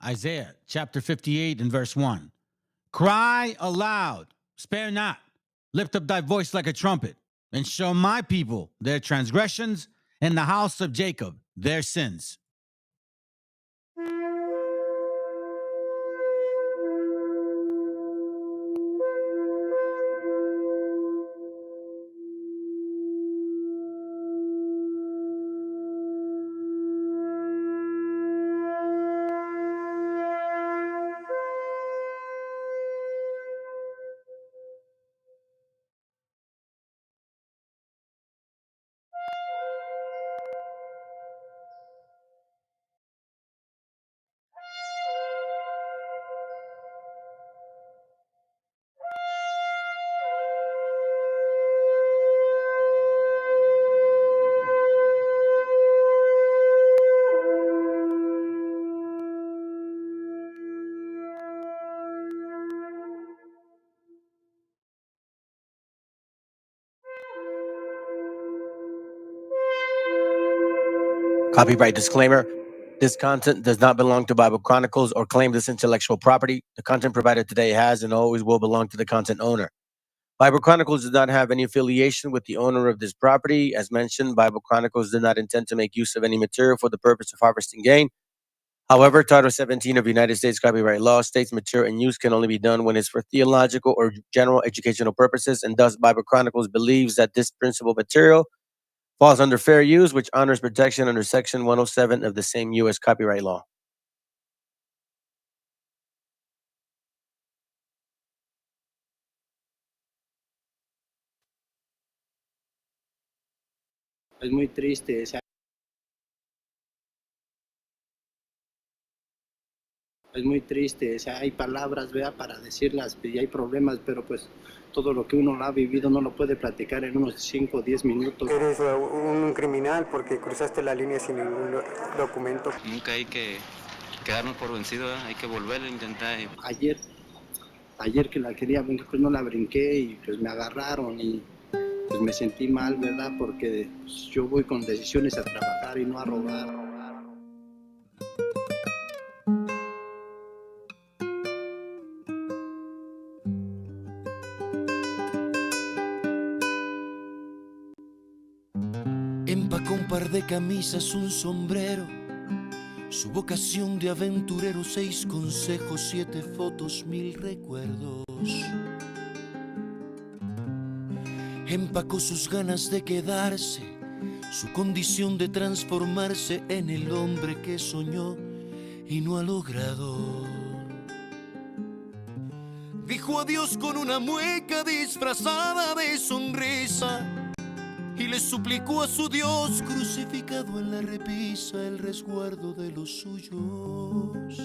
Isaiah chapter 58 and verse 1. Cry aloud, spare not, lift up thy voice like a trumpet, and show my people their transgressions, and the house of Jacob their sins. Copyright disclaimer. This content does not belong to Bible Chronicles or claim this intellectual property. The content provided today has and always will belong to the content owner. Bible Chronicles does not have any affiliation with the owner of this property. As mentioned, Bible Chronicles did not intend to make use of any material for the purpose of harvesting gain. However, Title 17 of United States copyright law states material in use can only be done when it's for theological or general educational purposes, and thus Bible Chronicles believes that this principal material falls under fair use, which honors protection under Section 107 of the same U.S. copyright law. Es muy triste, o sea, es muy triste, o sea, hay palabras, ¿verdad?, para decirlas y hay problemas, pero pues todo lo que uno ha vivido no lo puede platicar en unos 5 o 10 minutos. Eres un criminal porque cruzaste la línea sin ningún documento. Nunca hay que quedarnos por vencido, ¿eh? Hay que volverlo a intentar. Ayer que la quería brincar, pues no la brinqué y pues me agarraron y pues me sentí mal, ¿verdad? Porque pues, yo voy con decisiones a trabajar y no a robar. Empacó un par de camisas, un sombrero, su vocación de aventurero, 6 consejos, 7 fotos, 1000 recuerdos. Empacó sus ganas de quedarse, su condición de transformarse en el hombre que soñó y no ha logrado. Dijo adiós con una mueca disfrazada de sonrisa y le suplicó a su Dios crucificado en la repisa el resguardo de los suyos.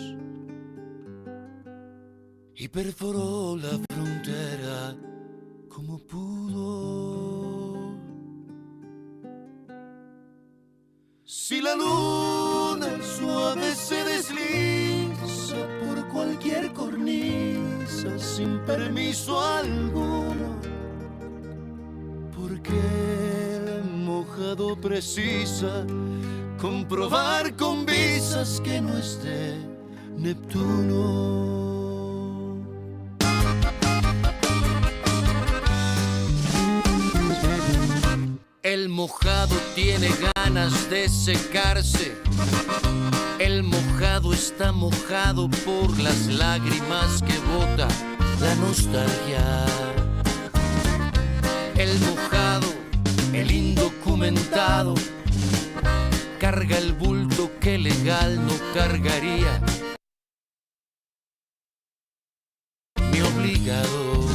Y perforó la frontera como pudo. Si la luna suave se desliza por cualquier cornisa sin permiso alguno, porque el mojado precisa comprobar con visas que no es de Neptuno. El mojado tiene ganas de secarse. El mojado está mojado por las lágrimas que bota la nostalgia. El mojado, el indocumentado, carga el bulto que legal no cargaría. Mi obligado.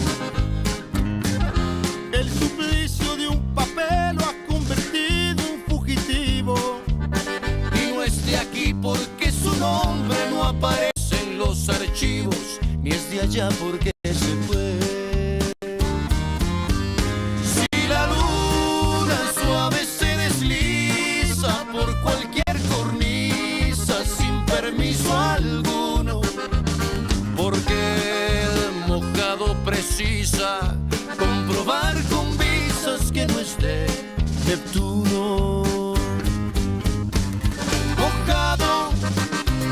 El suplicio de un papel lo ha convertido en fugitivo. Y no es de aquí porque su nombre no aparece en los archivos, ni es de allá porque se fue. Si la luna suave se desliza por cualquier cornisa sin permiso alguno, porque el mojado precisa comprobar con visas que no es de Neptuno. Mojado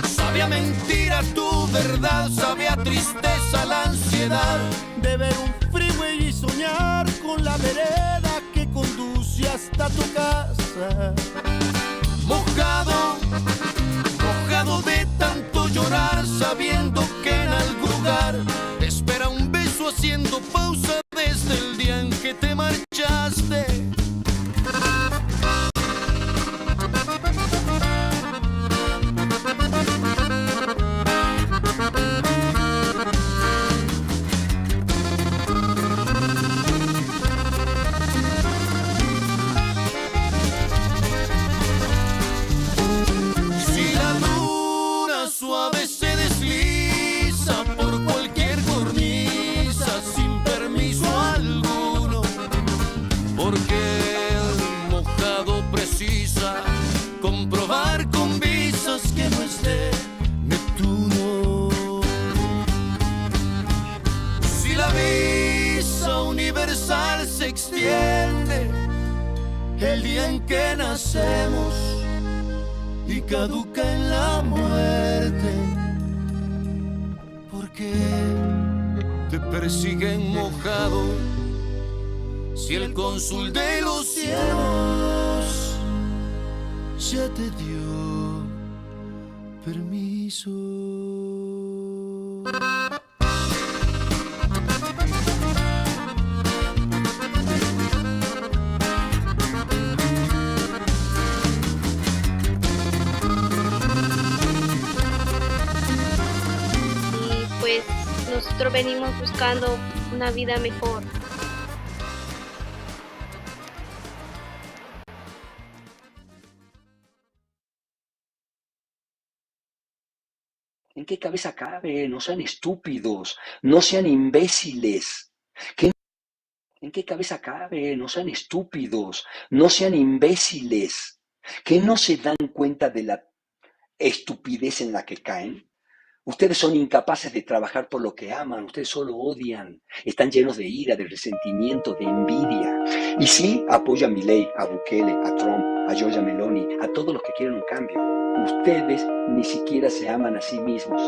sabe a mentira era tu verdad, sabe a tristeza la ansiedad de ver un freeway y soñar con la vereda que conduce hasta tu casa. Mojado, mojado de tanto llorar, sabiendo que en algún lugar te espera un beso haciendo pausa desde el día en que te marchaste. Suave se desliza por cualquier cornisa sin permiso alguno, porque el mojado precisa comprobar con visas que no es de Neptuno. Si la visa universal se extiende el día en que nacemos y caduca en la muerte, porque te persiguen mojado si el cónsul de los cielos ya te dio permiso. Nosotros venimos buscando una vida mejor. ¿En qué cabeza cabe? No sean estúpidos, no sean imbéciles. ¿En qué cabeza cabe? No sean estúpidos, no sean imbéciles. ¿Que no se dan cuenta de la estupidez en la que caen? Ustedes son incapaces de trabajar por lo que aman, ustedes solo odian, están llenos de ira, de resentimiento, de envidia. Y sí, apoyo a Milei, a Bukele, a Trump, a Giorgia Meloni, a todos los que quieren un cambio. Ustedes ni siquiera se aman a sí mismos.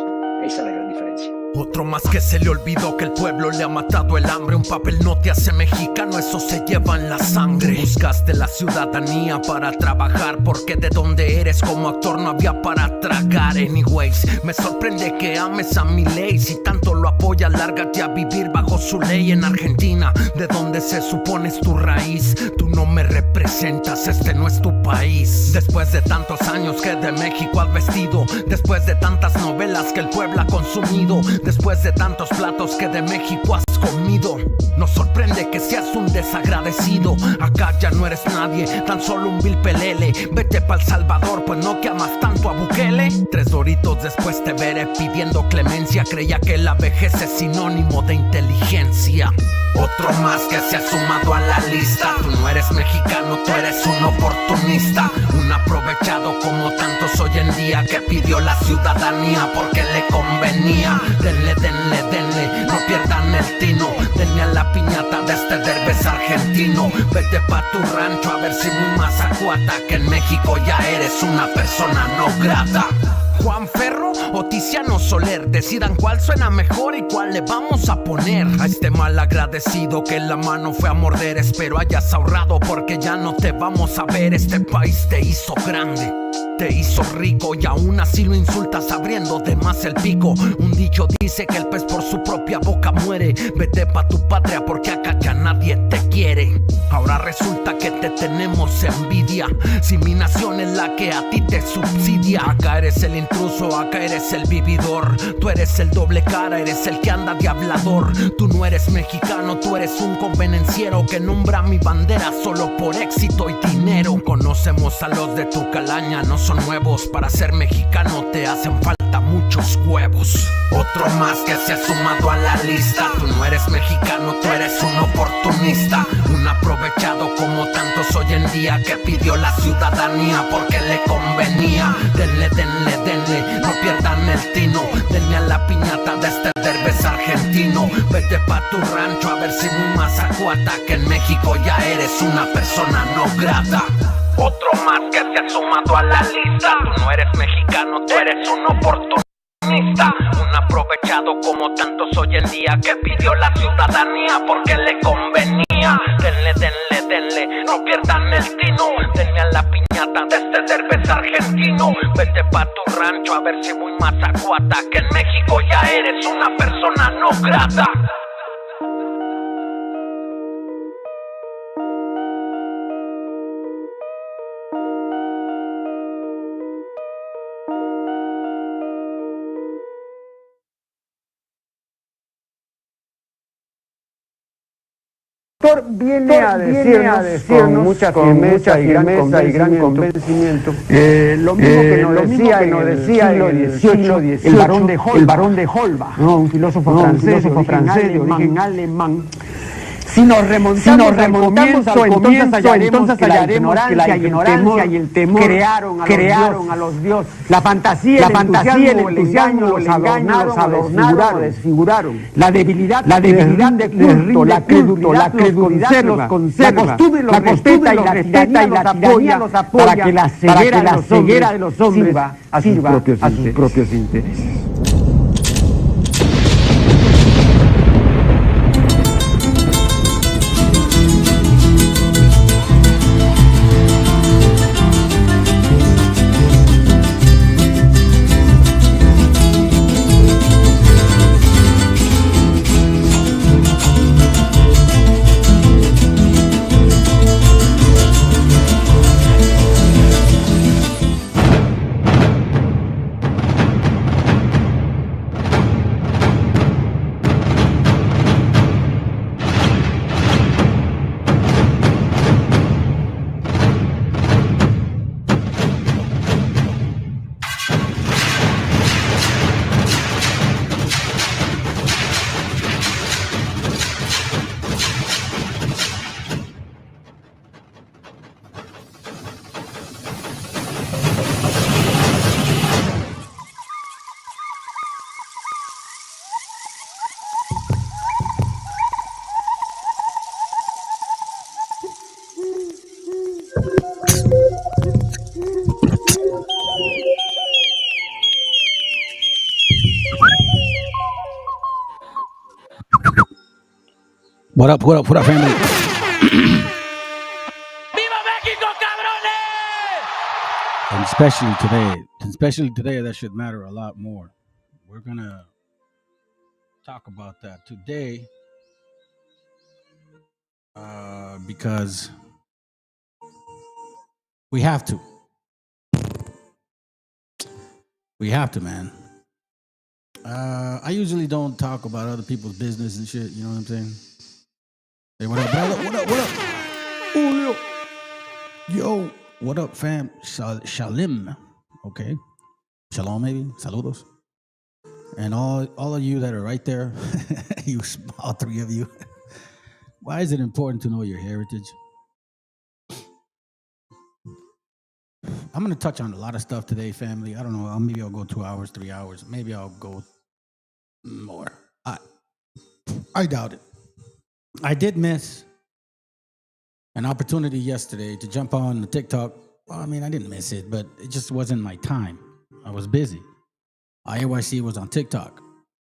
Esa es la gran diferencia. Otro más que se le olvidó que el pueblo le ha matado el hambre. Un papel no te hace mexicano, eso se lleva en la sangre. Buscaste la ciudadanía para trabajar, porque de donde eres como actor no había para tragar. Anyways, me sorprende que ames a Milei. Si tanto lo apoyas, lárgate a vivir bajo su ley en Argentina, de donde se supone es tu raíz. Tú no me representas, este no es tu país. Después de tantos años que de México has vestido, después de tantas novelas que el pueblo ha consumido, después de tantos platos que de México has comido, nos sorprende que seas un desagradecido. Acá ya no eres nadie, tan solo un vil pelele. Vete pa'l Salvador, pues no que amas tanto a Bukele. 3 doritos después te veré pidiendo clemencia. Creía que la vejez es sinónimo de inteligencia. Otro más que se ha sumado a la lista. Tú no eres mexicano, tú eres un oportunista, un aprovechado como tantos hoy en día, que pidió la ciudadanía porque le convenía. Denle, denle, denle, no pierdan el tino. Denle a la piñata de este derbez argentino. Vete pa' tu rancho a ver si muy mazacuata, que en México ya eres una persona no grata. Juan Ferro o Tiziano Soler, decidan cuál suena mejor y cuál le vamos a poner a este mal agradecido que la mano fue a morder. Espero hayas ahorrado porque ya no te vamos a ver. Este país te hizo grande, te hizo rico y aún así lo insultas abriendo de más el pico. Un dicho dice que el pez por su propia boca muere. Vete pa' tu patria porque acá ya nadie te quiere. Ahora resulta que te tenemos envidia, si mi nación es la que a ti te subsidia. Acá eres el intruso, acá eres el vividor. Tú eres el doble cara, eres el que anda de hablador. Tú no eres mexicano, tú eres un convenenciero que nombra mi bandera solo por éxito y dinero. Conocemos a los de tu calaña, no son nuevos. Para ser mexicano te hacen falta muchos huevos. Otro más que se ha sumado a la lista. Tú no eres mexicano, tú eres un oportunista, un aprovechado como tantos hoy en día, que pidió la ciudadanía porque le convenía. Denle, denle, denle, no pierdan el tino. Denle a la piñata de este derbez argentino. Vete pa' tu rancho a ver si muy mazacuata, que en México ya eres una persona no grata. Otro más que se ha sumado a la lista. Tú no eres mexicano, tú eres un oportunista, desgraciado como tantos hoy en día que pidió la ciudadanía porque le convenía. Denle, denle, denle, no pierdan el tino. Denle a la piñata de este cerveza argentino. Vete pa' tu rancho a ver si muy mazacuata, que en México ya eres una persona no grata. Viene a decirnos con mucha firmeza y gran convencimiento lo mismo que nos decía en el siglo XVIII el barón de Holbach, ¿no? un filósofo francés de origen alemán. Si nos remontamos al comienzo, entonces hallaremos que la ignorancia y el temor crearon a los dioses. La fantasía, el entusiasmo los adornaron, desfiguraron. La debilidad de culto, la credulidad los conserva. La costumbre los respeta y la tiranía los apoya para que la ceguera de los hombres sirva a sus propios intereses. What up, family? ¡Viva México, cabrones! And especially today, that should matter a lot more. We're gonna talk about that today because we have to. We have to, man. I usually don't talk about other people's business and shit. You know what I'm saying? Hey, what up, brother? What up? Julio. Yo, what up, fam? Shalim. Okay. Shalom, maybe. Saludos. And all of you that are right there, all three of you. Why is it important to know your heritage? I'm going to touch on a lot of stuff today, family. I don't know. Maybe I'll go 2 hours, 3 hours. Maybe I'll go more. I doubt it. I did miss an opportunity yesterday to jump on the TikTok. Well, I mean, I didn't miss it, but it just wasn't my time. I was busy. IAYC was on TikTok.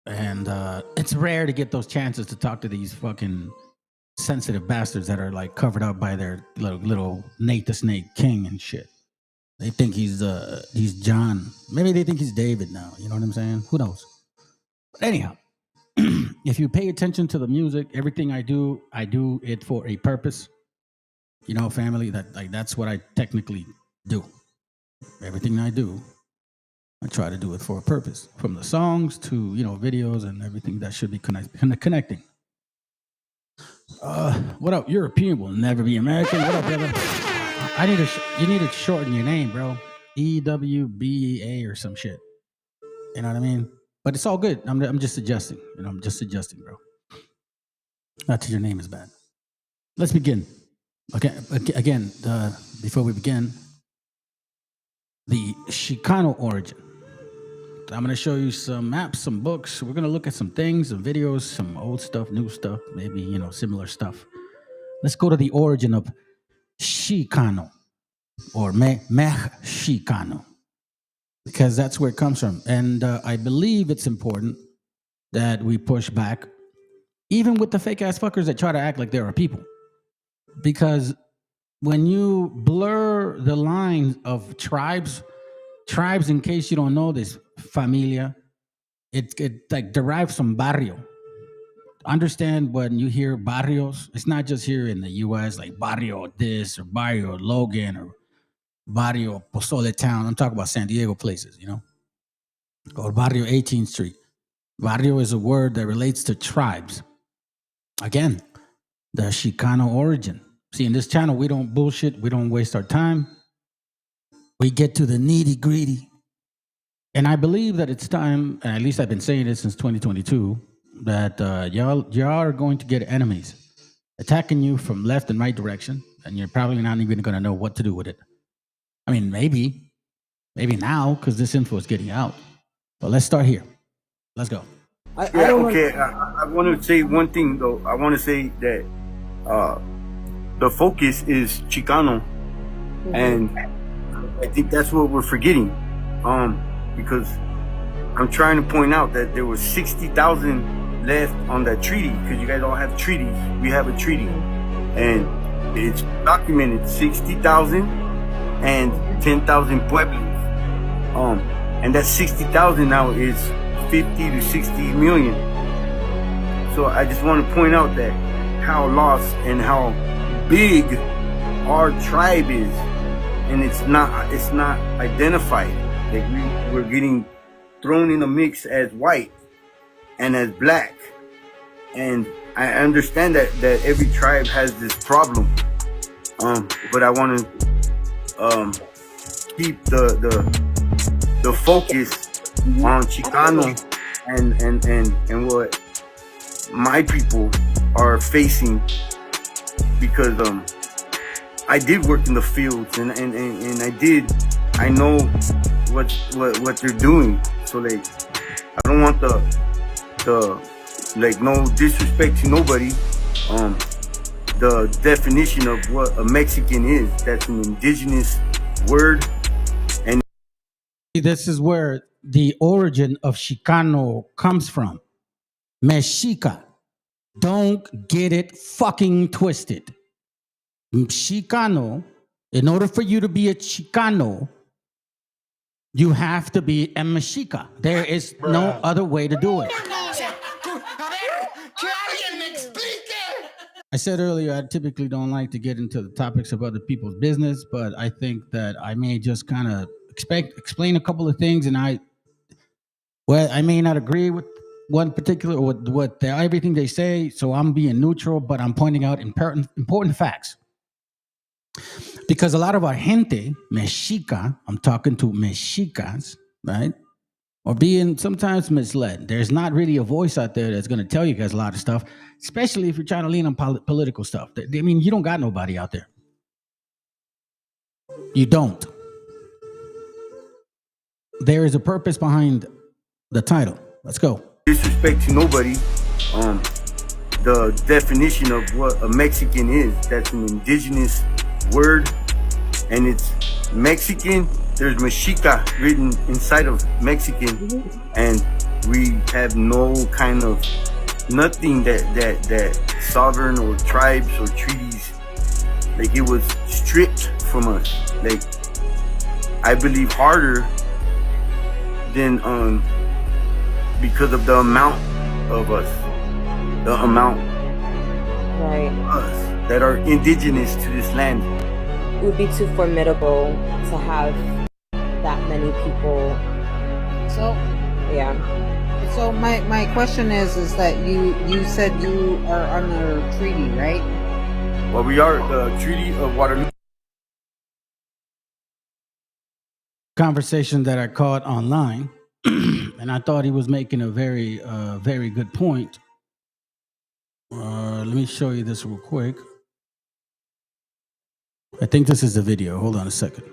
And it's rare to get those chances to talk to these fucking sensitive bastards that are like covered up by their little Nate the Snake King and shit. They think he's John. Maybe they think he's David now. You know what I'm saying? Who knows? But anyhow, if you pay attention to the music, everything I do it for a purpose. You know, family, that's what I technically do. Everything I do, I try to do it for a purpose. From the songs to, you know, videos and everything that should be connecting. What up? European will never be American. What up, brother? You need to shorten your name, bro. EWBA or some shit. You know what I mean? But it's all good. I'm just suggesting. You know, I'm just suggesting, bro. Not that your name is bad. Let's begin. Okay. Again, before we begin, the Chicano origin. I'm going to show you some maps, some books. We're going to look at some things, some videos, some old stuff, new stuff, maybe, you know, similar stuff. Let's go to the origin of Chicano or MESHIACHA, because that's where it comes from. And I believe it's important that we push back, even with the fake ass fuckers that try to act like there are people. Because when you blur the lines of tribes, in case you don't know this, familia, it like derives from barrio. Understand when you hear barrios, it's not just here in the US, like barrio this or barrio Logan or barrio Pozole Town. I'm talking about San Diego places, you know, or barrio 18th Street. Barrio is a word that relates to tribes. Again, the Chicano origin. See, in this channel, we don't bullshit. We don't waste our time. We get to the nitty gritty. And I believe that it's time, and at least I've been saying it since 2022, that y'all are going to get enemies attacking you from left and right direction, and you're probably not even going to know what to do with it. I mean, maybe now, because this info is getting out. But let's start here. Let's go. I want to say one thing, though. I want to say that the focus is Chicano, and I think that's what we're forgetting. Because I'm trying to point out that there was 60,000 left on that treaty, because you guys all have treaties. We have a treaty, and it's documented 60,000 and 10,000 pueblos. And that 60,000 now is 50 to 60 million. So I just want to point out that how lost and how big our tribe is, and it's not identified. Like we're getting thrown in a mix as white and as black, and I understand that every tribe has this problem, but I want to keep the focus on Chicano and what my people are facing, because I did work in the fields, and I know what they're doing. So like, I don't want the like, no disrespect to nobody. The definition of what a Mexican is, that's an indigenous word. And this is where the origin of Chicano comes from. Mexica. Don't get it fucking twisted. Chicano, in order for you to be a Chicano, you have to be a Mexica. There is no other way to do it. I said earlier, I typically don't like to get into the topics of other people's business, but I think that I may just kind of explain a couple of things, and I may not agree with one particular, or with everything they say, so I'm being neutral, but I'm pointing out important facts. Because a lot of our gente, Mexica, I'm talking to Mexicas, right, are being sometimes misled. There's not really a voice out there that's going to tell you guys a lot of stuff, especially if you're trying to lean on political stuff. I mean, you don't got nobody out there. You don't. There is a purpose behind the title. Let's go. Disrespect to nobody. The definition of what a Mexican is, that's an indigenous word, and it's Mexican. There's Mexica written inside of Mexican, and we have no kind of nothing that sovereign or tribes or treaties, like, it was stripped from us. Like, I believe harder than because of the amount of us, the amount of us that are indigenous to this land. It would be too formidable to have that many people. So yeah. So my question is that you said you are under treaty, right? Well, we are the Treaty of Waterloo. Conversation that I caught online, and I thought he was making a very good point. Let me show you this real quick. I think this is the video. Hold on a second.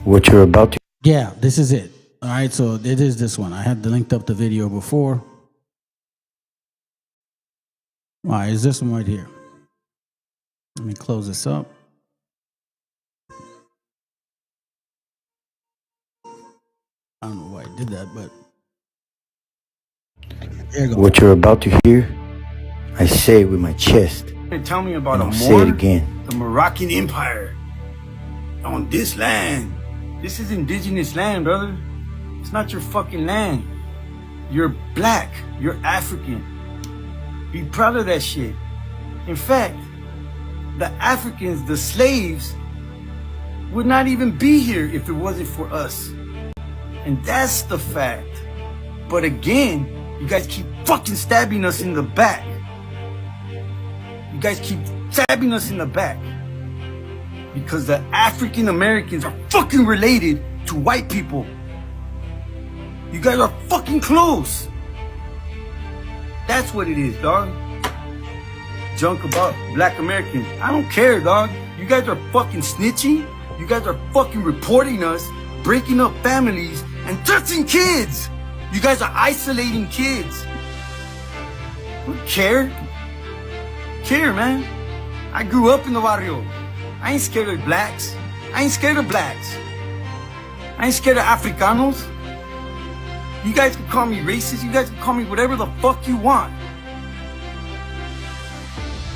What you're about to... Yeah, this is it. All right, so it is this one. I had linked up the video before. All right, is this one right here. Let me close this up. I don't know why I did that, but What you're about to hear, I say it with my chest. Tell me about And a I'll say Moor, it again. the Moroccan Empire. On this land. This is indigenous land, brother. It's not your fucking land. You're black. You're African. Be proud of that shit. In fact, the Africans, the slaves, would not even be here if it wasn't for us. And that's the fact. But again, you guys keep fucking stabbing us in the back. You guys keep stabbing us in the back. Because the African Americans are fucking related to white people. You guys are fucking close. That's what it is, dog. Junk about black Americans. I don't care, dog. You guys are fucking snitching. You guys are fucking reporting us, breaking up families, and touching kids. You guys are isolating kids. I don't care. Care, man. I grew up in the barrio. I ain't scared of blacks. I ain't scared of blacks. I ain't scared of Africanos. You guys can call me racist. You guys can call me whatever the fuck you want.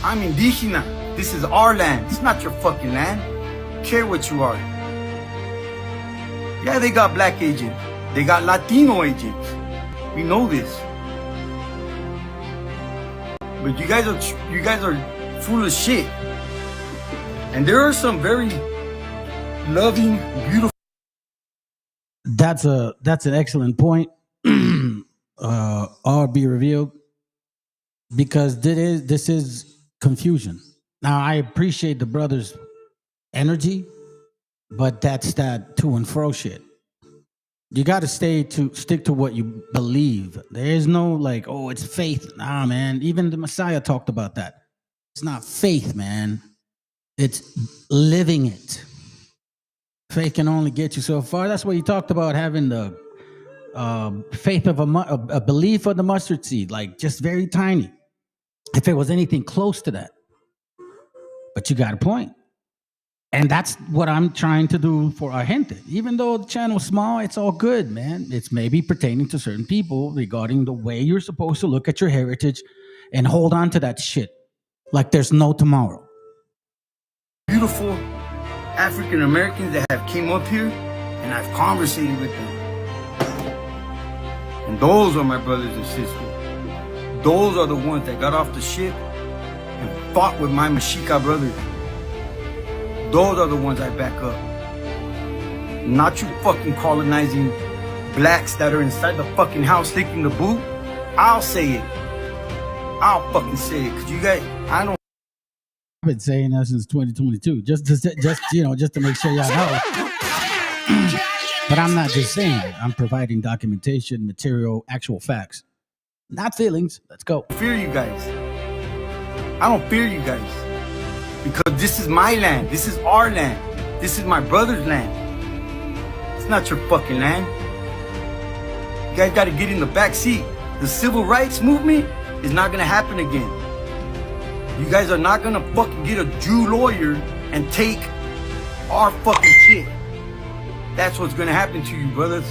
I'm Indigenous. This is our land. It's not your fucking land. Care what you are. Yeah, they got black agents. They got Latino agents. We know this. But you guys are full of shit. And there are some very loving, beautiful. That's an excellent point. All be revealed, because this is confusion. Now, I appreciate the brother's energy, but that's that to and fro shit. You got to stick to what you believe. There is no like, oh, it's faith. Nah, man. Even the Messiah talked about that. It's not faith, man. It's living it. Faith can only get you so far. That's why he talked about having the faith of a belief of the mustard seed, like just very tiny. If it was anything close to that. But you got a point. And that's what I'm trying to do for our gente. Even though the channel's small, it's all good, man. It's maybe pertaining to certain people regarding the way you're supposed to look at your heritage and hold on to that shit like there's no tomorrow. Beautiful African Americans that have came up here, and I've conversated with them. And those are my brothers and sisters. Those are the ones that got off the ship and fought with my MESHIACHA brothers. Those are the ones I back up. Not you fucking colonizing blacks that are inside the fucking house licking the boot. I'll say it. I'll fucking say it. Cause you guys, I don't. I've been saying that since 2022, just to make sure y'all know. But I'm not just saying it. I'm providing documentation, material, actual facts, not feelings. Let's go. I don't fear you guys. I don't fear you guys. Because this is my land. This is our land. This is my brother's land. It's not your fucking land. You guys gotta get in the back seat. The civil rights movement is not gonna happen again. You guys are not gonna fucking get a Jew lawyer and take our fucking shit. That's what's gonna happen to you, brothers.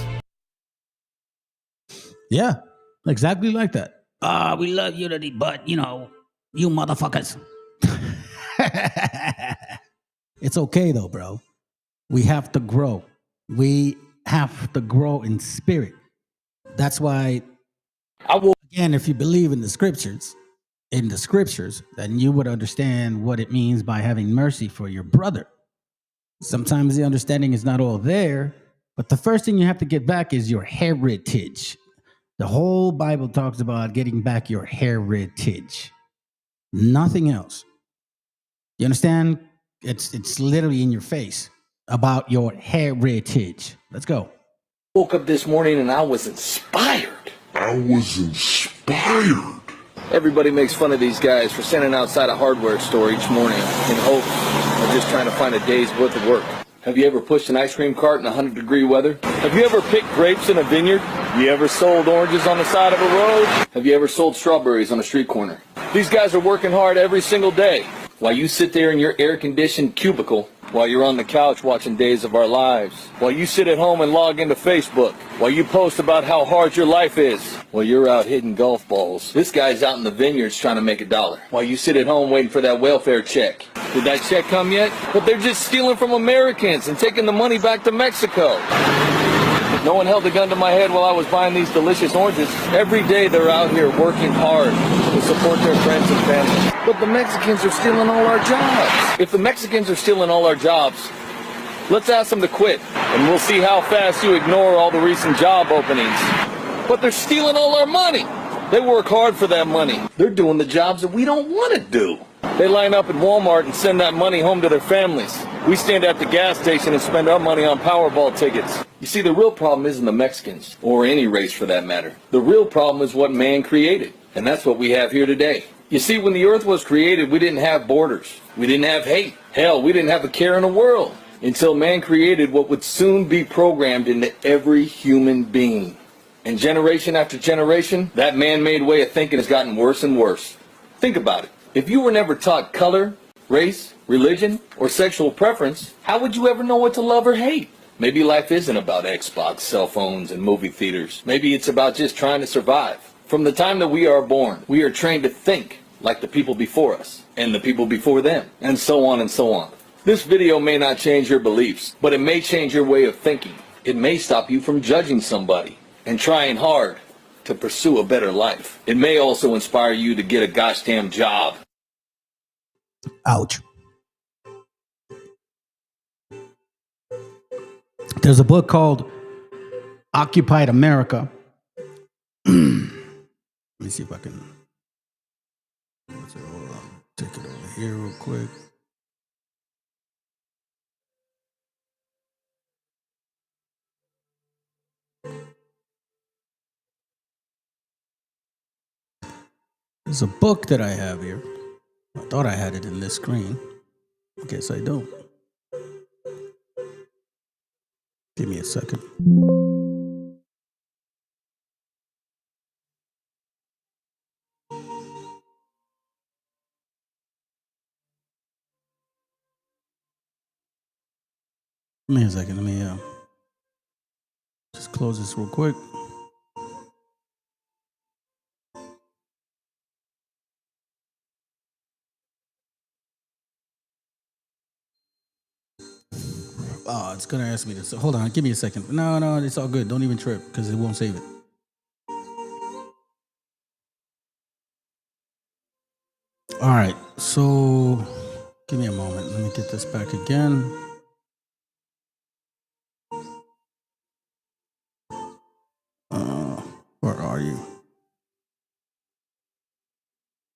Yeah, exactly like that. We love unity, but, you motherfuckers. It's okay though, bro. We have to grow. We have to grow in spirit. That's why, again, if you believe in the scriptures, then you would understand what it means by having mercy for your brother. Sometimes the understanding is not all there, but the first thing you have to get back is your heritage. The whole Bible talks about getting back your heritage. Nothing else. You understand? It's literally in your face about your heritage. Let's go. Woke up this morning and I was inspired. Everybody makes fun of these guys for standing outside a hardware store each morning in hopes of just trying to find a day's worth of work. Have you ever pushed an ice cream cart in 100-degree weather? Have you ever picked grapes in a vineyard? Have you ever sold oranges on the side of a road? Have you ever sold strawberries on a street corner? These guys are working hard every single day. While you sit there in your air-conditioned cubicle, while you're on the couch watching Days of Our Lives, while you sit at home and log into Facebook, while you post about how hard your life is, Well, you're out hitting golf balls. This guy's out in the vineyards trying to make $1, while you sit at home waiting for that welfare check. Did that check come yet? But they're just stealing from Americans and taking the money back to Mexico. No one held a gun to my head while I was buying these delicious oranges. Every day they're out here working hard to support their friends and family. But the Mexicans are stealing all our jobs. If the Mexicans are stealing all our jobs, let's ask them to quit, and we'll see how fast you ignore all the recent job openings. But they're stealing all our money. They work hard for that money. They're doing the jobs that we don't want to do. They line up at Walmart and send that money home to their families. We stand at the gas station and spend our money on Powerball tickets. You see, the real problem isn't the Mexicans, or any race for that matter. The real problem is what man created, and that's what we have here today. You see, when the earth was created, we didn't have borders. We didn't have hate. Hell, we didn't have a care in the world until man created what would soon be programmed into every human being. And generation after generation, that man-made way of thinking has gotten worse and worse. Think about it. If you were never taught color, race, religion, or sexual preference, how would you ever know what to love or hate? Maybe life isn't about Xbox, cell phones, and movie theaters. Maybe it's about just trying to survive. From the time that we are born, we are trained to think like the people before us, and the people before them, and so on and so on. This video may not change your beliefs, but it may change your way of thinking. It may stop you from judging somebody and trying hard to pursue a better life. It may also inspire you to get a gosh damn job. Ouch. There's a book called Occupied America. Let me see if I can. Hold on. Take it over here real quick. There's a book that I have here. I thought I had it in this screen. I guess I don't. Give me a second. Give me a second. Let me just close this real quick. Oh, it's gonna ask me this. Hold on, give me a second. No, it's all good. Don't even trip because it won't save it. All right, so give me a moment. Let me get this back again. Where are you?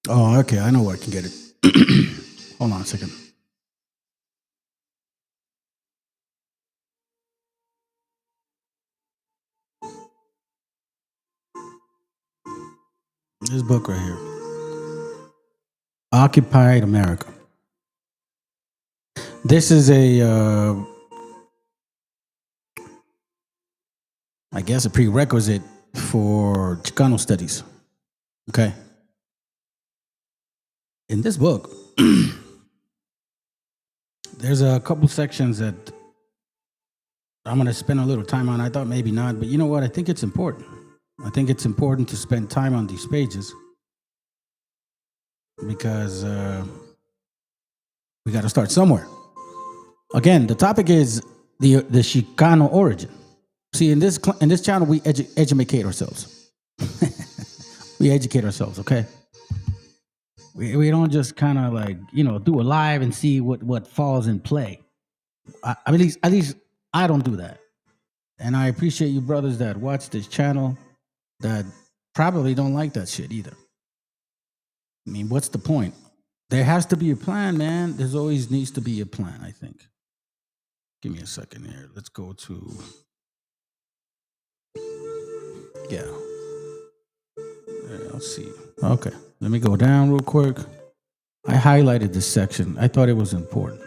Oh, okay. I know where I can get it. Hold on a second. This book right here. Occupied America. This is a, I guess, a prerequisite for Chicano studies. Okay. In this book, there's a couple sections that I'm going to spend a little time on. I thought maybe not, but you know what? I think it's important. I think it's important to spend time on these pages because we got to start somewhere. Again, the topic is the Chicano origin. See, in this channel, we educate ourselves. We educate ourselves, okay? We don't just kind of like, do a live and see what falls in play. At least I don't do that. And I appreciate you brothers that watch this channel that probably don't like that shit either. I mean, what's the point? There has to be a plan, man. There's always needs to be a plan, I think. Give me a second here. Let's go to... Yeah. Let's see. Okay. Let me go down real quick. I highlighted this section. I thought it was important.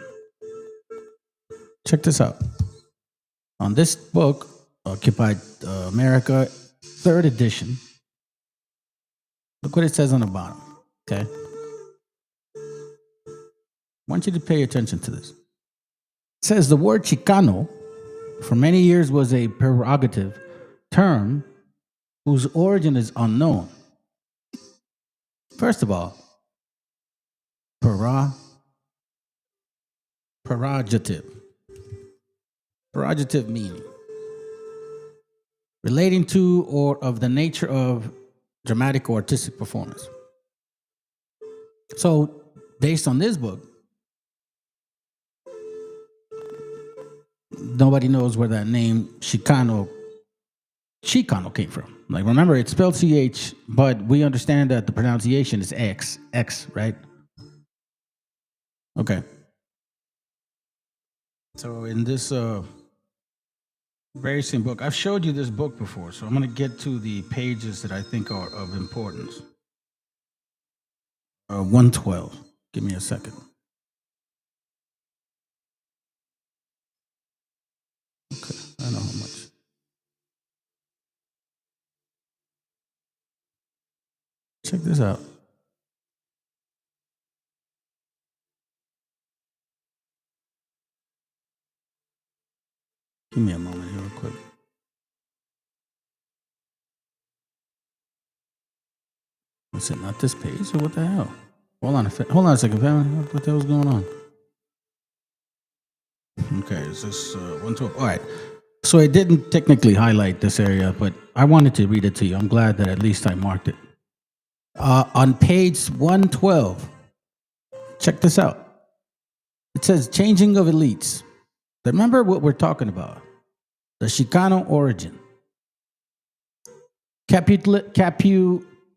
Check this out. On this book, Occupied America, 3rd edition, look what it says on the bottom, okay? I want you to pay attention to this. It says the word Chicano for many years was a pejorative term whose origin is unknown. First of all, prerogative. Prerogative meaning relating to or of the nature of dramatic or artistic performance. So, based on this book, nobody knows where that name Chicano came from. Like, remember, it's spelled CH, but we understand that the pronunciation is X, right? Okay. So in this very same book, I've showed you this book before, so I'm going to get to the pages that I think are of importance. 112. Give me a second. Okay, I know how much. Check this out. Give me a moment here real quick. What's it, not this page? Or what the hell? Hold on a second, family. What the hell's going on? Okay, is this 112? All right. So it didn't technically highlight this area, but I wanted to read it to you. I'm glad that at least I marked it. On page 112, check this out. It says changing of elites. Remember what we're talking about. The Chicano origin.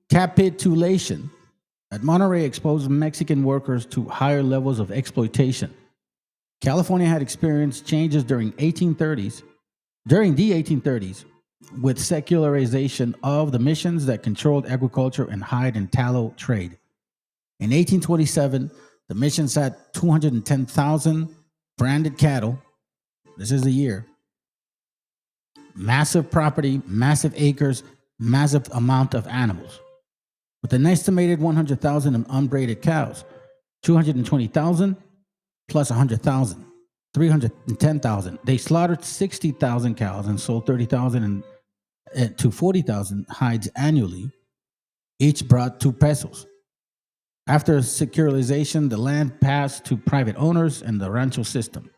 Capitulation at Monterrey exposed Mexican workers to higher levels of exploitation. California had experienced changes during the 1830s, with secularization of the missions that controlled agriculture and hide and tallow trade. In 1827, the missions had 210,000 branded cattle. This is the year. Massive property, massive acres, massive amount of animals. With an estimated 100,000 unbraided cows, 220,000 plus 100,000, 310,000. They slaughtered 60,000 cows and sold 30,000 to 40,000 hides annually. Each brought 2 pesos. After secularization, the land passed to private owners and the rancho system.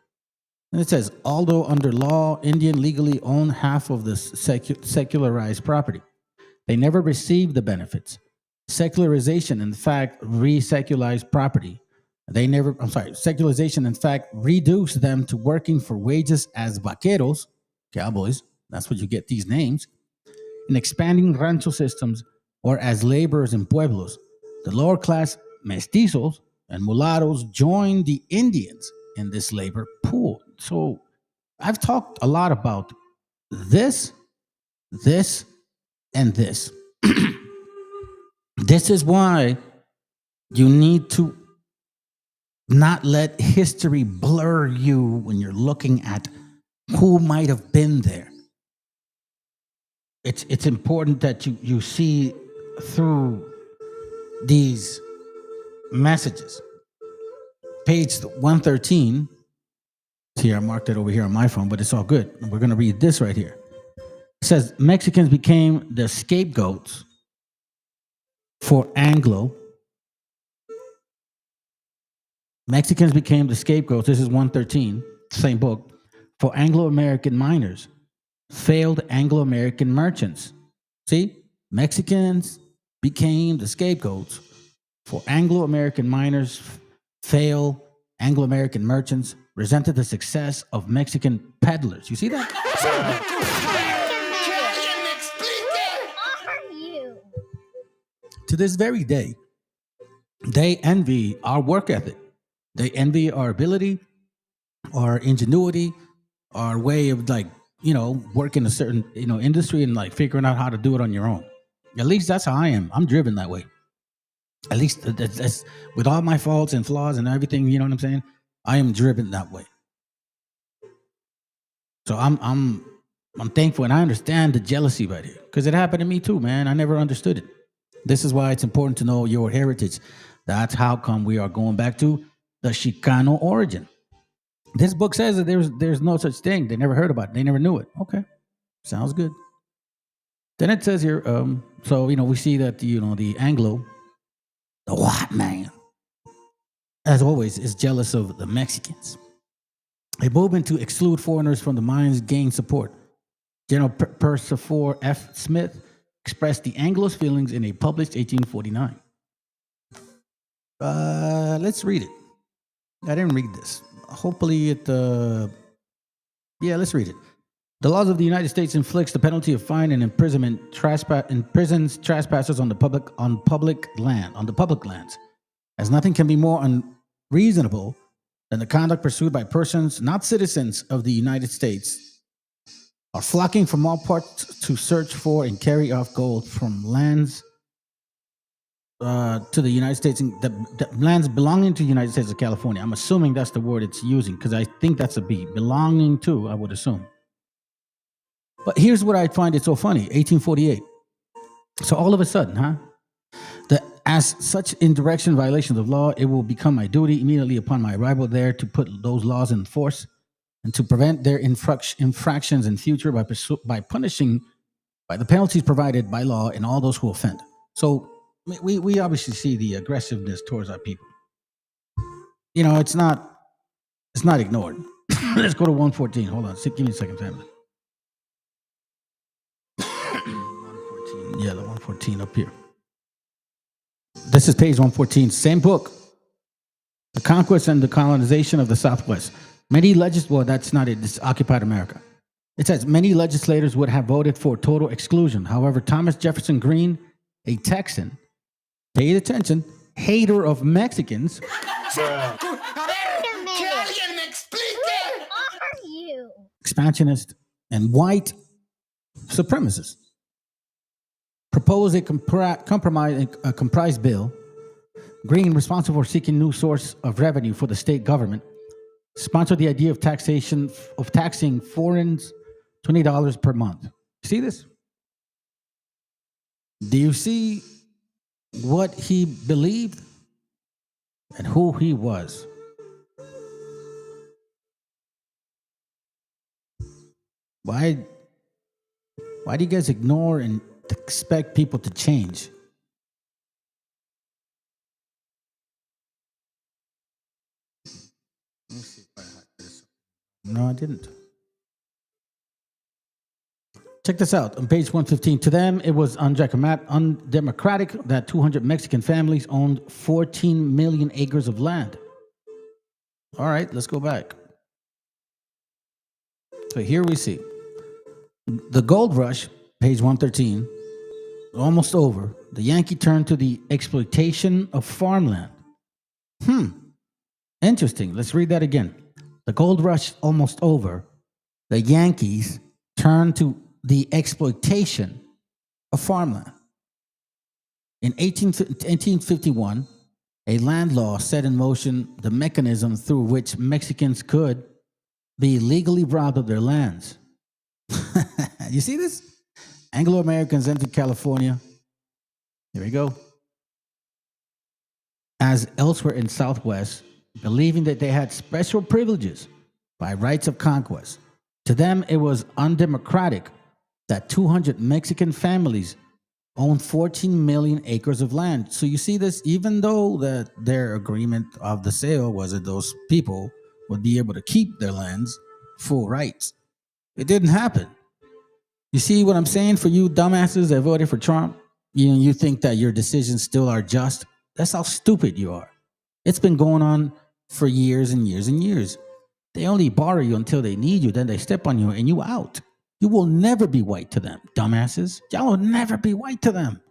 And it says, although under law, Indian legally owned half of the secularized property, they never received the benefits. Secularization, in fact, secularization, in fact, reduced them to working for wages as vaqueros, cowboys, that's what you get these names, in expanding rancho systems, or as laborers in pueblos. The lower class mestizos and mulattoes joined the Indians in this labor pool. So I've talked a lot about this, and this. This is why you need to not let history blur you when you're looking at who might have been there. It's important that you see through these messages. Page 113. Here, I marked it over here on my phone, but it's all good. We're going to read this right here. It says, Mexicans became the scapegoats for Mexicans became the scapegoats, this is 113, same book, for Anglo-American miners, failed Anglo-American merchants. See? Mexicans became the scapegoats for Anglo-American miners, failed Anglo-American merchants, resented the success of Mexican peddlers. You see that? To this very day, they envy our work ethic. They envy our ability, our ingenuity, our way of working a certain, industry and figuring out how to do it on your own. At least that's how I am. I'm driven that way. At least that's with all my faults and flaws and everything, you know what I'm saying? I am driven that way. So I'm thankful, and I understand the jealousy right here, because it happened to me too, man. I never understood it. This is why it's important to know your heritage. That's how come we are going back to the Chicano origin. This book says that there's no such thing. They never heard about it. They never knew it. Okay, sounds good. Then it says here, so, we see that, the Anglo, the white man, as always, is jealous of the Mexicans. A movement to exclude foreigners from the mines gained support. General Percifor F. Smith expressed the Anglos' feelings in a published 1849. Let's read it. I didn't read this. Hopefully let's read it. The laws of the United States inflicts the penalty of fine and imprisonment, imprisons trespassers on the public lands, as nothing can be more unreasonable than the conduct pursued by persons not citizens of the United States are flocking from all parts to search for and carry off gold from lands to the United States, the lands belonging to the United States of California. I'm assuming that's the word it's using because I think that's a B. Belonging to, I would assume. But here's what I find it so funny. 1848. So all of a sudden, as such indirection violations of law, it will become my duty immediately upon my arrival there to put those laws in force and to prevent their infractions in future by punishing by the penalties provided by law and all those who offend. So we obviously see the aggressiveness towards our people. It's not ignored. Let's go to 114. Hold on. Give me a second, family. 114. Yeah, the 114 up here. This is page 114. Same book. The Conquest and the Colonization of the Southwest. Well, that's not it. It's Occupied America. It says many legislators would have voted for total exclusion. However, Thomas Jefferson Green, a Texan, paid attention, hater of Mexicans. Expansionist and white supremacist. Proposed a comprise bill. Green, responsible for seeking new source of revenue for the state government, sponsored the idea of taxing foreigners $20 per month. See this? Do you see what he believed and who he was? Why do you guys ignore and expect people to change? Let me see if I had this. No, I didn't. Check this out. On page 115, to them, it was undemocratic that 200 Mexican families owned 14 million acres of land. All right, let's go back. So here we see the gold rush, page 113, almost over. The Yankee turned to the exploitation of farmland. Interesting. Let's read that again. The gold rush almost over. The Yankees turned to the exploitation of farmland. In 1851, a land law set in motion the mechanism through which Mexicans could be legally robbed of their lands. You see this? Anglo-Americans entered California. Here we go. As elsewhere in Southwest, believing that they had special privileges by rights of conquest. To them, it was undemocratic that 200 Mexican families owned 14 million acres of land. So you see this, even though that their agreement of the sale was that those people would be able to keep their lands full rights. It didn't happen. You see what I'm saying? For you dumbasses that voted for Trump, you think that your decisions still are just. That's how stupid you are. It's been going on for years and years and years. They only borrow you until they need you, then they step on you and you out. You will never be white to them, dumbasses. Y'all will never be white to them.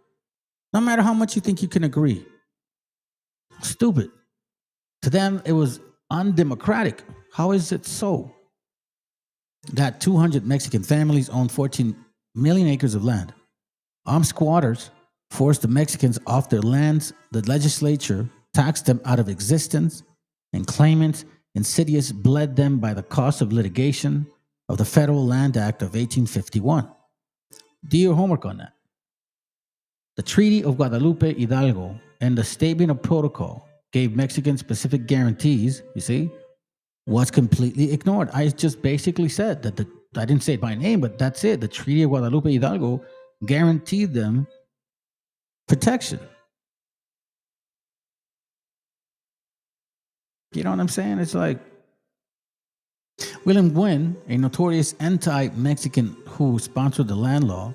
No matter how much you think you can agree. Stupid. To them, it was undemocratic. How is it so that 200 Mexican families own 14 million acres of land? Armed squatters forced the Mexicans off their lands. The legislature taxed them out of existence, and claimants insidious bled them by the cost of litigation of the Federal Land Act of 1851. Do your homework on that. The Treaty of Guadalupe Hidalgo and the Statement of Protocol gave Mexicans specific guarantees, you see, was completely ignored. I just basically said that I didn't say it by name, but that's it. The Treaty of Guadalupe Hidalgo guaranteed them protection. You know what I'm saying? It's like William Gwynn, a notorious anti-Mexican who sponsored the land law,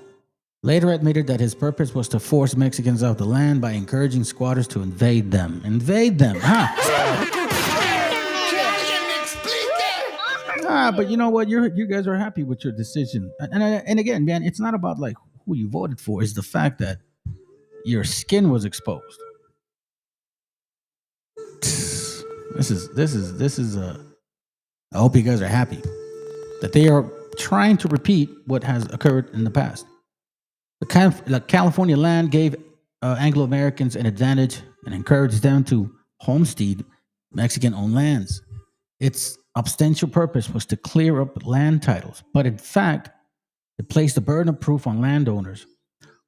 later admitted that his purpose was to force Mexicans off the land by encouraging squatters to invade them. Invade them, huh? But you know what? You guys are happy with your decision. And again, man, it's not about like who you voted for. It's the fact that your skin was exposed. This is I hope you guys are happy that they are trying to repeat what has occurred in the past. The California land gave Anglo-Americans an advantage and encouraged them to homestead Mexican-owned lands. Its ostensible purpose was to clear up land titles, but in fact, it placed a burden of proof on landowners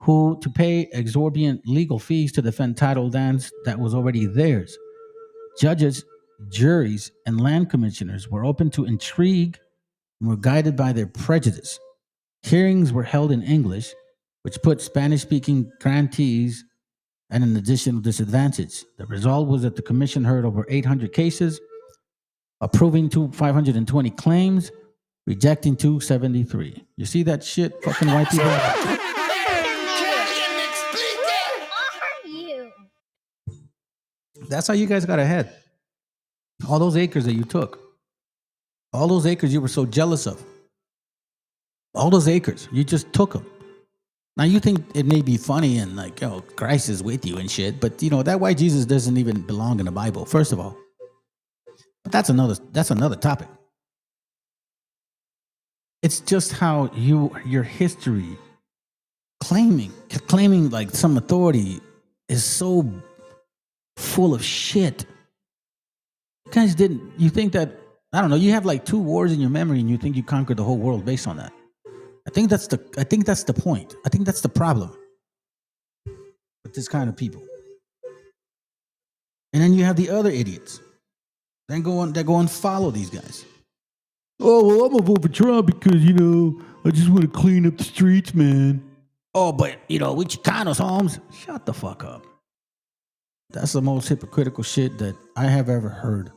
who to pay exorbitant legal fees to defend titled lands that was already theirs. Judges, juries, and land commissioners were open to intrigue and were guided by their prejudice. Hearings were held in English, which put Spanish-speaking grantees at an additional disadvantage. The result was that the commission heard over 800 cases, approving 520 claims, rejecting 273. You see that shit, fucking white people? That's how you guys got ahead. All those acres that you took. All those acres you were so jealous of. All those acres, you just took them. Now you think it may be funny and like, yo, Christ is with you and shit, but you know, that white Jesus doesn't even belong in the Bible, first of all. But that's another topic. It's just how your history claiming like some authority is so full of shit. You guys you think that, I don't know, you have like 2 wars in your memory and you think you conquered the whole world based on that. I think that's the point. I think that's the problem with this kind of people. And then you have the other idiots that go and follow these guys. Oh, well, I'm gonna vote for Trump because, you know, I just want to clean up the streets, man. Oh, but, you know, we Chicanos, Holmes. Shut the fuck up. That's the most hypocritical shit that I have ever heard.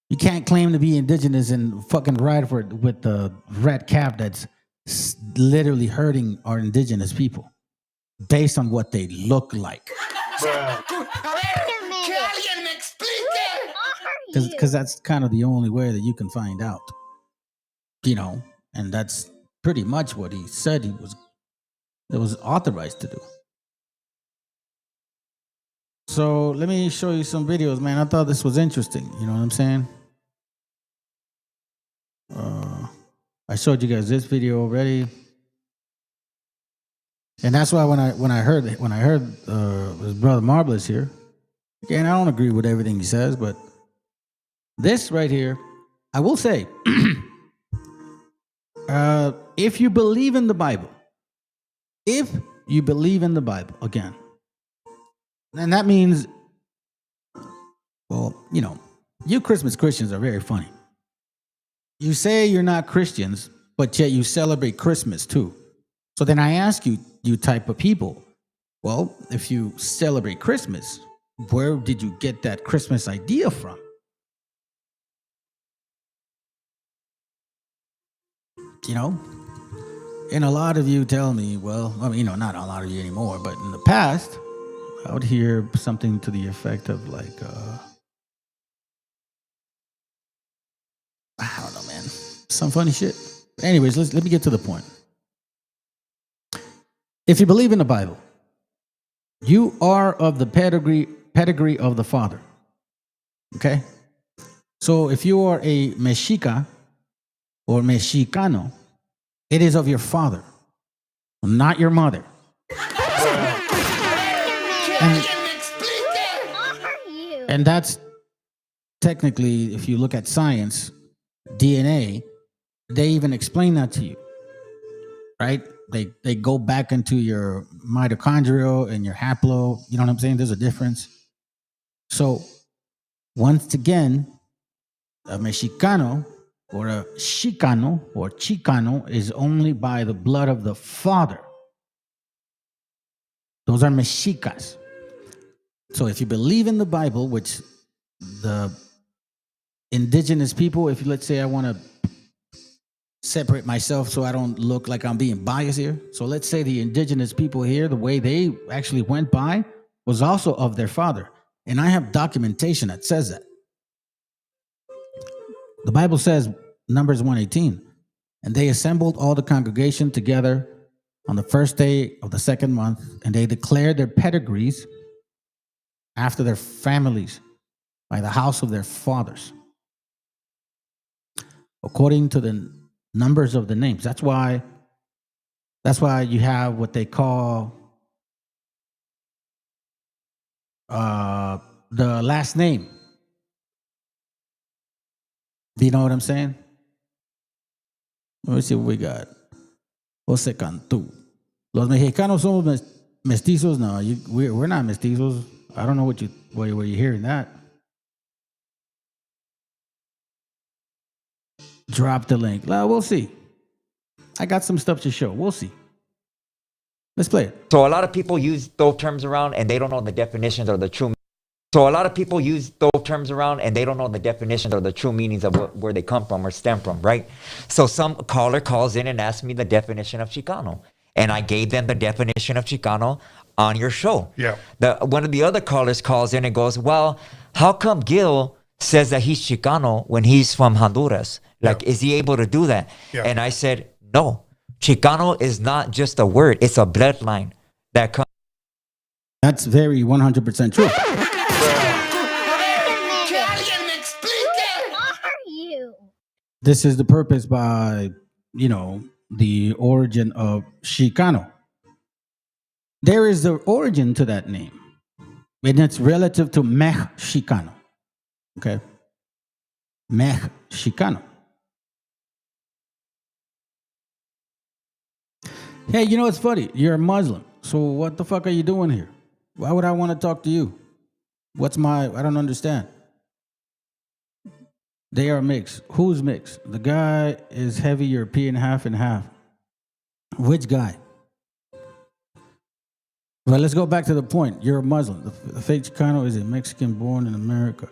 You can't claim to be indigenous and fucking ride for it with the red cap that's literally hurting our indigenous people based on what they look like. Because that's kind of the only way that you can find out, you know, and that's pretty much what he said it was authorized to do. So let me show you some videos, man. I thought this was interesting. You know what I'm saying? I showed you guys this video already, and that's why when I heard his brother Marvelous here, again, I don't agree with everything he says, but this right here, I will say, if you believe in the Bible, again, and that means, well, you know, you Christmas Christians are very funny. You say you're not Christians, but yet you celebrate Christmas too. So then I ask you, you type of people, well, if you celebrate Christmas, where did you get that Christmas idea from? You know? And a lot of you tell me, well, I mean, you know, not a lot of you anymore, but in the past, I would hear something to the effect of like, I don't know, man. Some funny shit. But anyways, let me get to the point. If you believe in the Bible, you are of the pedigree of the Father. Okay? So if you are a Mexica or Mexicano, it is of your father, not your mother. And that's technically, if you look at science, DNA, they even explain that to you, right? They go back into your mitochondrial and your haplo. You know what I'm saying? There's a difference. So once again, a Mexicano or a Chicano or Chicano is only by the blood of the father, Those are mexicas. So if you believe in the Bible, which the indigenous people, if let's say I want to separate myself so I don't look like I'm being biased here. So let's say the indigenous people here, the way they actually went by was also of their father. And I have documentation that says that. The Bible says, Numbers 1:18, and they assembled all the congregation together on the first day of the second month, and they declared their pedigrees after their families by the house of their fathers, according to the numbers of the names. That's why you have what they call the last name. Do you know what I'm saying? Let me see what we got. Jose Cantú. Los mexicanos somos mestizos. No, we're not mestizos. I don't know where you're hearing that. Drop the link. Well, we'll see. I got some stuff to show. We'll see. Let's play it. So a lot of people use those terms around and they don't know the definitions or the true. So a lot of people use those terms around and they don't know the definitions or the true meanings of where they come from or stem from, right? So some caller calls in and asks me the definition of Chicano. And I gave them the definition of Chicano on your show. Yeah. One of the other callers calls in and goes, well, how come Gil says that he's Chicano when he's from Honduras? Like, is he able to do that? Yeah. And I said, no. Chicano is not just a word. It's a bloodline that comes. That's very 100% true. This is the purpose by, the origin of Chicano. There is the origin to that name, and it's relative to MESHIACHA. Okay? MESHIACHA. Hey, it's funny. You're a Muslim. So what the fuck are you doing here? Why would I want to talk to you? I don't understand. They are mixed. Who's mixed? The guy is heavy European, half and half. Which guy? Well, let's go back to the point. You're a Muslim. The fake Chicano is a Mexican born in America.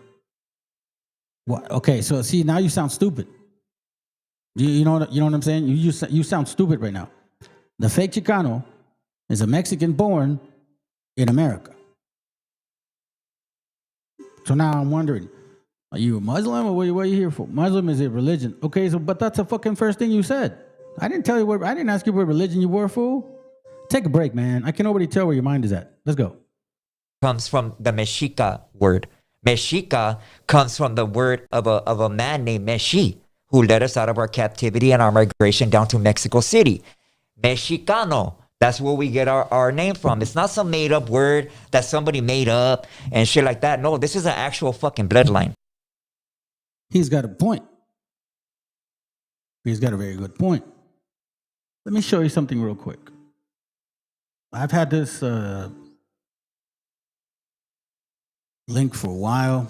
What? Okay, so see, now you sound stupid. You know what I'm saying? You sound stupid right now. The fake Chicano is a Mexican born in America. So now I'm wondering, are you a Muslim or what are you here for? Muslim is a religion. Okay, but that's the fucking first thing you said. I didn't ask you what religion you were, fool. Take a break, man. I can already tell where your mind is at. Let's go. Comes from the Mexica word. Mexica comes from the word of a man named Meshi, who led us out of our captivity and our migration down to Mexico City. Mexicano. That's where we get our name from. It's not some made up word that somebody made up and shit like that. No, this is an actual fucking bloodline. He's got a point. He's got a very good point. Let me show you something real quick. I've had this link for a while.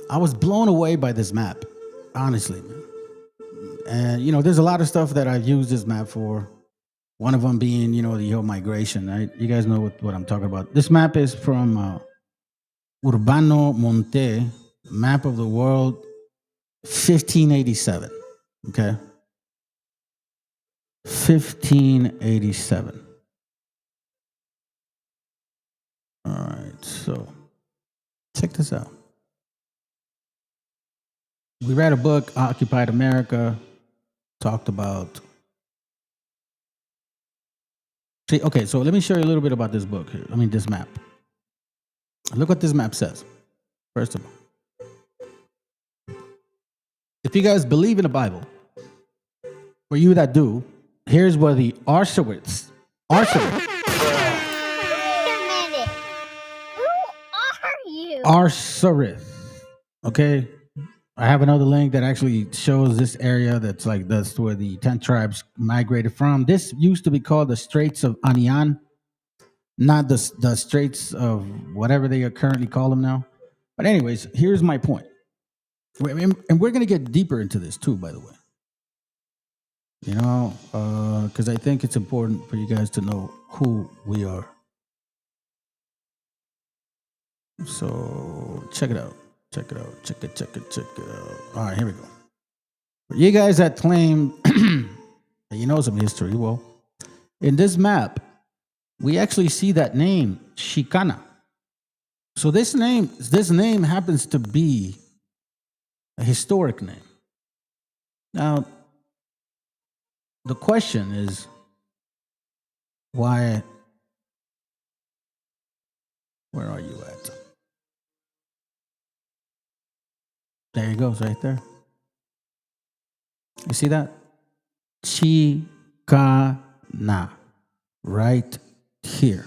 I was blown away by this map, honestly, man. And, there's a lot of stuff that I've used this map for. One of them being, the whole migration, right? You guys know what I'm talking about. This map is from Urbano Monte, map of the world, 1587, okay? 1587. All right, so check this out. We read a book, Occupied America, talked about... Okay, so let me show you a little bit about this book here. This map. Look what this map says, first of all. If you guys believe in the Bible, for you that do, here's where the Arsorith. Wait a minute. Who are you? Arsorith. Okay? I have another link that actually shows this area that's where the 10 tribes migrated from. This used to be called the Straits of Anian, not the Straits of whatever they currently call them now. But anyways, here's my point. And we're going to get deeper into this too, by the way. Because I think it's important for you guys to know who we are. So check it out. Check it out. Check it out. All right, here we go. For you guys that claim that you know some history, well, in this map, we actually see that name, Chicana. So this name happens to be a historic name. Now, the question is why? Where are you at? There he goes, right there. You see that? Chicana, right here.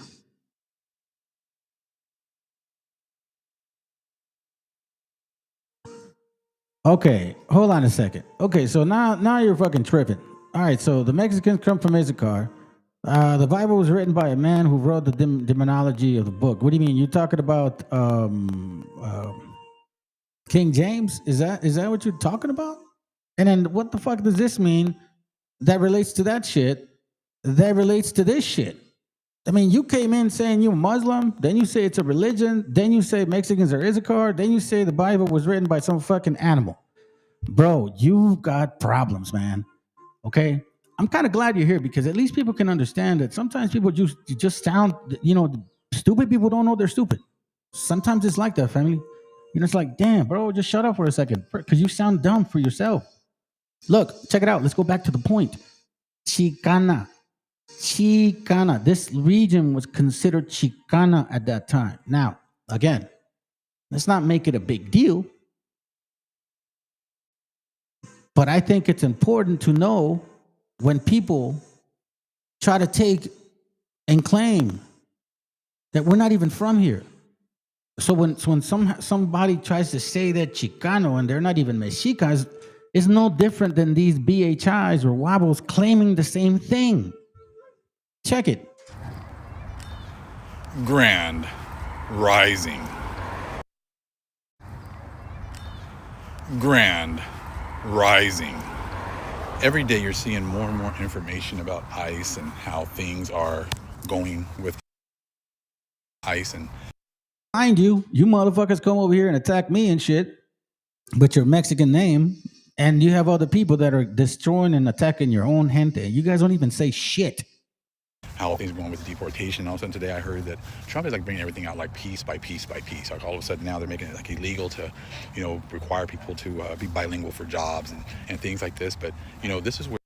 Okay, hold on a second. Okay, so now you're fucking tripping. All right, so the Mexicans come from Issachar. The Bible was written by a man who wrote the demonology of the book. What do you mean? You're talking about King James? Is that what you're talking about? And then what the fuck does this mean that relates to that shit that relates to this shit? I mean, you came in saying you're Muslim, then you say it's a religion, then you say Mexicans are Issachar, then you say the Bible was written by some fucking animal. Bro, you've got problems, man. Okay? I'm kind of glad you're here because at least people can understand that sometimes people just sound, stupid people don't know they're stupid. Sometimes it's like that, family. It's like, damn, bro, just shut up for a second because you sound dumb for yourself. Look, check it out. Let's go back to the point. Chicana. This region was considered Chicana at that time. Now, again, let's not make it a big deal. But I think it's important to know when people try to take and claim that we're not even from here. So when somebody tries to say that Chicano and they're not even Mexicas, it's no different than these BHIs or Wobbles claiming the same thing. Check it. Grand Rising. Grand Rising. Every day you're seeing more and more information about ICE and how things are going with ICE. And mind you motherfuckers come over here and attack me and shit, but your Mexican name, and you have other people that are destroying and attacking your own gente. You guys don't even say shit. How things are going with deportation. All of a sudden today I heard that Trump is like bringing everything out like piece by piece by piece. Like all of a sudden now they're making it like illegal to, require people to be bilingual for jobs and things like this. But, this is where.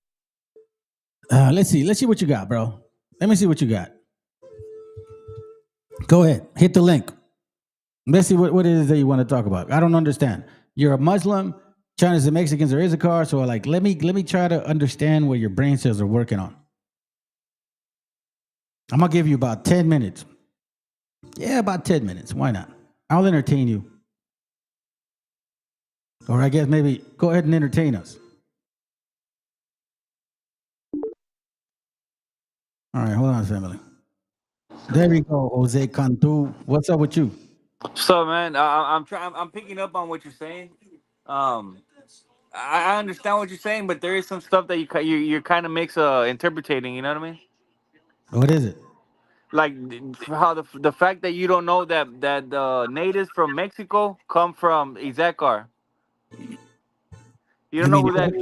Let's see what you got, bro. Let me see what you got. Go ahead. Hit the link. Let's see what it is that you want to talk about. I don't understand. You're a Muslim. Chinese and Mexicans are Issachar. So let me try to understand what your brain cells are working on. I'm going to give you about 10 minutes. Yeah, about 10 minutes. Why not? I'll entertain you. Or I guess maybe go ahead and entertain us. All right, hold on, family. There we go, Jose Cantu. What's up with you? What's up, man? I'm picking up on what you're saying. I understand what you're saying, but there is some stuff that you kind of makes interpreting. You know what I mean? What is it? Like how the fact that you don't know that the natives from Mexico come from Ezekiel. You don't know who that.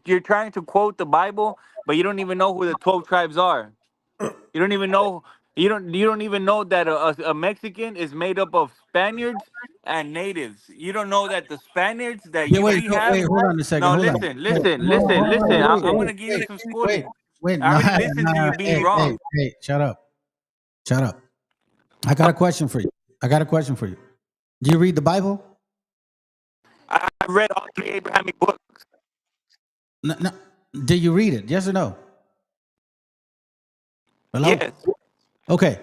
You're trying to quote the Bible, but you don't even know who the 12 tribes are. You don't even know. You don't even know that a Mexican is made up of Spaniards and natives. You don't know that the Spaniards that Yeah, we have. wait, hold on a second. No, Hold listen, on. listen, listen, listen. I'm gonna give you some schooling. Wait, I already listened to you being wrong. Hey, shut up. I got a question for you. Do you read the Bible? I read all 3 Abrahamic books. No. Do you read it? Yes or no? Hello? Yes. Okay.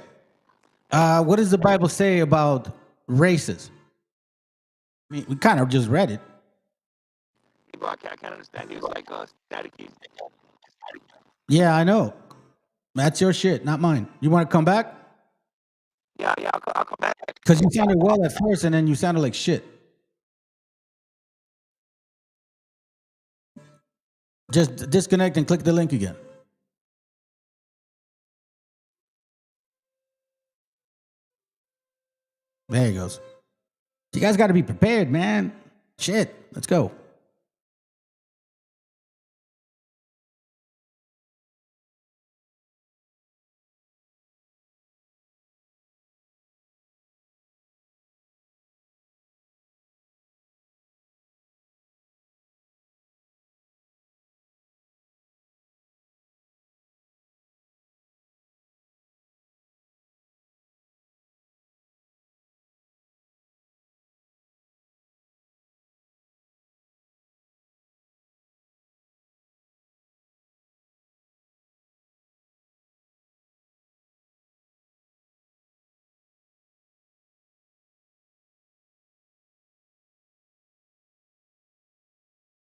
What does the Bible say about races? I mean, we kind of just read it. I can't understand you. It's like staticky. Yeah, I know. That's your shit, not mine. You want to come back? Yeah, I'll come back. Because you sounded well at first, and then you sounded like shit. Just disconnect and click the link again. There he goes. You guys got to be prepared, man. Shit. Let's go.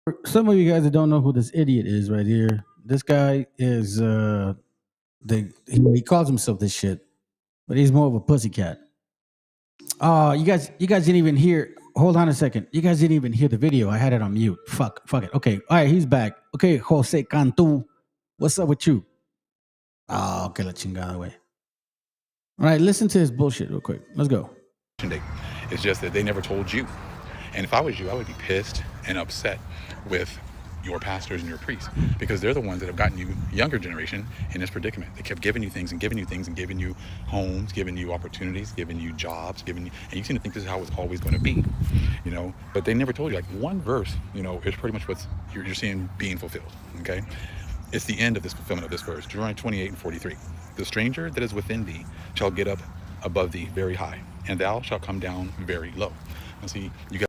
For some of you guys that don't know who this idiot is right here, this guy is he calls himself this shit, but he's more of a pussycat. Oh, you guys didn't even hear. Hold on a second. You guys didn't even hear the video. I had it on mute. Fuck it. Okay, all right, he's back. Okay, Jose Cantu, what's up with you? Oh, okay, la chingada way. All right, listen to his bullshit real quick. Let's go. It's just that they never told you. And if I was you, I would be pissed and upset with your pastors and your priests, because they're the ones that have gotten you, younger generation, in this predicament. They kept giving you things and giving you things and giving you homes, giving you opportunities, giving you jobs, and you seem to think this is how it's always going to be, you know. But they never told you, like, one verse, you know, is pretty much what you're seeing being fulfilled. Okay, it's the end of this fulfillment of this verse, Deuteronomy 28:43. The stranger that is within thee shall get up above thee very high, and thou shalt come down very low. And see, you got.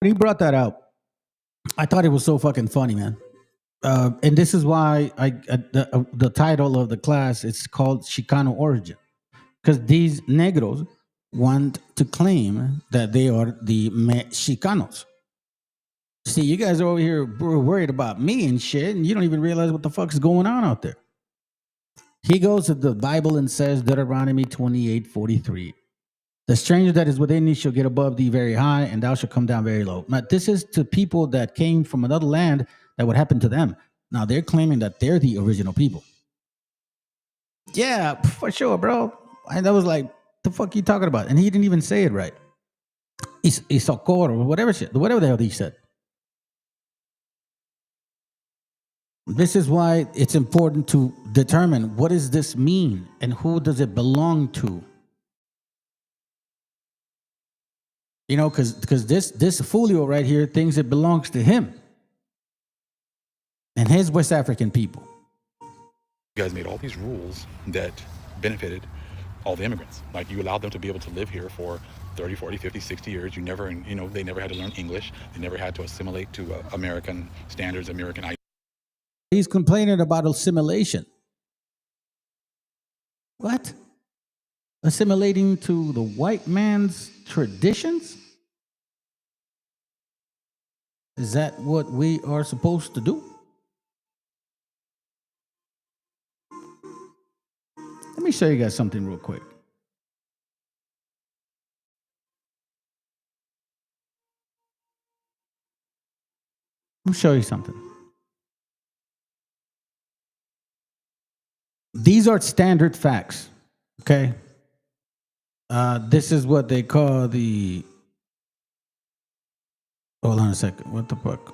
When he brought that out, I thought it was so fucking funny, man. And this is why the title of the class is called Chicano Origin, because these negros want to claim that they are the Mexicanos. See, you guys are over here worried about me and shit, and you don't even realize what the fuck is going on out there. He goes to the Bible and says, Deuteronomy 28:43. The stranger that is within thee shall get above thee very high, and thou shalt come down very low. Now, this is to people that came from another land that would happen to them. Now, they're claiming that they're the original people. Yeah, for sure, bro. And that was like, the fuck you talking about? And he didn't even say it right. Isokor or whatever shit, whatever the hell he said. This is why it's important to determine what does this mean and who does it belong to. You know, because this folio right here thinks it belongs to him and his West African people. You guys made all these rules that benefited all the immigrants. Like, you allowed them to be able to live here for 30, 40, 50, 60 years. They never had to learn English. They never had to assimilate to American standards, American ideas. He's complaining about assimilation. What? Assimilating to the white man's traditions? Is that what we are supposed to do? Let me show you guys something real quick. Let me show you something. These are standard facts, okay? This is what they call the... Hold on a second. What the fuck?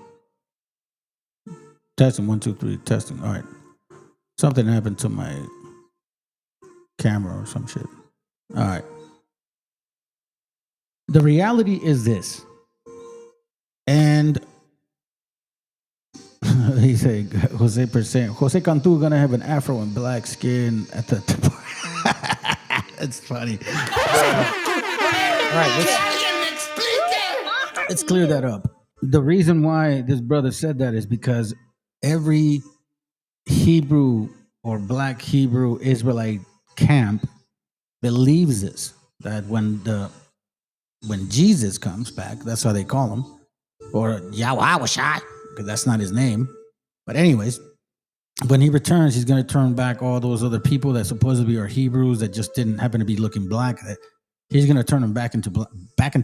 Testing, 1, 2, 3, testing. All right. Something happened to my camera or some shit. All right. The reality is this. And he said, Jose Cantu gonna have an afro and black skin at the... That's funny. All right, let's clear that up. The reason why this brother said that is because every Hebrew or black Hebrew Israelite camp believes this, that when Jesus comes back, that's how they call him, or Yahweh, because that's not his name. But anyways, when he returns, he's going to turn back all those other people that supposedly are Hebrews that just didn't happen to be looking black. He's going to turn them back into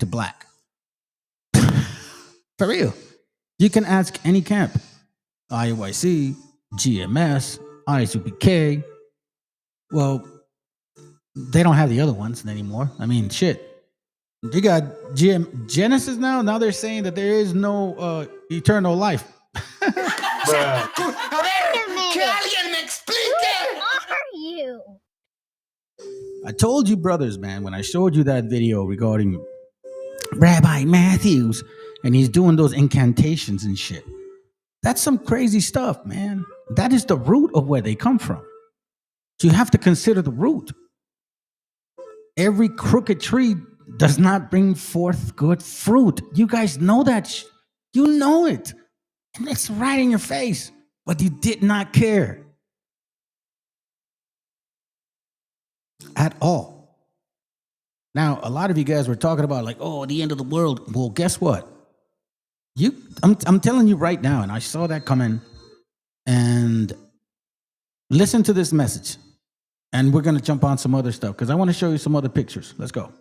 black. For real. You can ask any camp. IOIC, GMS, ISUPK. Well, they don't have the other ones anymore. I mean, shit. You got Genesis now. Now they're saying that there is no eternal life. A ver, que alguien me explique. Who are you? I told you, brothers, man, when I showed you that video regarding Rabbi Matthews and he's doing those incantations and shit. That's some crazy stuff, man. That is the root of where they come from. So you have to consider the root. Every crooked tree does not bring forth good fruit. You guys know that. You know it. And it's right in your face. But you did not care. At all. Now, a lot of you guys were talking about like, oh, the end of the world. Well, guess what? I'm telling you right now, and I saw that coming. And listen to this message. And we're going to jump on some other stuff because I want to show you some other pictures. Let's go.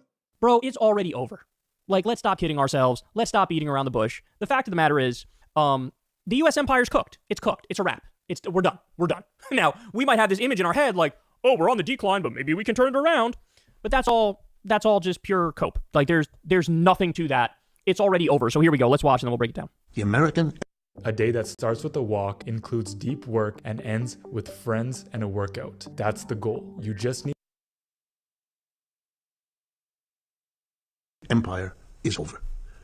Bro, it's already over. Like, let's stop kidding ourselves. Let's stop beating around the bush. The fact of the matter is, the U.S. empire's cooked. It's cooked. It's a wrap. We're done. We're done. Now, we might have this image in our head like, oh, we're on the decline, but maybe we can turn it around. But that's all just pure cope. Like, there's nothing to that. It's already over. So here we go. Let's watch and then we'll break it down. The American... A day that starts with a walk, includes deep work, and ends with friends and a workout. That's the goal. You just need... Empire is over.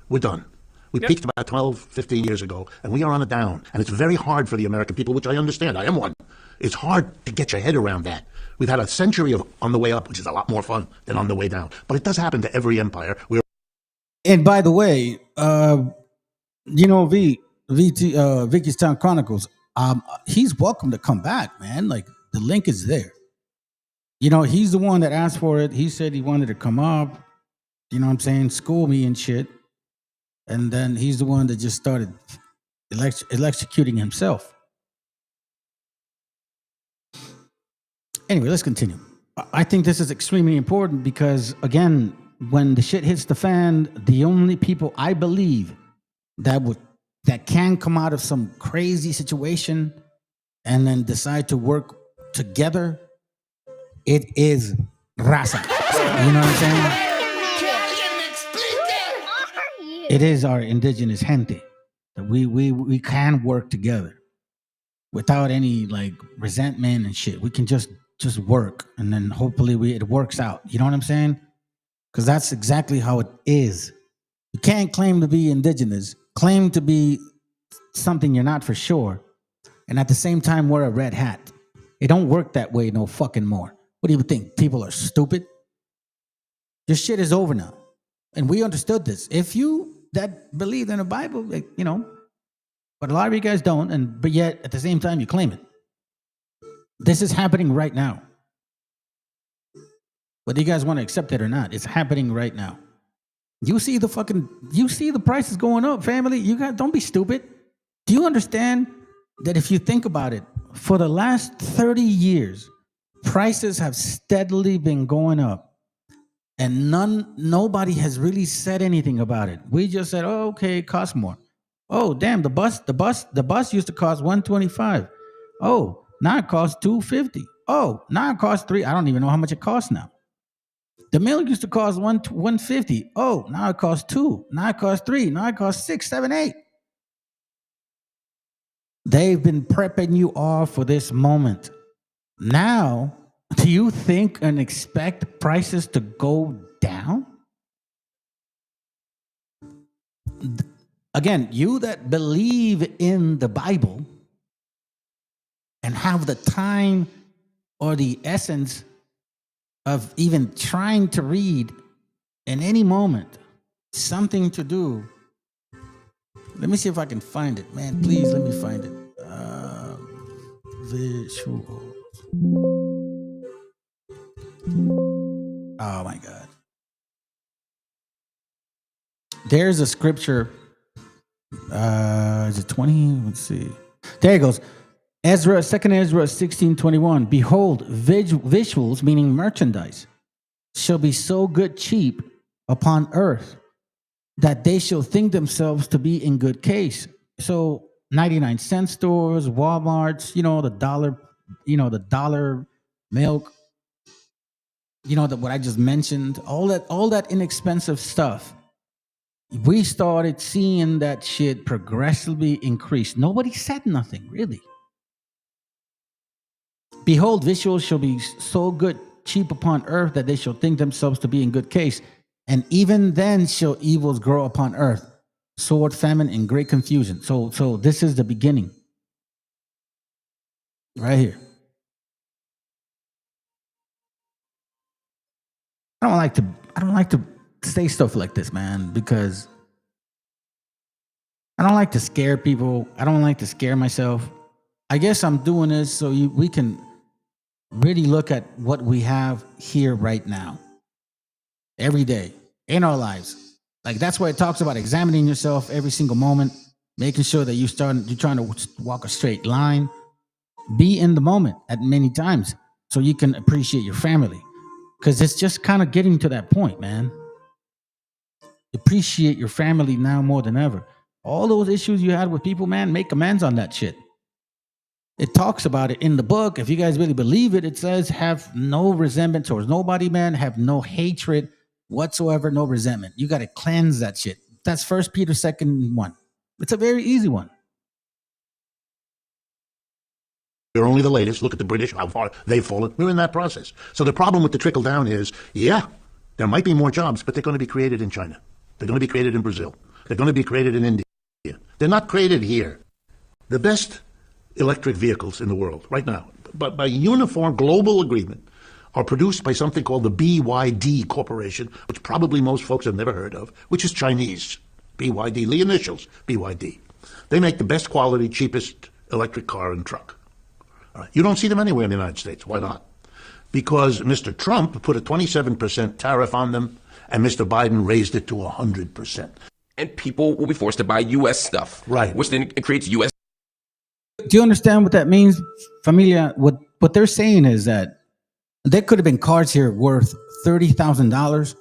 We're done. We peaked about 12, 15 years ago, and we are on a down. And it's very hard for the American people, which I understand. I am one. It's hard to get your head around that. We've had a century of on the way up, which is a lot more fun than on the way down. But it does happen to every empire. And by the way, Vicky's Town Chronicles, he's welcome to come back, man. Like, the link is there. He's the one that asked for it. He said he wanted to come up, you know what I'm saying, school me and shit. And then he's the one that just started electrocuting himself. Anyway, let's continue. I think this is extremely important because, again, when the shit hits the fan, the only people I believe that can come out of some crazy situation and then decide to work together, it is raza. You know what I'm saying? It is our indigenous gente that we can work together without any like resentment and shit. We can just work, and then hopefully it works out. You know what I'm saying? Because that's exactly how it is. You can't claim to be indigenous, claim to be something you're not for sure, and at the same time wear a red hat. It don't work that way no fucking more. What do you think? People are stupid? This shit is over now. And we understood this. If you that believe in the Bible, like, but a lot of you guys don't, but yet at the same time you claim it. This is happening right now. Whether you guys want to accept it or not, it's happening right now. You see the prices going up, family. You guys don't be stupid. Do you understand that if you think about it, for the last 30 years, prices have steadily been going up. And nobody has really said anything about it. We just said, oh, okay, it costs more. Oh, damn, the bus used to cost $125. Oh, now it costs $250. Oh, now it costs $3. I don't even know how much it costs now. The milk used to cost $150. Oh, now it costs $2. Now it costs $3. Now it costs $6, $7, $8. They've been prepping you all for this moment. Now, do you think and expect prices to go down? Again, you that believe in the Bible and have the time or the essence of even trying to read in any moment something to do. Let me see if I can find it, man. Please let me find it. Visual. Oh my God. There's a scripture. Is it 20? Let's see. There it goes. Ezra, 2nd Ezra 16:21. Behold, visuals, meaning merchandise, shall be so good cheap upon earth that they shall think themselves to be in good case. So 99-cent stores, Walmarts, the dollar milk. you know, that what I just mentioned, all that inexpensive stuff, we started seeing that shit progressively increase. Nobody said nothing, really. Behold, visuals shall be so good, cheap upon earth, that they shall think themselves to be in good case. And even then shall evils grow upon earth, sword, famine, and great confusion. So this is the beginning. Right here. I don't like to say stuff like this, man, because I don't like to scare people. I don't like to scare myself. I guess I'm doing this so we can really look at what we have here right now, every day in our lives. Like, that's why it talks about examining yourself every single moment, making sure that you're trying to walk a straight line. Be in the moment at many times so you can appreciate your family, because it's just kind of getting to that point, man. Appreciate your family now more than ever. All those issues you had with people, man, make amends on that shit. It talks about it in the book. If you guys really believe it, it says have no resentment towards nobody, man. Have no hatred whatsoever, no resentment. You got to cleanse that shit. That's 1 Peter 2:1. It's a very easy one. We're only the latest. Look at the British, how far they've fallen. We're in that process. So the problem with the trickle down is, yeah, there might be more jobs, but they're going to be created in China. They're going to be created in Brazil. They're going to be created in India. They're not created here. The best electric vehicles in the world right now, but by uniform global agreement, are produced by something called the BYD Corporation, which probably most folks have never heard of, which is Chinese. BYD, the initials, BYD. They make the best quality, cheapest electric car and truck. All right. You don't see them anywhere in the United States. Why not? Because Mr. Trump put a 27% tariff on them, and Mr. Biden raised it to 100%. And people will be forced to buy U.S. stuff. Right. Which then creates U.S. Do you understand what that means, familia? What they're saying is that there could have been cars here worth $30,000,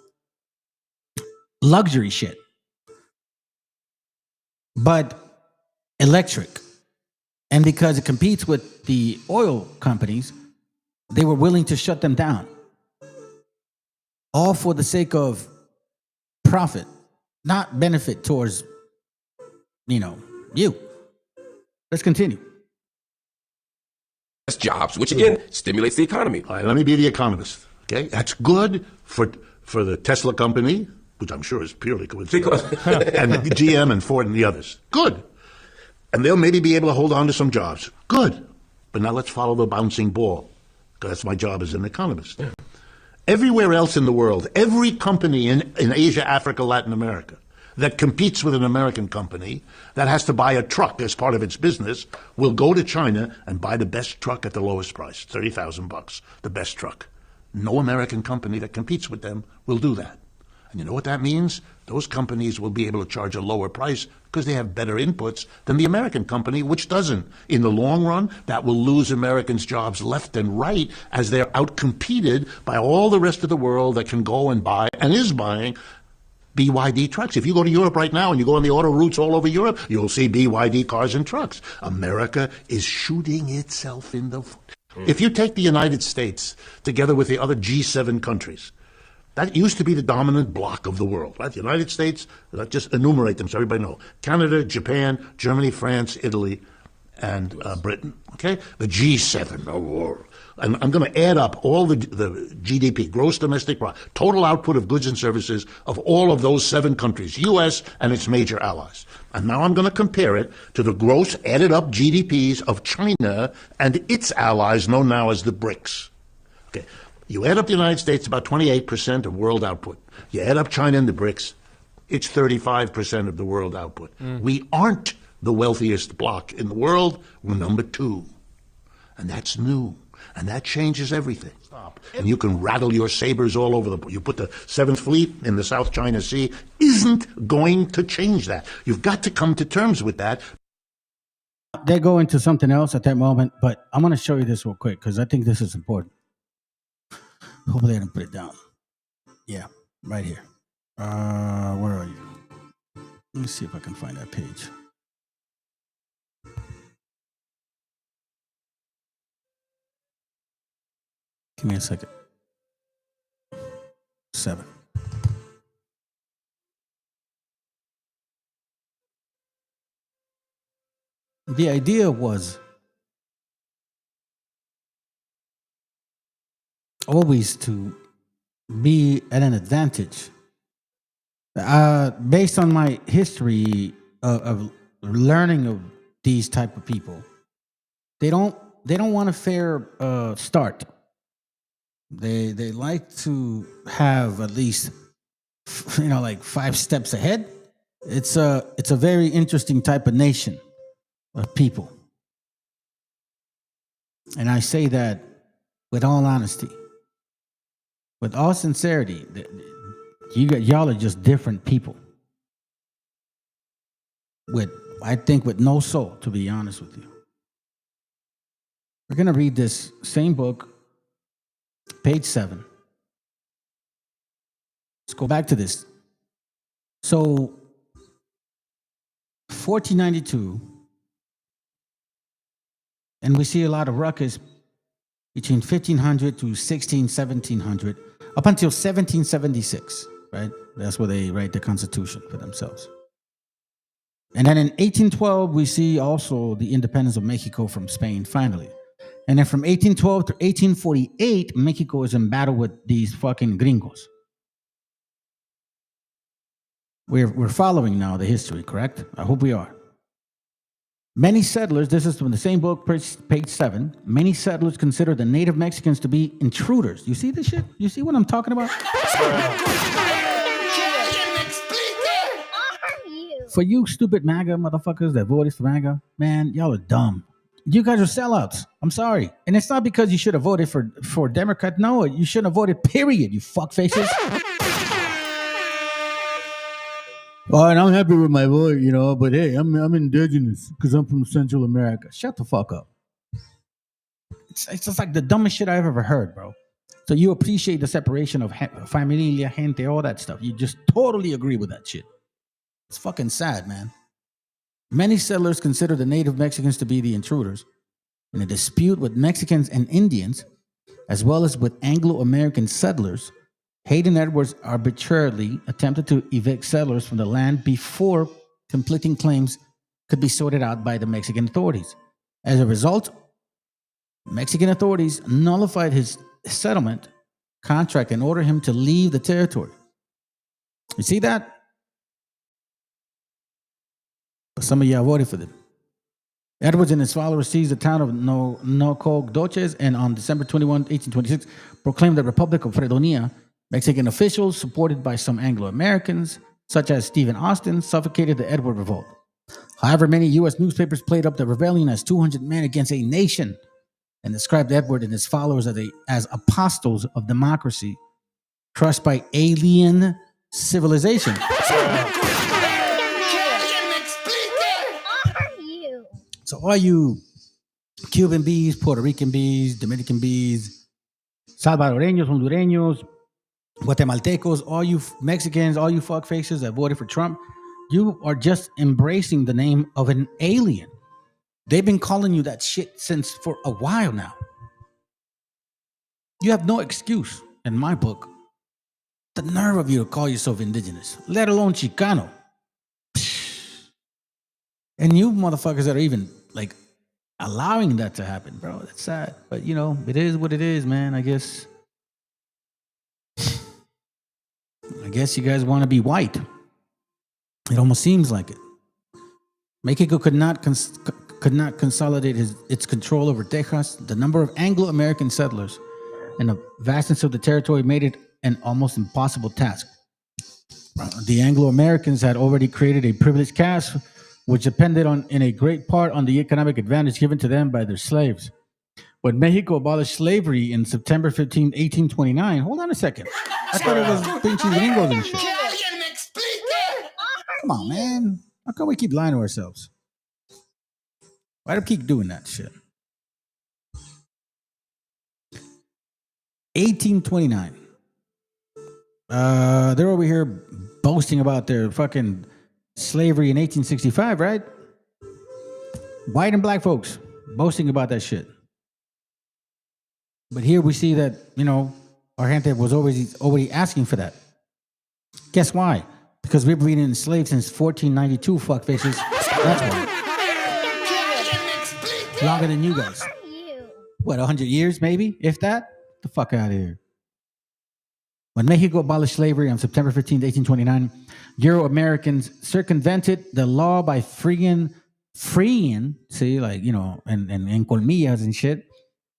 luxury shit, but electric. And because it competes with the oil companies, they were willing to shut them down. All for the sake of profit, not benefit towards, you. Let's continue. Jobs, which again stimulates the economy. All right, let me be the economist. Okay, that's good for the Tesla company, which I'm sure is purely coincidental, and the GM and Ford and the others. Good. And they'll maybe be able to hold on to some jobs. Good. But now let's follow the bouncing ball, because that's my job as an economist. Yeah. Everywhere else in the world, every company in Asia, Africa, Latin America that competes with an American company that has to buy a truck as part of its business will go to China and buy the best truck at the lowest price, $30,000, the best truck. No American company that competes with them will do that. And you know what that means? Those companies will be able to charge a lower price because they have better inputs than the American company, which doesn't. In the long run, that will lose Americans' jobs left and right as they're outcompeted by all the rest of the world that can go and buy and is buying BYD trucks. If you go to Europe right now and you go on the auto routes all over Europe, you'll see BYD cars and trucks. America is shooting itself in the foot. If you take the United States together with the other G7 countries, that used to be the dominant bloc of the world, right? The United States, let's just enumerate them so everybody knows. Canada, Japan, Germany, France, Italy, and Britain, okay? The G7, and I'm going to add up all the GDP, gross domestic product, total output of goods and services of all of those 7 countries, U.S. and its major allies. And now I'm going to compare it to the gross added up GDPs of China and its allies, known now as the BRICS. Okay. You add up the United States, about 28% of world output. You add up China and the BRICS, it's 35% of the world output. We aren't the wealthiest bloc in the world. We're number 2. And that's new. And that changes everything. And you can rattle your sabers all over the place. You put the 7th Fleet in the South China Sea. Isn't going to change that. You've got to come to terms with that. They go into something else at that moment, but I'm going to show you this real quick because I think this is important. Hopefully I didn't put it down. Yeah, right here. Where are you? Let me see if I can find that page. Give me a second. 7. The idea was always to be at an advantage. Based on my history of learning of these type of people, they don't want a fair start. They like to have at least like 5 steps ahead. It's a very interesting type of nation of people, and I say that with all honesty, with all sincerity. Y'all are just different people. I think with no soul, to be honest with you. We're gonna read this same book, page 7. Let's go back to this. So, 1492, and we see a lot of ruckus between 1500 to 1700, up until 1776, right? That's where they write the Constitution for themselves. And then in 1812, we see also the independence of Mexico from Spain, finally. And then from 1812 to 1848, Mexico is in battle with these fucking gringos. We're following now the history, correct? I hope we are. Many settlers, this is from the same book, page 7. Many settlers consider the native Mexicans to be intruders. You see this shit? You see what I'm talking about? For you stupid MAGA motherfuckers that voted for MAGA, man, y'all are dumb. You guys are sellouts. I'm sorry. And it's not because you should have voted for Democrat. No, you shouldn't have voted, period, you fuckfaces. Oh, and I'm happy with my vote, but hey, I'm indigenous because I'm from Central America. Shut the fuck up. It's just like the dumbest shit I've ever heard, bro. So you appreciate the separation of familia, gente, all that stuff. You just totally agree with that shit. It's fucking sad, man. Many settlers consider the native Mexicans to be the intruders. In a dispute with Mexicans and Indians, as well as with Anglo-American settlers, Hayden Edwards arbitrarily attempted to evict settlers from the land before conflicting claims could be sorted out by the Mexican authorities. As a result, Mexican authorities nullified his settlement contract and ordered him to leave the territory. You see that? Some of y'all voted for them. Edwards and his followers seized the town of Nacogdoches and on December 21, 1826, proclaimed the Republic of Fredonia. Mexican officials, supported by some Anglo-Americans, such as Stephen Austin, suffocated the Edward revolt. However, many U.S. newspapers played up the rebellion as 200 men against a nation and described Edward and his followers as apostles of democracy, crushed by alien civilization. So all you Cuban bees, Puerto Rican bees, Dominican bees, Salvadoreños, Hondureños, Guatemaltecos, all you Mexicans, all you fuckfaces that voted for Trump, you are just embracing the name of an alien. They've been calling you that shit for a while now. You have no excuse, in my book, the nerve of you to call yourself indigenous, let alone Chicano. And you motherfuckers that are even allowing that to happen, bro. That's sad. But it is what it is, man. I guess you guys want to be white. It almost seems like it. Mexico could not consolidate its control over Texas. The number of Anglo-American settlers and the vastness of the territory made it an almost impossible task. The Anglo-Americans had already created a privileged caste which depended in a great part on the economic advantage given to them by their slaves. When Mexico abolished slavery in September 15, 1829, hold on a second. I thought it was pinches gringos and shit. Come on, man. How come we keep lying to ourselves? Why do we keep doing that shit? 1829. They're over here boasting about their fucking slavery in 1865, right? White and black folks boasting about that shit. But here we see that, Our gente was already asking for that. Guess why? Because we've been enslaved since 1492, fuckfaces. That's why. Longer than you guys. What, 100 years maybe, if that? Get the fuck out of here. When Mexico abolished slavery on September 15, 1829, Euro-Americans circumvented the law by freeing, see, like, you know, and colmillas and shit,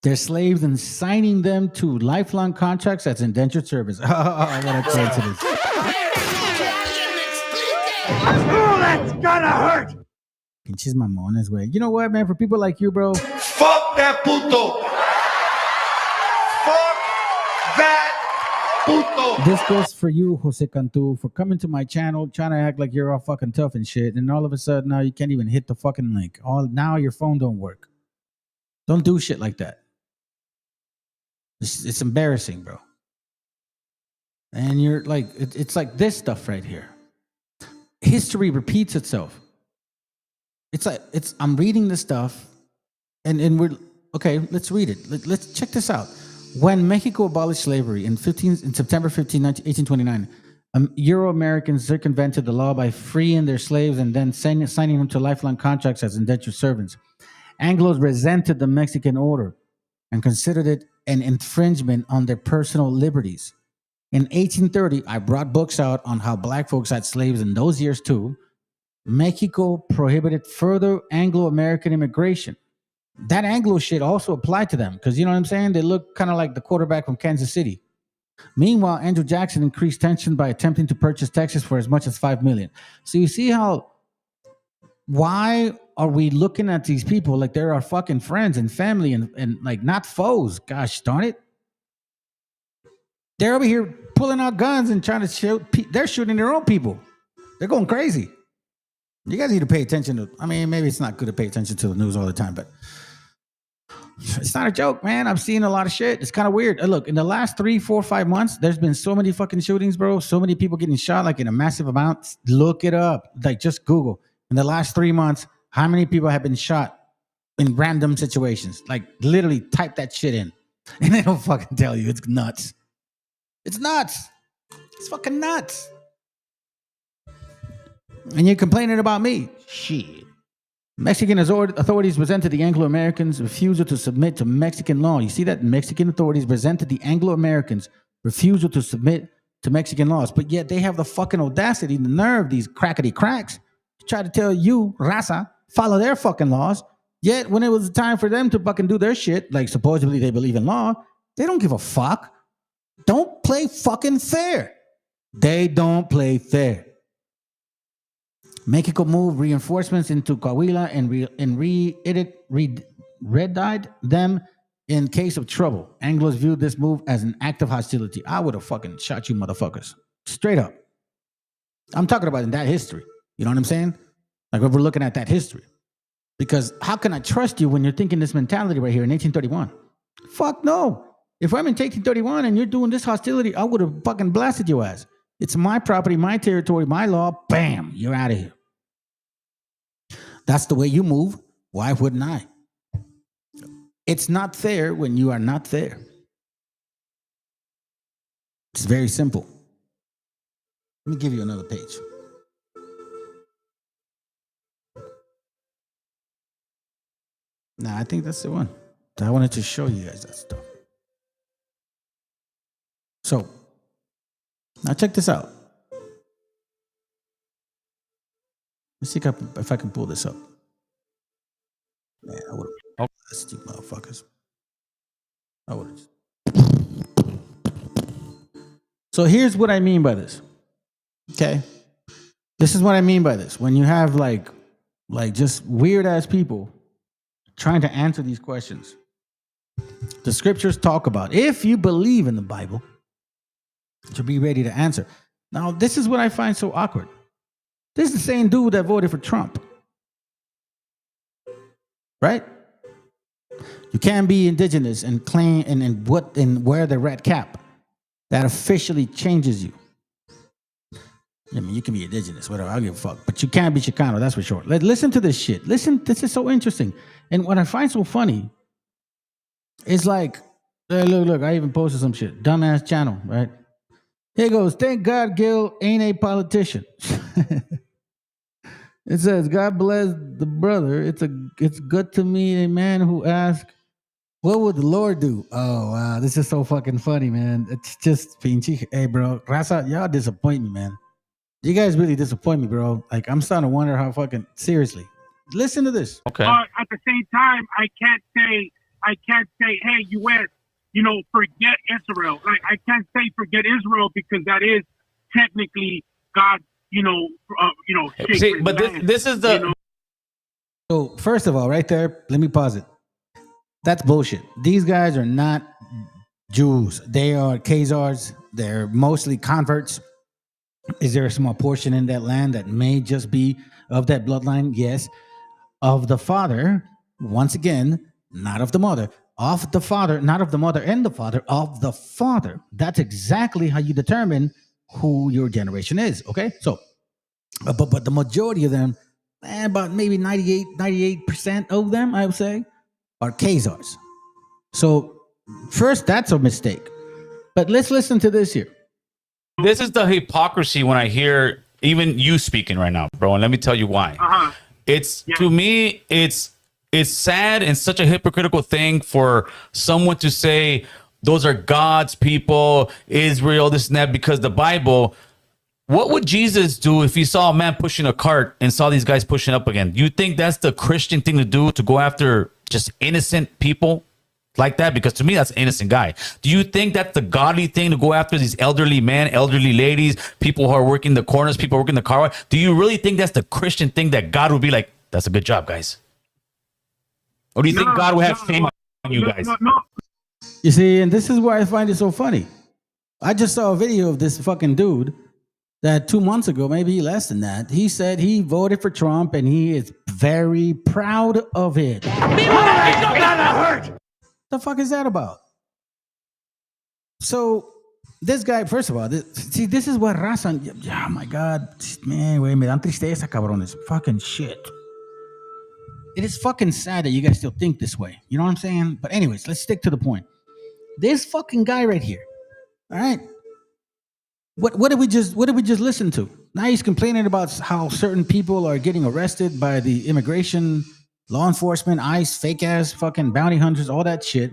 their slaves and signing them to lifelong contracts as indentured service. Oh, what a coincidence. Oh, that's gonna hurt! Pinches mamones, güey. You know what, man? For people like you, bro. Fuck that puto! Fuck that puto! This goes for you, Jose Cantu, for coming to my channel, trying to act like you're all fucking tough and shit, and all of a sudden now you can't even hit the fucking link. Now your phone don't work. Don't do shit like that. It's embarrassing, bro. And you're like, it's like this stuff right here. History repeats itself. I'm reading this stuff, and we're okay. Let's read it. Let's check this out. When Mexico abolished slavery in September 15, 1829, Euro-Americans circumvented the law by freeing their slaves and then signing them to lifelong contracts as indentured servants. Anglos resented the Mexican order and considered it an infringement on their personal liberties. In 1830, I brought books out on how black folks had slaves in those years too. Mexico prohibited further Anglo-American immigration. That Anglo shit also applied to them because, you know what I'm saying? They look kind of like the quarterback from Kansas City. Meanwhile, Andrew Jackson increased tension by attempting to purchase Texas for as much as $5 million. So you see why are we looking at these people like they're our fucking friends and family and like not foes? Gosh darn it. They're over here pulling out guns and trying to shoot. They're shooting their own people. They're going crazy. You guys need to pay attention to, I mean, maybe it's not good to pay attention to the news all the time, but it's not a joke, man. I've seen a lot of shit. It's kind of weird. Look, in the last 3, 4, 5 months, there's been so many fucking shootings, bro. So many people getting shot, like in a massive amount. Look it up. Like, just Google. In the last 3 months, how many people have been shot in random situations? Like, literally type that shit in. And they don't fucking tell you. It's nuts. It's nuts. It's fucking nuts. And you're complaining about me. Shit. Mexican authorities resented the Anglo-Americans' refusal to submit to Mexican law. You see that? Mexican authorities resented the Anglo-Americans' refusal to submit to Mexican laws. But yet they have the fucking audacity, the nerve, these crackety cracks, to try to tell you, raza, follow their fucking laws. Yet when it was time for them to fucking do their shit, like supposedly they believe in law, they don't give a fuck. Don't play fucking fair. They don't play fair. Mexico moved reinforcements into Coahuila and red-eyed them in case of trouble. Anglos viewed this move as an act of hostility. I would have fucking shot you motherfuckers. Straight up. I'm talking about in that history. You know what I'm saying? Like if we're looking at that history. Because how can I trust you when you're thinking this mentality right here in 1831? Fuck no. If I'm in 1831 and you're doing this hostility, I would have fucking blasted your ass. It's my property, my territory, my law. Bam, you're out of here. That's the way you move. Why wouldn't I? It's not fair when you are not there. It's very simple. Let me give you another page. Nah, I think that's the one. I wanted to show you guys that stuff. So, now check this out. Let's see if I can pull this up. Man, I would have blasted you motherfuckers. I would have. So here's what I mean by this. Okay? This is what I mean by this. When you have like just weird ass people trying to answer these questions. The scriptures talk about, if you believe in the Bible, to be ready to answer. Now, this is what I find so awkward. This is the same dude that voted for Trump. Right? You can't be indigenous and claim and wear the red cap. That officially changes you. I mean, you can be indigenous, whatever, I don't give a fuck. But you can't be Chicano, that's for sure. Listen to this shit. Listen, this is so interesting. And what I find so funny is like, Hey, look, I even posted some shit. Dumbass channel, right? Here goes. Thank God Gil ain't a politician. It says, God bless the brother. It's good to meet a man who asks, what would the Lord do? Oh, wow. This is so fucking funny, man. It's just pinche. Hey, bro. Raza, y'all disappoint me, man. You guys really disappoint me, bro. Like, I'm starting to wonder how fucking seriously. Listen to this. Okay. At the same time, I can't say, hey, U.S., forget Israel. Like, I can't say forget Israel because that is technically God, See, but this is the. So, first of all, right there, let me pause it. That's bullshit. These guys are not Jews. They are Khazars. They're mostly converts. Is there a small portion in that land that may just be of that bloodline? Yes. Of the father, once again, not of the mother. Of the father, not of the mother and the father, of the father. That's exactly how you determine who your generation is, okay? So, but the majority of them, about maybe 98% of them, I would say, are Khazars. So, first, that's a mistake. But let's listen to this here. This is the hypocrisy when I hear even you speaking right now, bro. And let me tell you why. To me, it's sad and such a hypocritical thing for someone to say those are God's people, Israel, this and that, because the Bible. What would Jesus do if he saw a man pushing a cart and saw these guys pushing up again? You think that's the Christian thing to do, to go after just innocent people like that? Because to me, that's an innocent guy. Do you think that's the godly thing to go after these elderly men, elderly ladies, people who are working the corners, people working the car? Do you really think that's the Christian thing that God would be like, that's a good job, guys? Or do you think God would have shame on you guys? You see, and this is why I find it so funny. I just saw a video of this fucking dude that 2 months ago, maybe less than that, he said he voted for Trump and he is very proud of it. The fuck is that about? So this guy, first of all, this is what raza. Oh my God, man, güey, me dan tristeza, cabrones. Fucking shit. It is fucking sad that you guys still think this way. You know what I'm saying? But anyways, let's stick to the point. This fucking guy right here. All right. What did we just listen to? Now he's complaining about how certain people are getting arrested by the immigration, law enforcement, ICE, fake ass fucking bounty hunters, all that shit.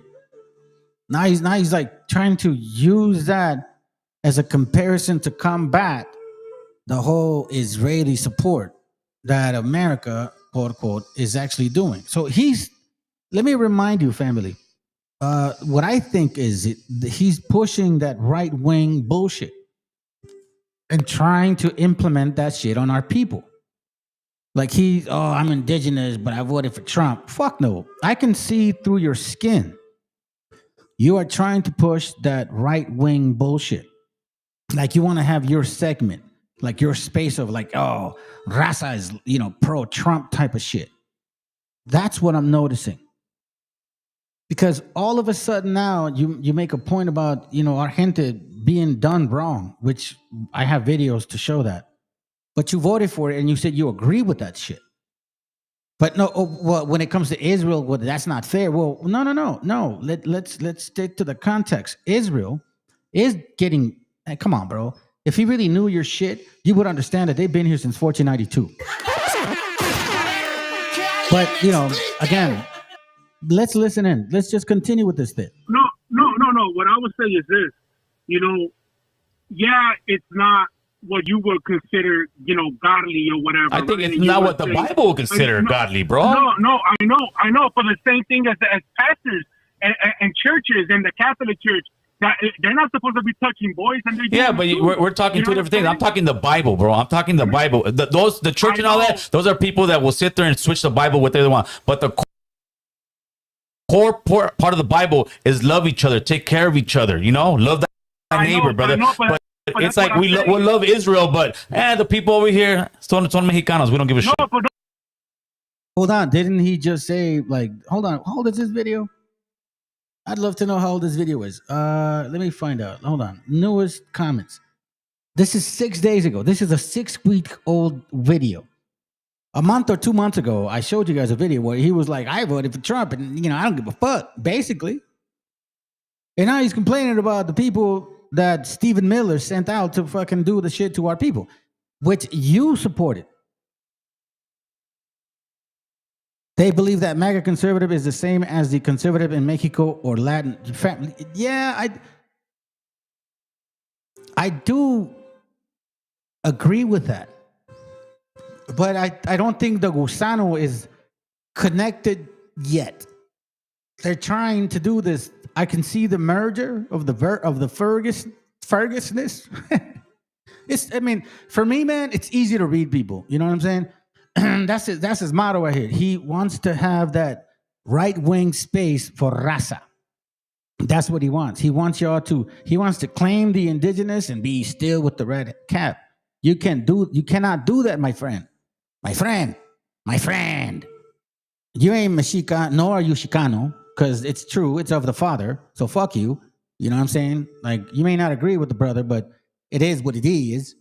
Now he's like trying to use that as a comparison to combat the whole Israeli support that America, quote unquote, is actually doing. So let me remind you, family, what I think is he's pushing that right wing bullshit and trying to implement that shit on our people. Like I'm indigenous, but I voted for Trump. Fuck no. I can see through your skin. You are trying to push that right-wing bullshit. Like you want to have your segment, like your space of like, oh, raza is, pro-Trump type of shit. That's what I'm noticing. Because all of a sudden now you make a point about, our gente being done wrong, which I have videos to show that. But you voted for it and you said you agree with that shit. But no, when it comes to Israel, that's not fair. Well, no. Let's stick to the context. Israel is getting, come on, bro. If he really knew your shit, you would understand that they've been here since 1492. But, again, let's listen in. Let's just continue with this thing. No. What I would say is this, it's not what you would consider, godly or whatever. I think it's not what the Bible would consider godly, bro. No, I know. For the same thing as pastors and churches and the Catholic Church, that they're not supposed to be touching boys. And but we're talking two different things. I'm talking the Bible, bro. I'm talking the Bible. The church and all that, those are people that will sit there and switch the Bible what they want. But the core part of the Bible is love each other, take care of each other, love that neighbor, brother. But it's like we love Israel, but the people over here, son Mexicanos, we don't give a shit. Hold on, didn't he just say, hold on, how old is this video? I'd love to know how old this video is. Let me find out. Hold on. Newest comments. This is 6 days ago. This is a 6-week-old video. A month or 2 months ago, I showed you guys a video where he was like, I voted for Trump, and, I don't give a fuck, basically. And now he's complaining about the people that Stephen Miller sent out to fucking do the shit to our people, which you supported. They believe that MAGA conservative is the same as the conservative in Mexico or Latin family. Yeah, I do agree with that. But I don't think the gusano is connected yet. They're trying to do this. I can see the merger of the Fergusness. I mean, for me, man, it's easy to read people. You know what I'm saying? That's his motto right here. He wants to have that right-wing space for raza. That's what he wants. He wants to claim the indigenous and be still with the red cap. You cannot do that, my friend. My friend. You ain't Mexica, nor are you Chicano, because it's true, it's of the father. So fuck you. You know what I'm saying? Like, you may not agree with the brother, but it is what it is.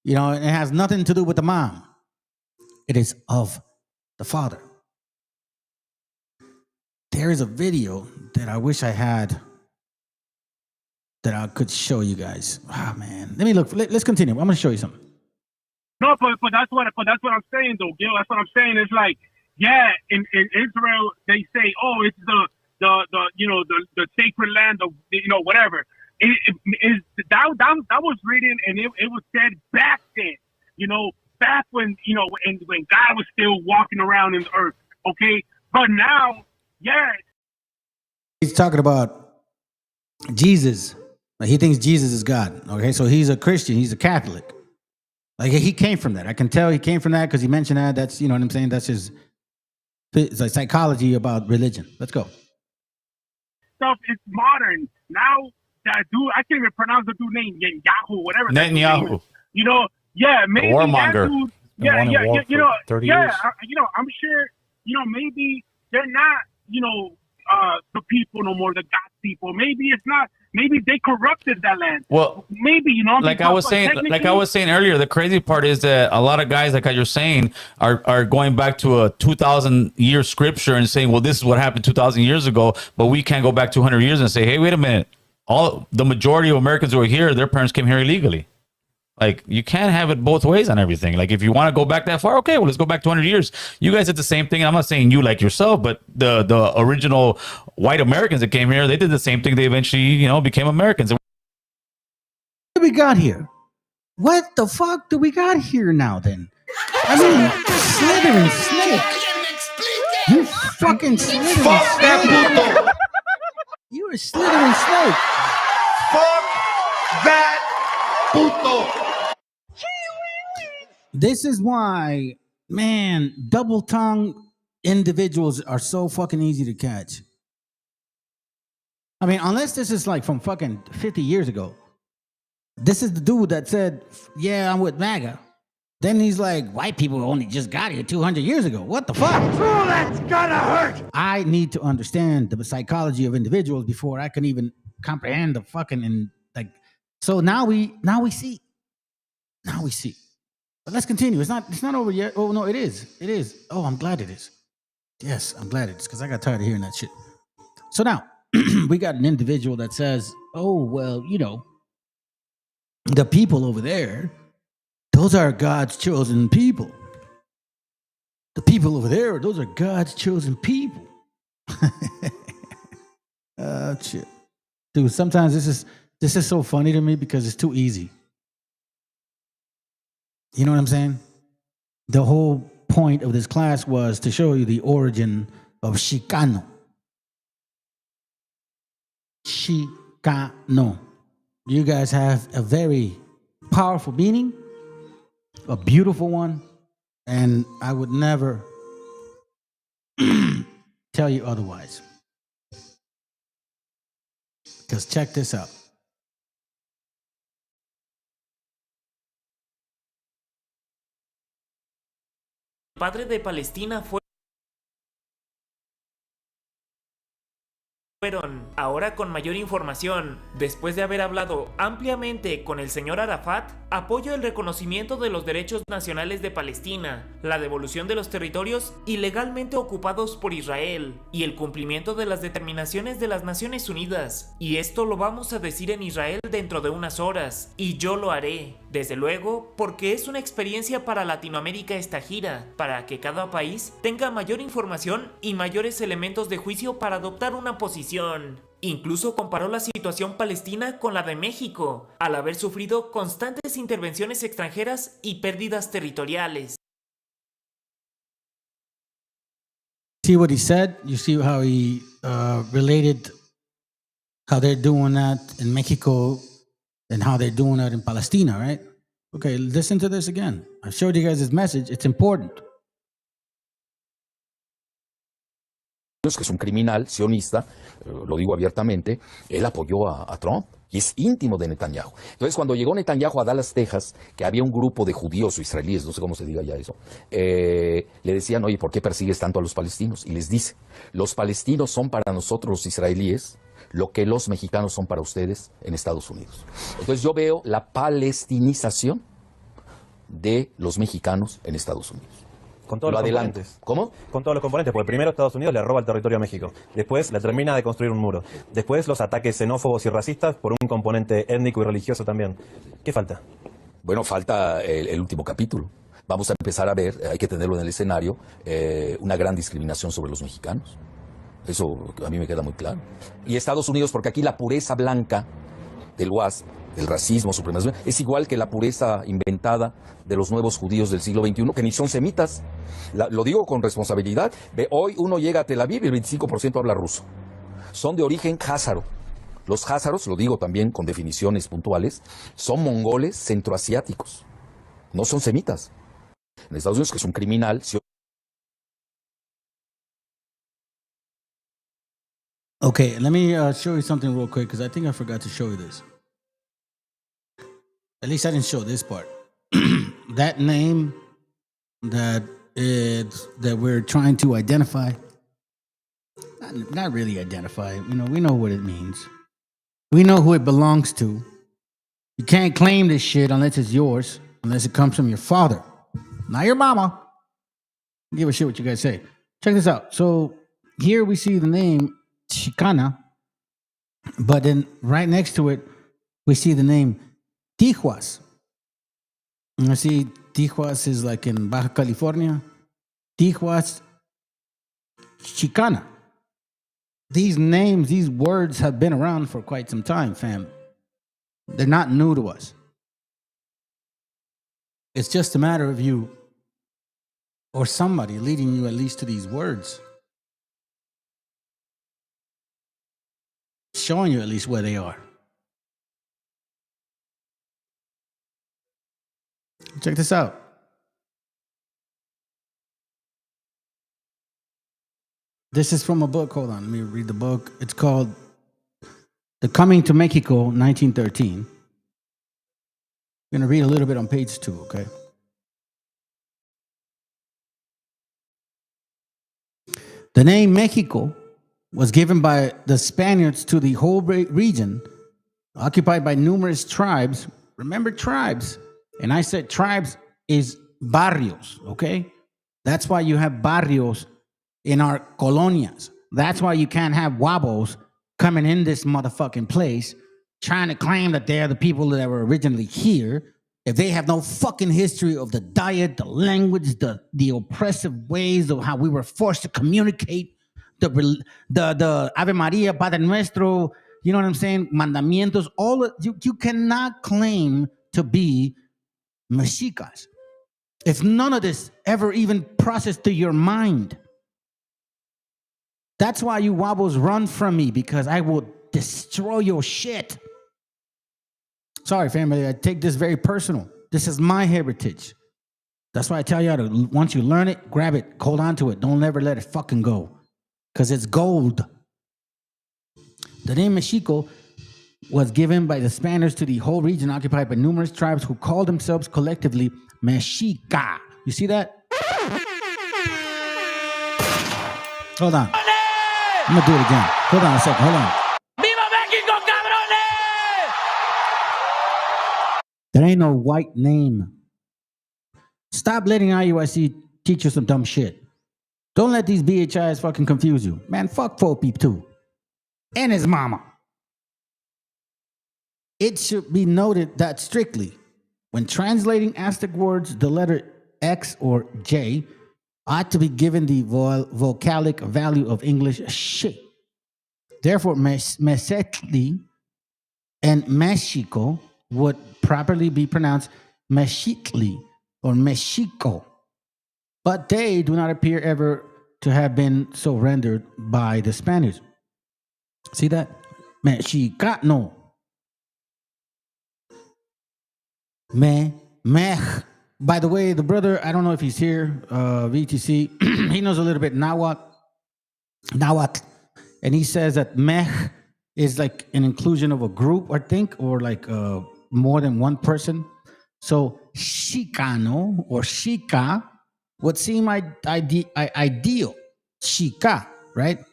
You know, it has nothing to do with the mom. It is of the father. There is a video that I wish I had that I could show you guys. Ah, man. Let me look. Let's continue. I'm going to show you something. No, but that's what I'm saying though, Gil. That's what I'm saying. It's like, yeah, in Israel they say, oh, it's the sacred land of whatever. That was written and it was said back then. Back when when God was still walking around in the earth. Okay, but now, yeah. He's talking about Jesus. Like, he thinks Jesus is God. Okay, so he's a Christian. He's a Catholic. Like, he came from that. I can tell he came from that because he mentioned that. That's, you know what I'm saying? That's his like psychology about religion. Let's go. Stuff is modern. Now, that dude, I can't even pronounce the dude name, Netanyahu, whatever. Netanyahu. Yeah, maybe warmonger. that dude. Yeah, I'm sure, maybe they're not, the people no more, the God people. Maybe it's not. Maybe they corrupted that land. Well, maybe, like I was saying earlier, the crazy part is that a lot of guys, like you're saying, are going back to a 2,000-year scripture and saying, well, this is what happened 2,000 years ago, but we can't go back 200 years and say, hey, wait a minute. The majority of Americans who are here, their parents came here illegally. Like, you can't have it both ways on everything. Like, if you want to go back that far, okay, well, let's go back 200 years. You guys did the same thing. And I'm not saying you like yourself, but the original white Americans that came here, they did the same thing. They eventually, became Americans. What do we got here? What the fuck do we got here now, then? I mean, slithering snake. You fucking slithering Fuck snake. that puto. You're a slithering snake. Fuck that puto. This is why, man, double-tongued individuals are so fucking easy to catch. I mean, unless this is like from fucking 50 years ago. This is the dude that said, yeah, I'm with MAGA. Then he's like, white people only just got here 200 years ago. What the fuck? Oh, that's gonna hurt. I need to understand the psychology of individuals before I can even comprehend the fucking, so now we see. Now we see. But let's continue. It's not over yet. Oh, no, it is. It is. Oh, I'm glad it is. Yes, I'm glad it is, because I got tired of hearing that shit. So now, we got an individual that says, oh, well, the people over there, those are God's chosen people. The people over there, those are God's chosen people. Shit. Dude, sometimes this is so funny to me because it's too easy. You know what I'm saying? The whole point of this class was to show you the origin of Chicano. Chicano. You guys have a very powerful meaning, a beautiful one, and I would never tell you otherwise. Because check this out. Padre de Palestina fue Ahora con mayor información, después de haber hablado ampliamente con el señor Arafat, apoyo el reconocimiento de los derechos nacionales de Palestina, la devolución de los territorios ilegalmente ocupados por Israel y el cumplimiento de las determinaciones de las Naciones Unidas. Y esto lo vamos a decir en Israel dentro de unas horas, y yo lo haré, desde luego, porque es una experiencia para Latinoamérica esta gira, para que cada país tenga mayor información y mayores elementos de juicio para adoptar una posición. Incluso comparó la situación palestina con la de México, al haber sufrido constantes intervenciones extranjeras y pérdidas territoriales. See what he said? You see how he related how they're doing that in Mexico and how they're doing that in Palestina, right? Okay, listen to this again. I showed you guys this message. It's important. Que es un criminal sionista, lo digo abiertamente, él apoyó a Trump y es íntimo de Netanyahu. Entonces, cuando llegó Netanyahu a Dallas, Texas, que había un grupo de judíos o israelíes, no sé cómo se diga ya eso, le decían, oye, ¿por qué persigues tanto a los palestinos? Y les dice, los palestinos son para nosotros los israelíes lo que los mexicanos son para ustedes en Estados Unidos. Entonces, yo veo la palestinización de los mexicanos en Estados Unidos. Con todos los componentes. ¿Cómo? Con todos los componentes, porque primero Estados Unidos le roba el territorio a México, después le termina de construir un muro, después los ataques xenófobos y racistas por un componente étnico y religioso también. ¿Qué falta? Bueno, falta el último capítulo. Vamos a empezar a ver, hay que tenerlo en el escenario, una gran discriminación sobre los mexicanos. Eso a mí me queda muy claro. Y Estados Unidos, porque aquí la pureza blanca del WASP, el racismo, supremacismo, es igual que la pureza inventada de los nuevos judíos del siglo XXI, que ni son semitas. Lo digo con responsabilidad. Hoy uno llega a Tel Aviv y el 25% habla ruso. Son de origen házaro. Los házaros, lo digo también con definiciones puntuales, son mongoles centroasiáticos. No son semitas. En Estados Unidos, que es un criminal. Okay, let me show you something real quick because I think I forgot to show you this. At least I didn't show this part. That name that we're trying to identify, not really identify. You know, we know what it means. We know who it belongs to. You can't claim this shit unless it's yours, unless it comes from your father, not your mama. Give a shit what you guys say. Check this out. So here we see the name Chicana, but then right next to it, we see the name Tijuas. And I see Tijuas is like in Baja California. Tijuas, Chicana. These names, these words have been around for quite some time, fam. They're not new to us. It's just a matter of you or somebody leading you at least to these words. Showing you at least where they are. Check this out. This is from a book. Hold on, let me read the book. It's called The Coming to Mexico, 1913. I'm going to read a little bit on page 2, okay? The name Mexico was given by the Spaniards to the whole region, occupied by numerous tribes. Remember tribes. And I said tribes is barrios, okay? That's why you have barrios in our colonias. That's why you can't have wabos coming in this motherfucking place trying to claim that they're the people that were originally here if they have no fucking history of the diet, the language, the oppressive ways of how we were forced to communicate, the Ave Maria, Padre Nuestro, you know what I'm saying? Mandamientos, all of, you cannot claim to be Mexicas if none of this ever even processed through your mind. That's why you wobbles run from me, because I will destroy your shit. Sorry, family, I take this very personal. This is my heritage. That's why I tell you to, once you learn it, grab it, hold on to it. Don't ever let it fucking go, because it's gold. The name Mexico was given by the Spaniards to the whole region occupied by numerous tribes who called themselves collectively Mexica. You see that? Hold on. I'm gonna do it again. Hold on a second. Hold on. ¡Viva México, cabrones! There ain't no white name. Stop letting IUIC teach you some dumb shit. Don't let these BHIs fucking confuse you. Man, fuck 4Peep too. And his mama. It should be noted that strictly, when translating Aztec words, the letter X or J ought to be given the vocalic value of English she. Therefore, Meshetli and Mexico would properly be pronounced Meshitli or Mexico. But they do not appear ever to have been so rendered by the Spaniards. See that? Mexicano. Mech. By the way, the brother, I don't know if he's here, VTC, he knows a little bit Nahuatl. And he says that mech is like an inclusion of a group, I think, or like more than one person. So Chicano or Chica would seem ideal. Chica, right?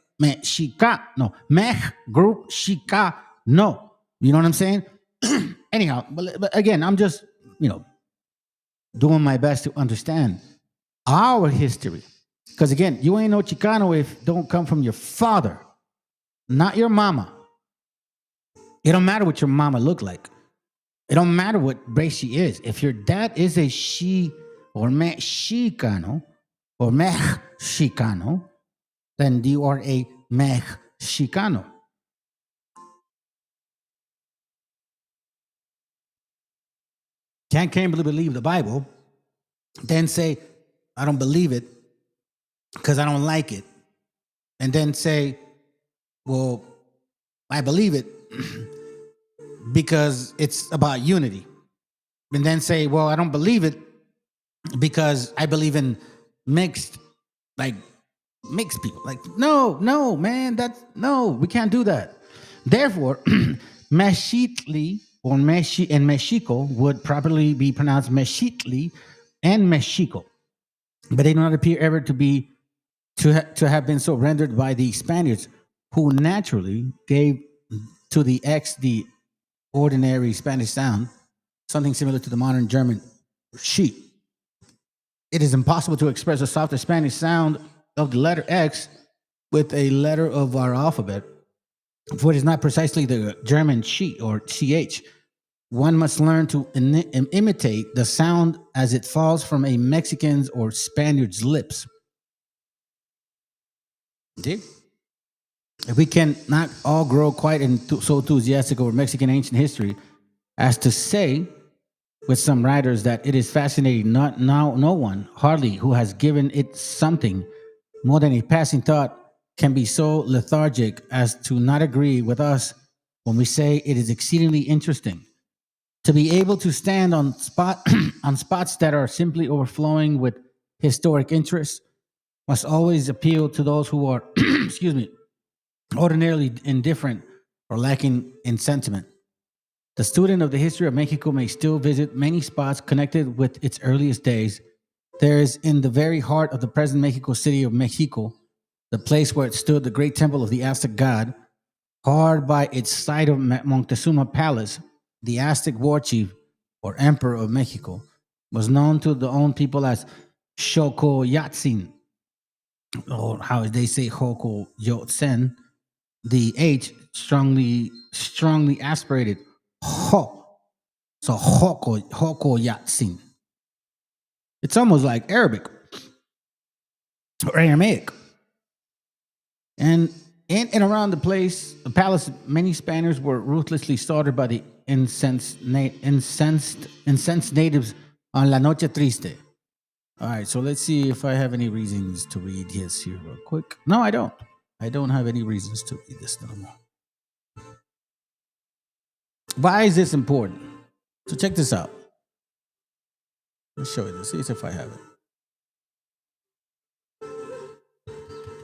Chica, no. Mech, group, Chica, no. You know what I'm saying? Anyhow, but again, I'm just, doing my best to understand our history. Because again, you ain't no Chicano if don't come from your father, not your mama. It don't matter what your mama look like. It don't matter what race she is. If your dad is a she or Mexicano or Mexicano, then you are a Mexicano. Can't believe the Bible, then say, I don't believe it because I don't like it. And then say, well, I believe it because it's about unity. And then say, well, I don't believe it because I believe in mixed people. Like, no, man, we can't do that. Therefore, Meshitli or and Mexico would properly be pronounced Meshitli and Mexico. But they do not appear ever to have been so rendered by the Spaniards, who naturally gave to the X the ordinary Spanish sound, something similar to the modern German she. It is impossible to express a softer Spanish sound of the letter X with a letter of our alphabet, for it is not precisely the German she or ch. One must learn to imitate the sound as it falls from a Mexican's or Spaniard's lips. See? If we can not all grow quite so enthusiastic over Mexican ancient history as to say with some writers that it is fascinating, no one, hardly, who has given it something more than a passing thought can be so lethargic as to not agree with us when we say it is exceedingly interesting. To be able to stand on spots that are simply overflowing with historic interest must always appeal to those who are, ordinarily indifferent or lacking in sentiment. The student of the history of Mexico may still visit many spots connected with its earliest days. There is in the very heart of the present Mexico City of Mexico, the place where it stood the great temple of the Aztec god, hard by its site of Moctezuma Palace, the Aztec war chief or emperor of Mexico, was known to the own people as Xocoyotzin, or how they say Xocoyotzin, the H strongly aspirated ho. So Xocoyotzin. It's almost like Arabic or Aramaic. And in and around the palace, many Spaniards were ruthlessly slaughtered by the incensed natives on La Noche Triste. All right, so let's see if I have any reasons to read this here real quick. No, I don't. I don't have any reasons to read this no more. Why is this important? So check this out. Let's show you this. See if I have it.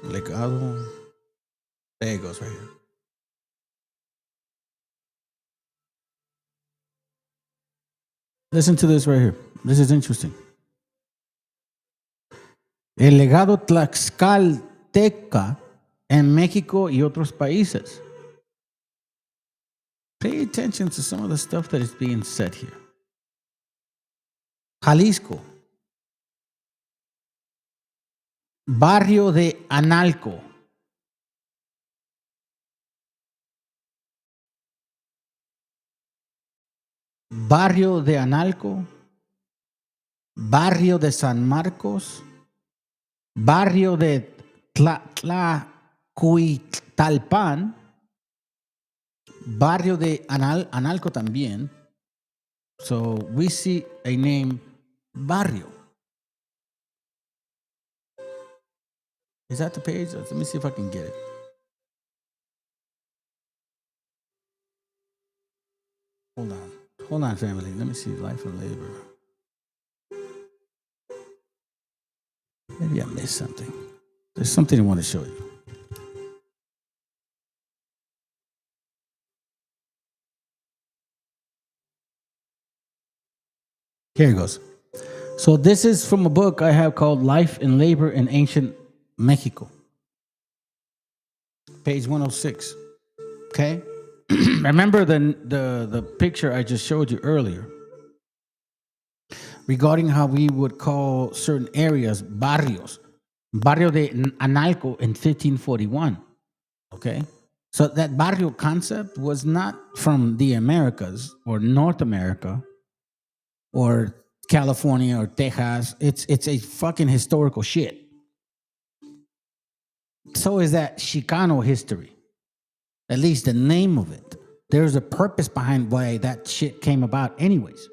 Legado. There it goes right here. Listen to this right here. This is interesting. El legado tlaxcalteca en México y otros países. Pay attention to some of the stuff that is being said here. Jalisco. Barrio de Analco. Barrio de Analco. Barrio de San Marcos. Barrio de Tlacuitalpan. Barrio de Analco también. So we see a name Barrio. Is that the page? Let me see if I can get it. Hold on, family. Let me see life and labor. Maybe I missed something. There's something I want to show you. Here it goes. So this is from a book I have called Life and Labor in Ancient Mexico. Page 106. Okay? Remember the picture I just showed you earlier regarding how we would call certain areas barrios. Barrio de Analco in 1541. Okay? So that barrio concept was not from the Americas or North America or California or Texas. It's a fucking historical shit. So is that Chicano history. At least the name of it. There's a purpose behind why that shit came about anyways.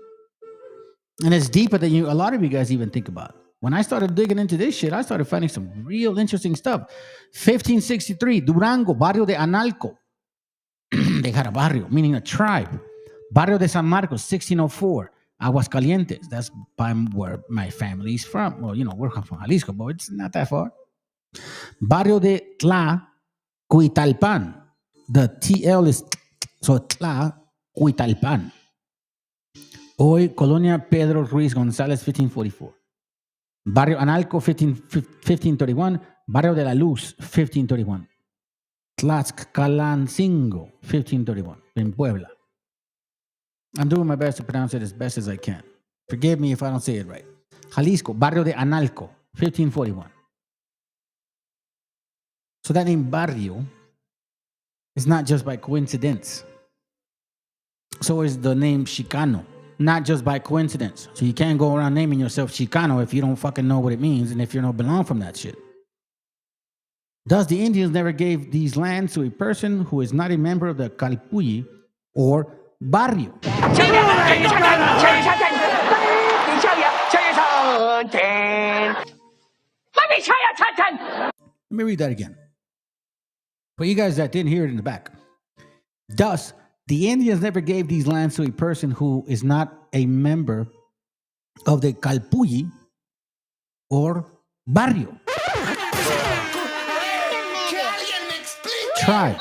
And it's deeper than a lot of you guys even think about. When I started digging into this shit, I started finding some real interesting stuff. 1563, Durango, Barrio de Analco. They had a barrio, meaning a tribe. Barrio de San Marcos, 1604, Aguascalientes. That's where my family's from. Well, we're from Jalisco, but it's not that far. Barrio de Tlacuitalpan. The TL is so Tlacuitalpan. Hoy, Colonia Pedro Ruiz González, 1544. Barrio Analco, 1531. Barrio de la Luz, 1531. Tlaxcalancingo, 1531, in Puebla. I'm doing my best to pronounce it as best as I can. Forgive me if I don't say it right. Jalisco, Barrio de Analco, 1541. So that name Barrio is not just by coincidence. So is the name Chicano, not just by coincidence. So you can't go around naming yourself Chicano if you don't fucking know what it means and if you don't belong from that shit. Thus, the Indians never gave these lands to a person who is not a member of the Calpulli or Barrio. Let me read that again. For you guys that didn't hear it in the back. Thus, the Indians never gave these lands to a person who is not a member of the Calpulli or Barrio tribe.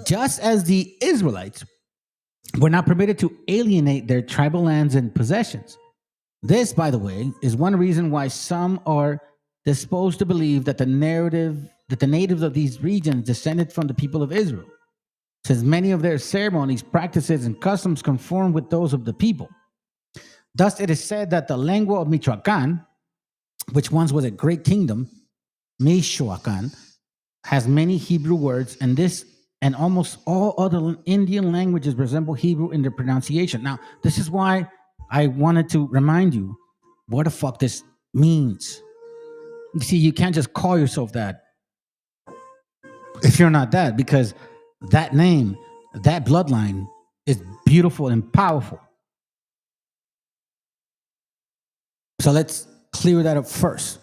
Just as the Israelites were not permitted to alienate their tribal lands and possessions. This, by the way, is one reason why some are disposed to believe that the natives of these regions descended from the people of Israel, since many of their ceremonies, practices, and customs conform with those of the people. Thus, it is said that the lengua of Michoacán, which once was a great kingdom, Meshoacán, has many Hebrew words, and this and almost all other Indian languages resemble Hebrew in their pronunciation. Now, this is why I wanted to remind you what the fuck this means. You see, you can't just call yourself that if you're not that, because that name, that bloodline is beautiful and powerful. So let's clear that up first.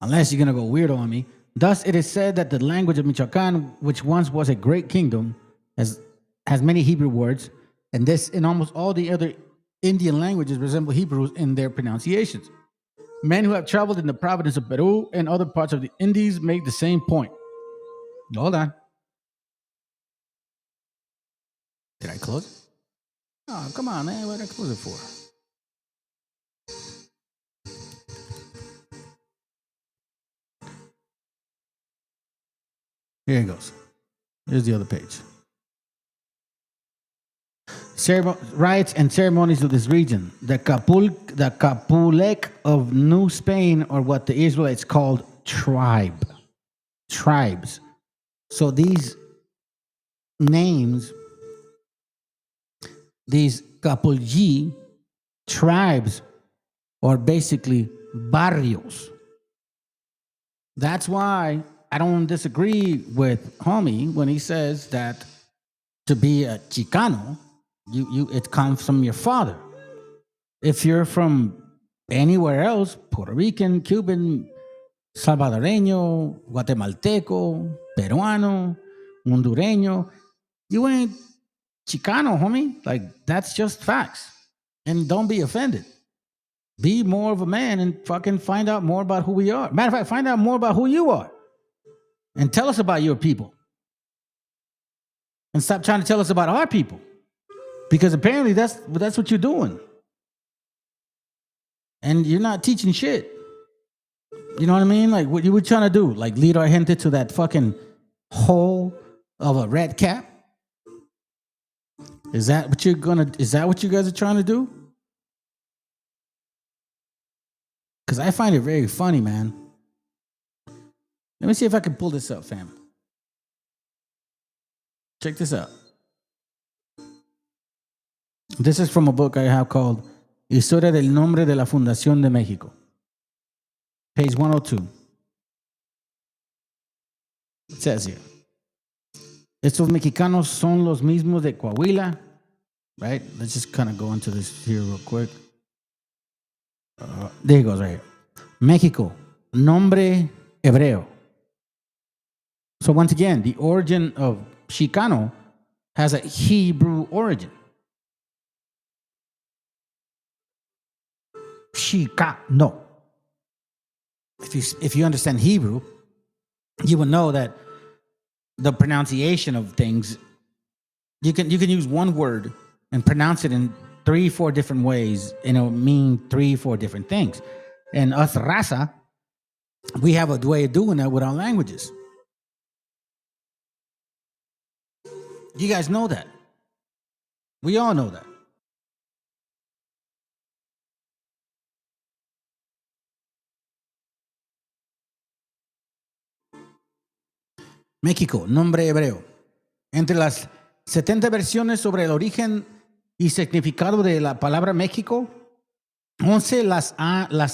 Unless you're going to go weirdo on me. Thus, it is said that the language of Michoacán, which once was a great kingdom, has many Hebrew words, and this in almost all the other Indian languages resemble Hebrews in their pronunciations. Men who have traveled in the province of Peru and other parts of the Indies make the same point. Hold on. Did I close it? Oh, come on, man. What did I close it for? Here it goes. Here's the other page. Rites and ceremonies of this region. The Capulec of New Spain, or what the Israelites called tribes. So these names, these Capulji tribes, are basically barrios. That's why I don't disagree with Homie when he says that to be a Chicano, it comes from your father. If you're from anywhere else, Puerto Rican, Cuban, Salvadoreño, Guatemalteco, Peruano, Hondureño, you ain't Chicano, homie. Like, that's just facts. And don't be offended. Be more of a man and fucking find out more about who we are. Matter of fact, find out more about who you are. And tell us about your people. And stop trying to tell us about our people. Because apparently that's what you're doing. And you're not teaching shit. You know what I mean? Like, what you were trying to do? Like, lead our gente to that fucking hole of a red cap? Is that what you guys are trying to do? Because I find it very funny, man. Let me see if I can pull this up, fam. Check this out. This is from a book I have called Historia del Nombre de la Fundación de México. Page 102. It says here, estos mexicanos son los mismos de Coahuila. Right? Let's just kind of go into this here real quick. There it goes right here. México, nombre hebreo. So once again, the origin of Chicano has a Hebrew origin. Chicano. If you understand Hebrew, you will know that the pronunciation of things, you can use one word and pronounce it in 3-4 different ways, and it'll mean 3-4 different things. And us raza, we have a way of doing that with our languages. You guys know that. We all know that. México, nombre hebreo. Entre las 70 versiones sobre el origen y significado de la palabra México, 11 las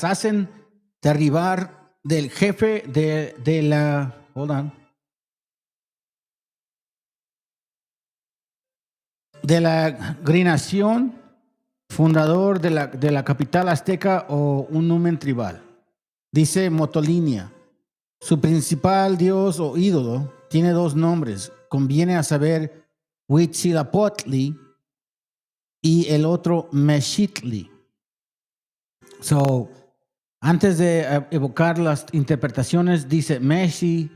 hacen derribar del jefe de la... Hold on. De la grinación, fundador de la capital azteca o un numen tribal. Dice Motolinia. Su principal dios o ídolo tiene 2 nombres. Conviene a saber Huitzilopochtli y el otro Mexitli. So, antes de evocar las interpretaciones, dice Meshi,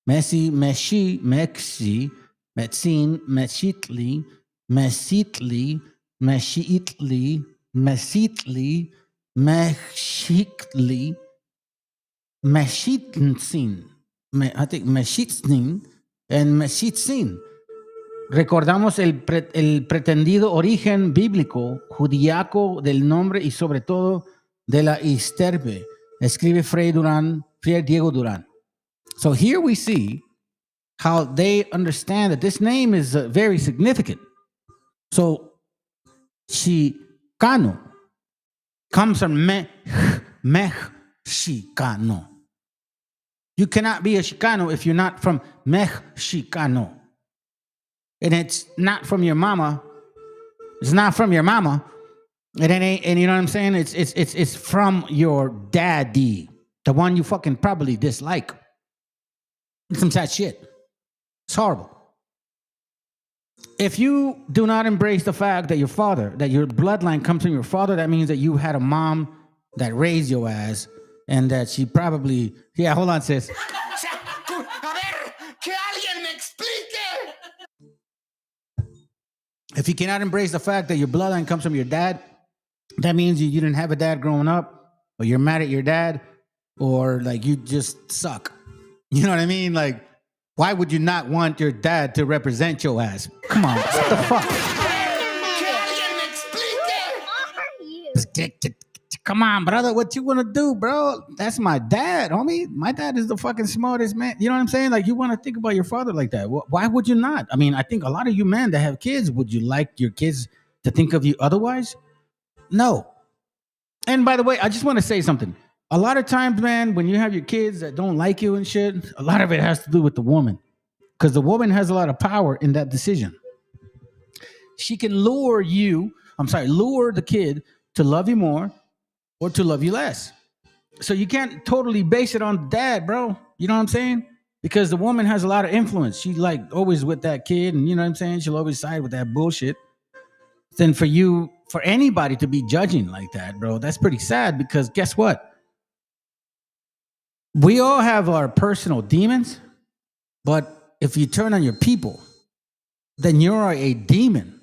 Metzin, Mexitli, Mesitli, Mexitli, Mesitli, Mexitli, Meshitzin, I think Meshitzin and Meshitzin. Recordamos el pretendido origen bíblico judíaco del nombre y sobre todo de la isterbe. Escribe Fray Diego Durán. So here we see how they understand that this name is very significant. So Chicano comes from Mexicano. You cannot be a Chicano if you're not from Mexicano. And it's not from your mama. It's not from your mama. And you know what I'm saying? It's from your daddy. The one you fucking probably dislike. It's some sad shit. It's horrible. If you do not embrace the fact that your bloodline comes from your father, that means that you had a mom that raised your ass. And that she probably... Yeah, hold on, sis. A ver, que alguien me explique. If you cannot embrace the fact that your bloodline comes from your dad, that means you didn't have a dad growing up, or you're mad at your dad, or like you just suck. You know what I mean? Like, Why would you not want your dad to represent your ass? Come on, what the fuck? Come on, brother. What you want to do, bro? That's my dad, homie. My dad is the fucking smartest man. You know what I'm saying? Like, you want to think about your father like that. Why would you not? I mean, I think a lot of you men that have kids, would you like your kids to think of you otherwise? No. And by the way, I just want to say something. A lot of times, man, when you have your kids that don't like you and shit, a lot of it has to do with the woman. Because the woman has a lot of power in that decision. She can lure the kid to love you more or to love you less. So you can't totally base it on dad, bro. You know what I'm saying? Because the woman has a lot of influence. She's like always with that kid, and you know what I'm saying? She'll always side with that bullshit. Then for anybody to be judging like that, bro, that's pretty sad, because guess what? We all have our personal demons, but if you turn on your people, then you're a demon.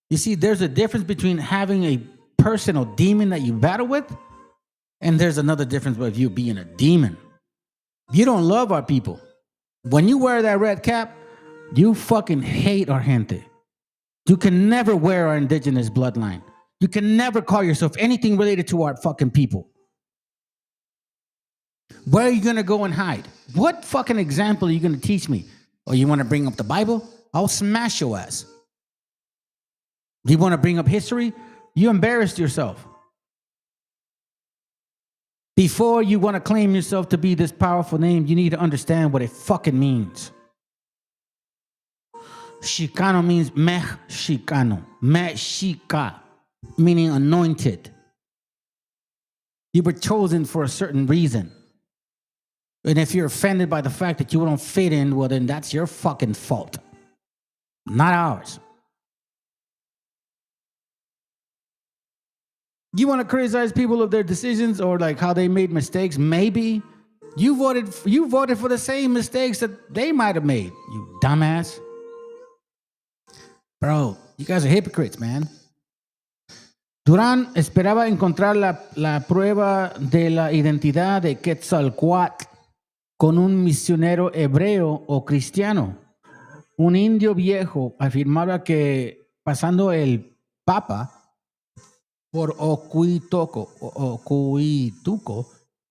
You see, there's a difference between having a personal demon that you battle with, and there's another difference with you being a demon. You don't love our people. When you wear that red cap, you fucking hate our gente. You can never wear our indigenous bloodline. You can never call yourself anything related to our fucking people. Where are you going to go and hide? What fucking example are you going to teach me? Oh, you want to bring up the Bible? I'll smash your ass. You want to bring up history? You embarrassed yourself. Before you want to claim yourself to be this powerful name, you need to understand what it fucking means. Chicano means MESHICANO. MESHICA, meaning anointed. You were chosen for a certain reason. And if you're offended by the fact that you don't fit in, well, then that's your fucking fault. Not ours. You want to criticize people of their decisions or like how they made mistakes? Maybe. You voted for the same mistakes that they might have made, you dumbass. Bro, you guys are hypocrites, man. Durán esperaba encontrar la prueba de la identidad de Quetzalcóatl con un misionero hebreo o cristiano. Un indio viejo afirmaba que pasando el Papa por Ocuituco,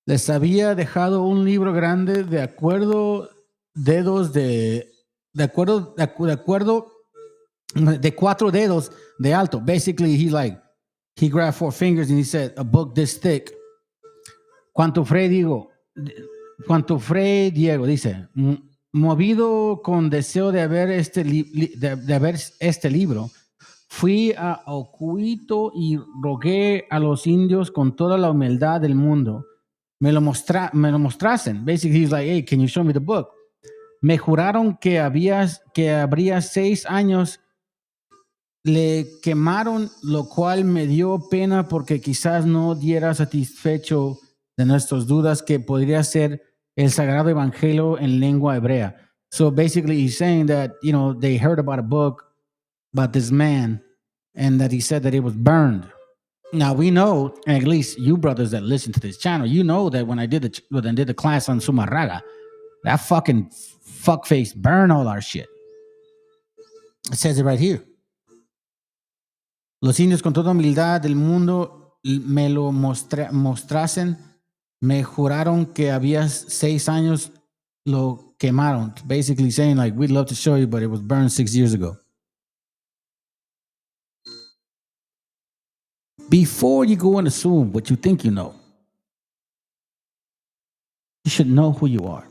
les había dejado un libro grande de cuatro dedos de alto. Basically, he grabbed 4 fingers and he said, a book this thick. Cuanto Fray Diego dice, movido con deseo de ver este libro, fui a Ocuito y rogué a los indios con toda la humildad del mundo. Me lo mostrasen. Basically, he's like, hey, can you show me the book? Me juraron que habría 6 años. Le quemaron, lo cual me dio pena porque quizás no diera satisfecho de nuestras dudas que podría ser el sagrado evangelio en lengua hebrea. So basically he's saying that, you know, they heard about a book about this man and that he said that it was burned. Now we know, at least you brothers that listen to this channel, you know that when I did the class on Sumarraga, that fucking fuckface burned all our shit. It says it right here. Los indios con toda humildad del mundo me lo mostrasen, me juraron que había 6 años, lo quemaron. Basically saying like, we'd love to show you, but it was burned 6 years ago. Before you go and assume what you think you know, you should know who you are.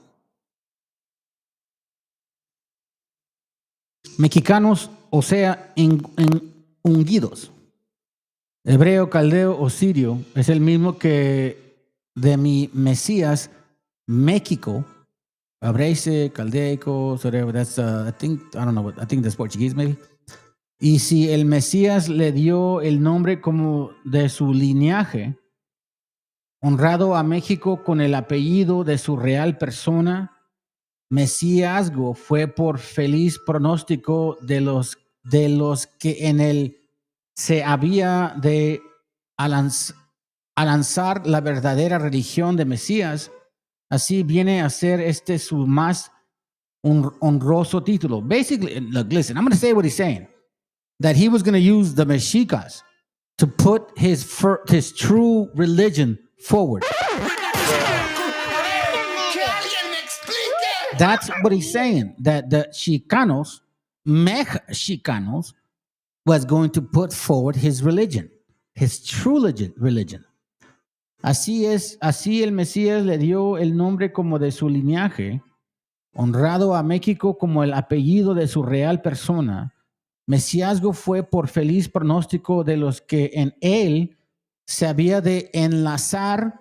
Mexicanos, o sea, ungidos. Hebreo, caldeo o sirio es el mismo que de mi Mesías, México. Abreise, caldeico, whatever. That's I think that's Portuguese maybe. Y si el Mesías le dio el nombre como de su linaje, honrado a México con el apellido de su real persona, Mesíasgo fue por feliz pronóstico de los que en él se había de lanzar la verdadera religión de Mesías. Así viene a ser su más honroso título. Basically, look, listen, I'm going to say what he's saying. That he was going to use the Mexicas to put his true religion forward. That's what he's saying. That the Chicanos, Mexicanos, was going to put forward his religion, his true religion. Así el Mesías le dio el nombre como de su linaje, honrado a México como el apellido de su real persona. Mesiasgo fue por feliz pronóstico de los que en él se había de enlazar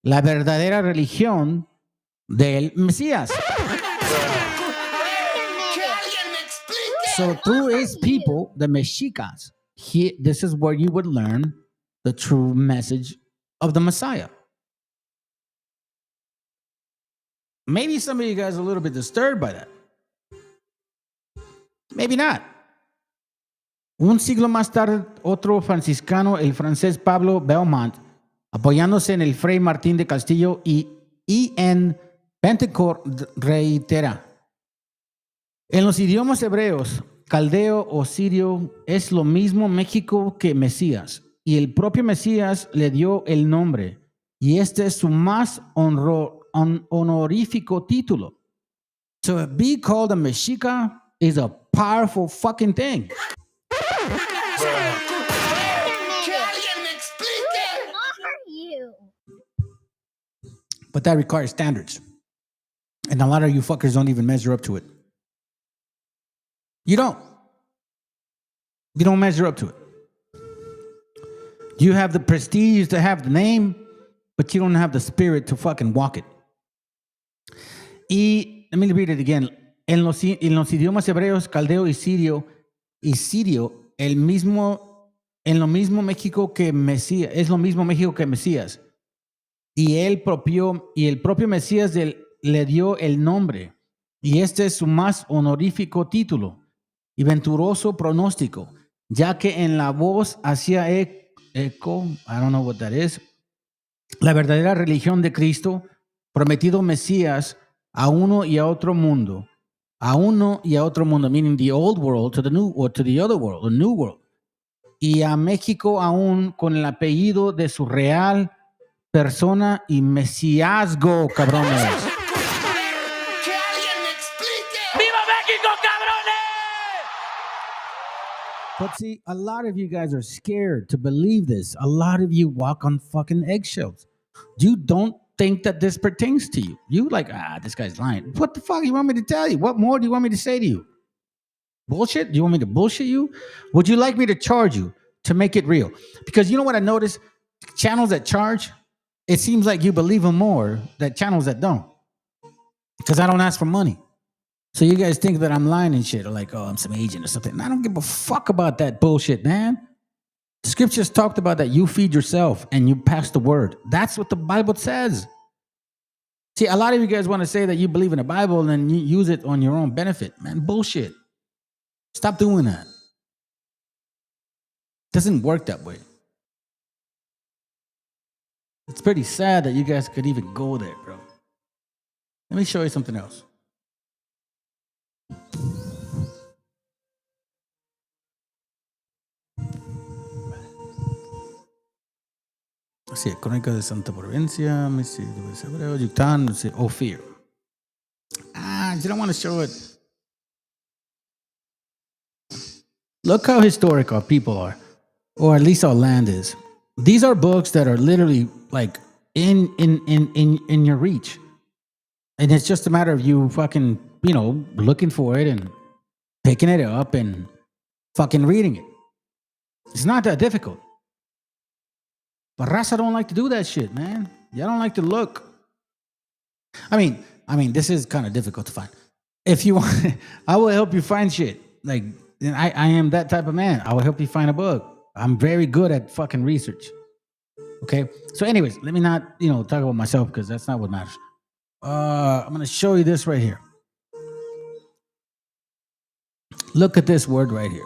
la verdadera religión del Mesías. So through his people, the Mexicas, this is where you would learn the true message of the Messiah. Maybe some of you guys are a little bit disturbed by that. Maybe not. Un siglo más tarde, otro franciscano, el francés Pablo Belmont, apoyándose en el Fray Martín de Castillo y en Pentecourt, reitera: en los idiomas hebreos, caldeo o sirio, es lo mismo México que Mesías, y el propio Mesías le dio el nombre, y este es su más honorífico título. So to be called a Mexica is a powerful fucking thing. But that requires standards. And a lot of you fuckers don't even measure up to it. You don't. You don't measure up to it. You have the prestige to have the name, but you don't have the spirit to fucking walk it. Y, let me read it again. En los idiomas hebreos, caldeo y sirio, en lo mismo México que Mesías, es lo mismo México que Mesías. Y el propio Mesías le dio el nombre, y este es su más honorífico título y venturoso pronóstico, ya que en la voz hacía eco, I don't know what that is, la verdadera religión de Cristo, prometido Mesías a uno y a otro mundo, meaning the old world to the new, or to the other world, the new world, y a México aún con el apellido de su real persona y mesiasgo, cabrones. ¡Que alguien me explique! ¡Viva México, cabrones! But see, a lot of you guys are scared to believe this. A lot of you walk on fucking eggshells. You don't think that this pertains to you. You like, this guy's lying. What the fuck do you want me to tell you? What more do you want me to say to you? Bullshit? Do you want me to bullshit you? Would you like me to charge you to make it real? Because you know what I noticed? Channels that charge, it seems like you believe them more than channels that don't. Because I don't ask for money. So you guys think that I'm lying and shit, or like, oh, I'm some agent or something. I don't give a fuck about that bullshit, man. The scriptures talked about that you feed yourself and you pass the word. That's what the Bible says. See, a lot of you guys want to say that you believe in the Bible and then you use it on your own benefit. Man, bullshit. Stop doing that. It doesn't work that way. It's pretty sad that you guys could even go there, bro. Let me show you something else. Let's see, Crónicas de Santa Provincia, let me see, Yucatán, let's see, Ophir. I don't want to show it. Look how historic our people are, or at least our land is. These are books that are literally like in your reach. And it's just a matter of you fucking, looking for it and picking it up and fucking reading it. It's not that difficult. But Raza don't like to do that shit, man. Y'all don't like to look. I mean, this is kind of difficult to find. If you want, I will help you find shit. Like, I am that type of man. I will help you find a book. I'm very good at fucking research. Okay? So anyways, let me not, talk about myself because that's not what matters. I'm going to show you this right here. Look at this word right here.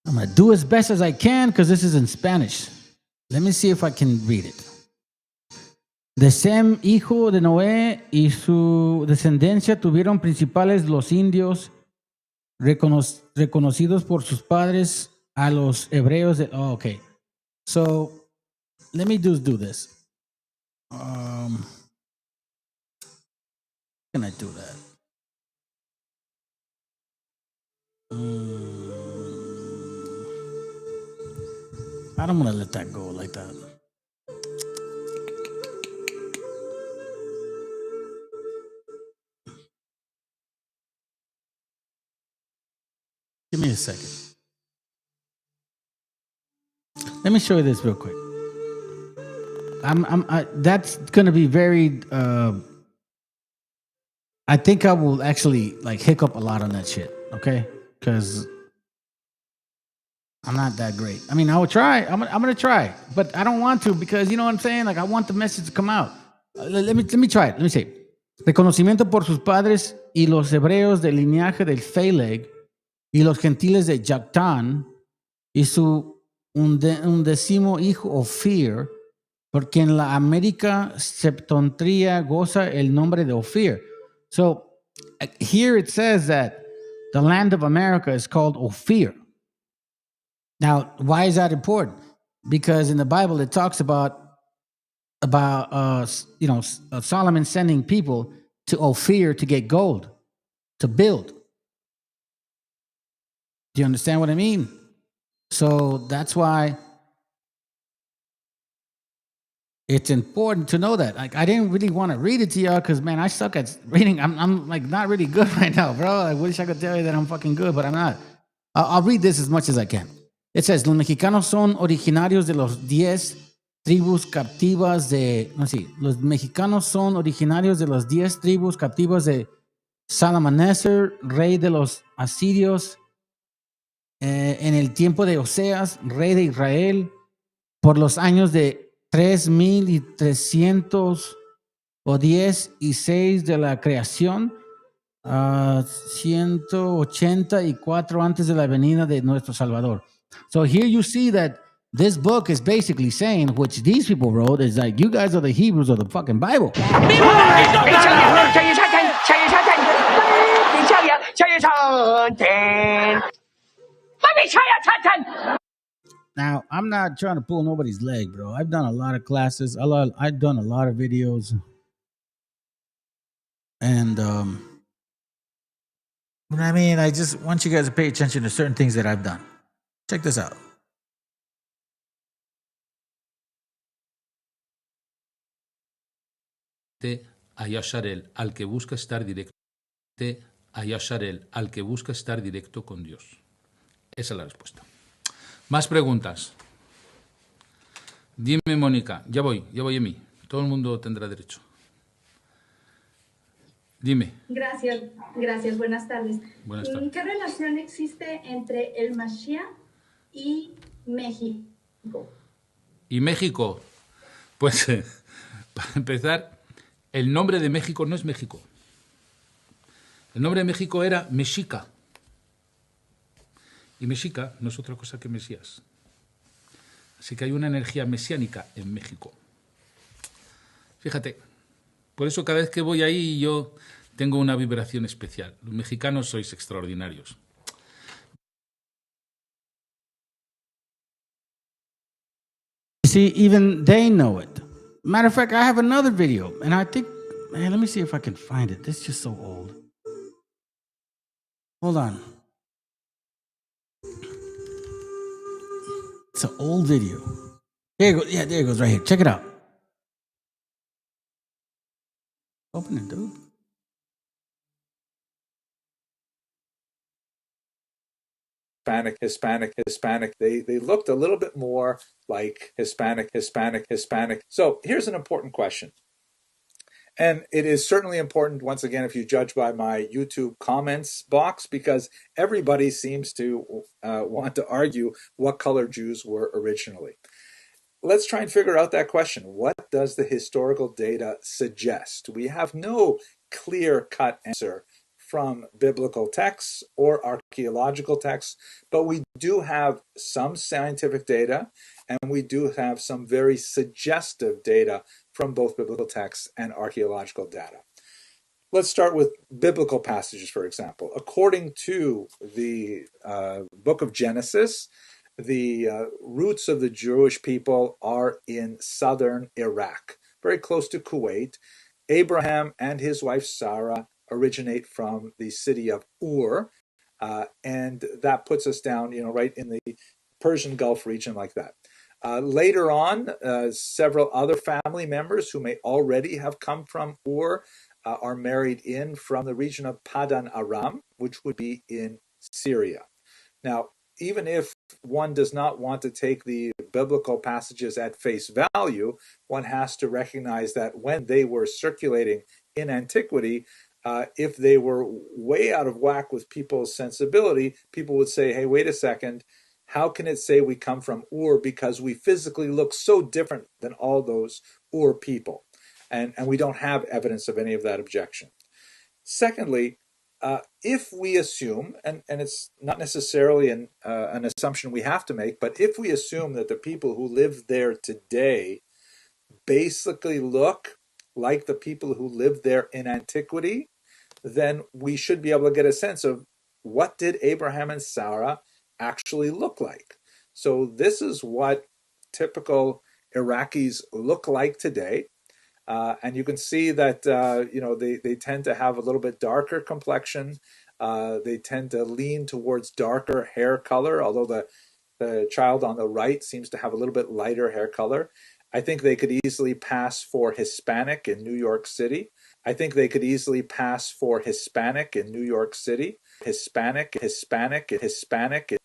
I'm going to do as best as I can because this is in Spanish. Let me see if I can read it. De Sem, hijo de Noé, y su descendencia tuvieron principales los indios reconocidos por sus padres a los hebreos. Oh, okay. So, let me just do this. Can I do that? I don't want to let that go like that. Give me a second. Let me show you this real quick. That's going to be very. I think I will actually like hiccup a lot on that shit. Okay, because I'm not that great. I mean, I will try. I'm gonna try, but I don't want to because you know what I'm saying. Like I want the message to come out. Let me try it. Let me see. Reconocimiento por sus padres y los hebreos del linaje del Phaleg y los gentiles de Jactán y su undécimo hijo Ophir, porque en la América septentrional goza el nombre de Ophir. So here it says that the land of America is called Ophir. Now, why is that important? Because in the Bible it talks about Solomon sending people to Ophir to get gold, to build. Do you understand what I mean? So that's why it's important to know that. Like, I didn't really want to read it to y'all because, man, I suck at reading. I'm like not really good right now, bro. I wish I could tell you that I'm fucking good, but I'm not. I'll read this as much as I can. It says, los mexicanos son originarios de los 10 tribus captivas de... No, sí. Los mexicanos son originarios de las 10 tribus captivas de Salmaneser, rey de los asirios, en el tiempo de Oseas, rey de Israel, por los años de 3316 de la creación, 184 antes de la venida de nuestro Salvador. So here you see that this book is basically saying, which these people wrote, is like, you guys are the Hebrews of the fucking Bible. Now, I'm not trying to pull nobody's leg, bro. I've done a lot of classes. I've done a lot of videos. And, but I mean, I just want you guys to pay attention to certain things that I've done. Check this out. A Yasharel, al que busca estar directo. A Yasharel, al que busca estar directo con Dios. Esa es la respuesta. Más preguntas. Dime, Mónica. Ya voy a mí. Todo el mundo tendrá derecho. Dime. Gracias. Buenas tardes. Buenas tardes. ¿Qué relación existe entre el Mashiach y México? ¿Y México? Pues, para empezar, el nombre de México no es México. El nombre de México era Mexica. Y Mexica no es otra cosa que Mesías. Así que hay una energía mesiánica en México. Fíjate, por eso cada vez que voy ahí yo tengo una vibración especial. Los mexicanos sois extraordinarios. See, even they know it. Matter of fact, I have another video, and I think, man, let me see if I can find it. This is just so old. Hold on. It's an old video. There it goes. Yeah, there it goes right here. Check it out. Open it, dude. Hispanic. They looked a little bit more like Hispanic. So here's an important question. And it is certainly important, once again, if you judge by my YouTube comments box, because everybody seems to want to argue what color Jews were originally. Let's try and figure out that question. What does the historical data suggest? We have no clear-cut answer from biblical texts or archaeological texts, but we do have some scientific data, and we do have some very suggestive data from both biblical texts and archaeological data. Let's start with biblical passages, for example. According to the book of Genesis, the roots of the Jewish people are in southern Iraq, very close to Kuwait. Abraham and his wife Sarah originate from the city of Ur, and that puts us down, right in the Persian Gulf region like that. Later on, several other family members who may already have come from Ur are married in from the region of Padan Aram, which would be in Syria. Now, even if one does not want to take the biblical passages at face value, one has to recognize that when they were circulating in antiquity, if they were way out of whack with people's sensibility, people would say, hey, wait a second, how can it say we come from Ur because we physically look so different than all those Ur people? And we don't have evidence of any of that objection. Secondly, if we assume, and it's not necessarily an assumption we have to make, but if we assume that the people who live there today basically look like the people who lived there in antiquity, then we should be able to get a sense of what did Abraham and Sarah actually look like. So this is what typical Iraqis look like today. And you can see that, they tend to have a little bit darker complexion. They tend to lean towards darker hair color, although the child on the right seems to have a little bit lighter hair color. I think they could easily pass for Hispanic in New York City. I think they could easily pass for Hispanic in New York City. Hispanic.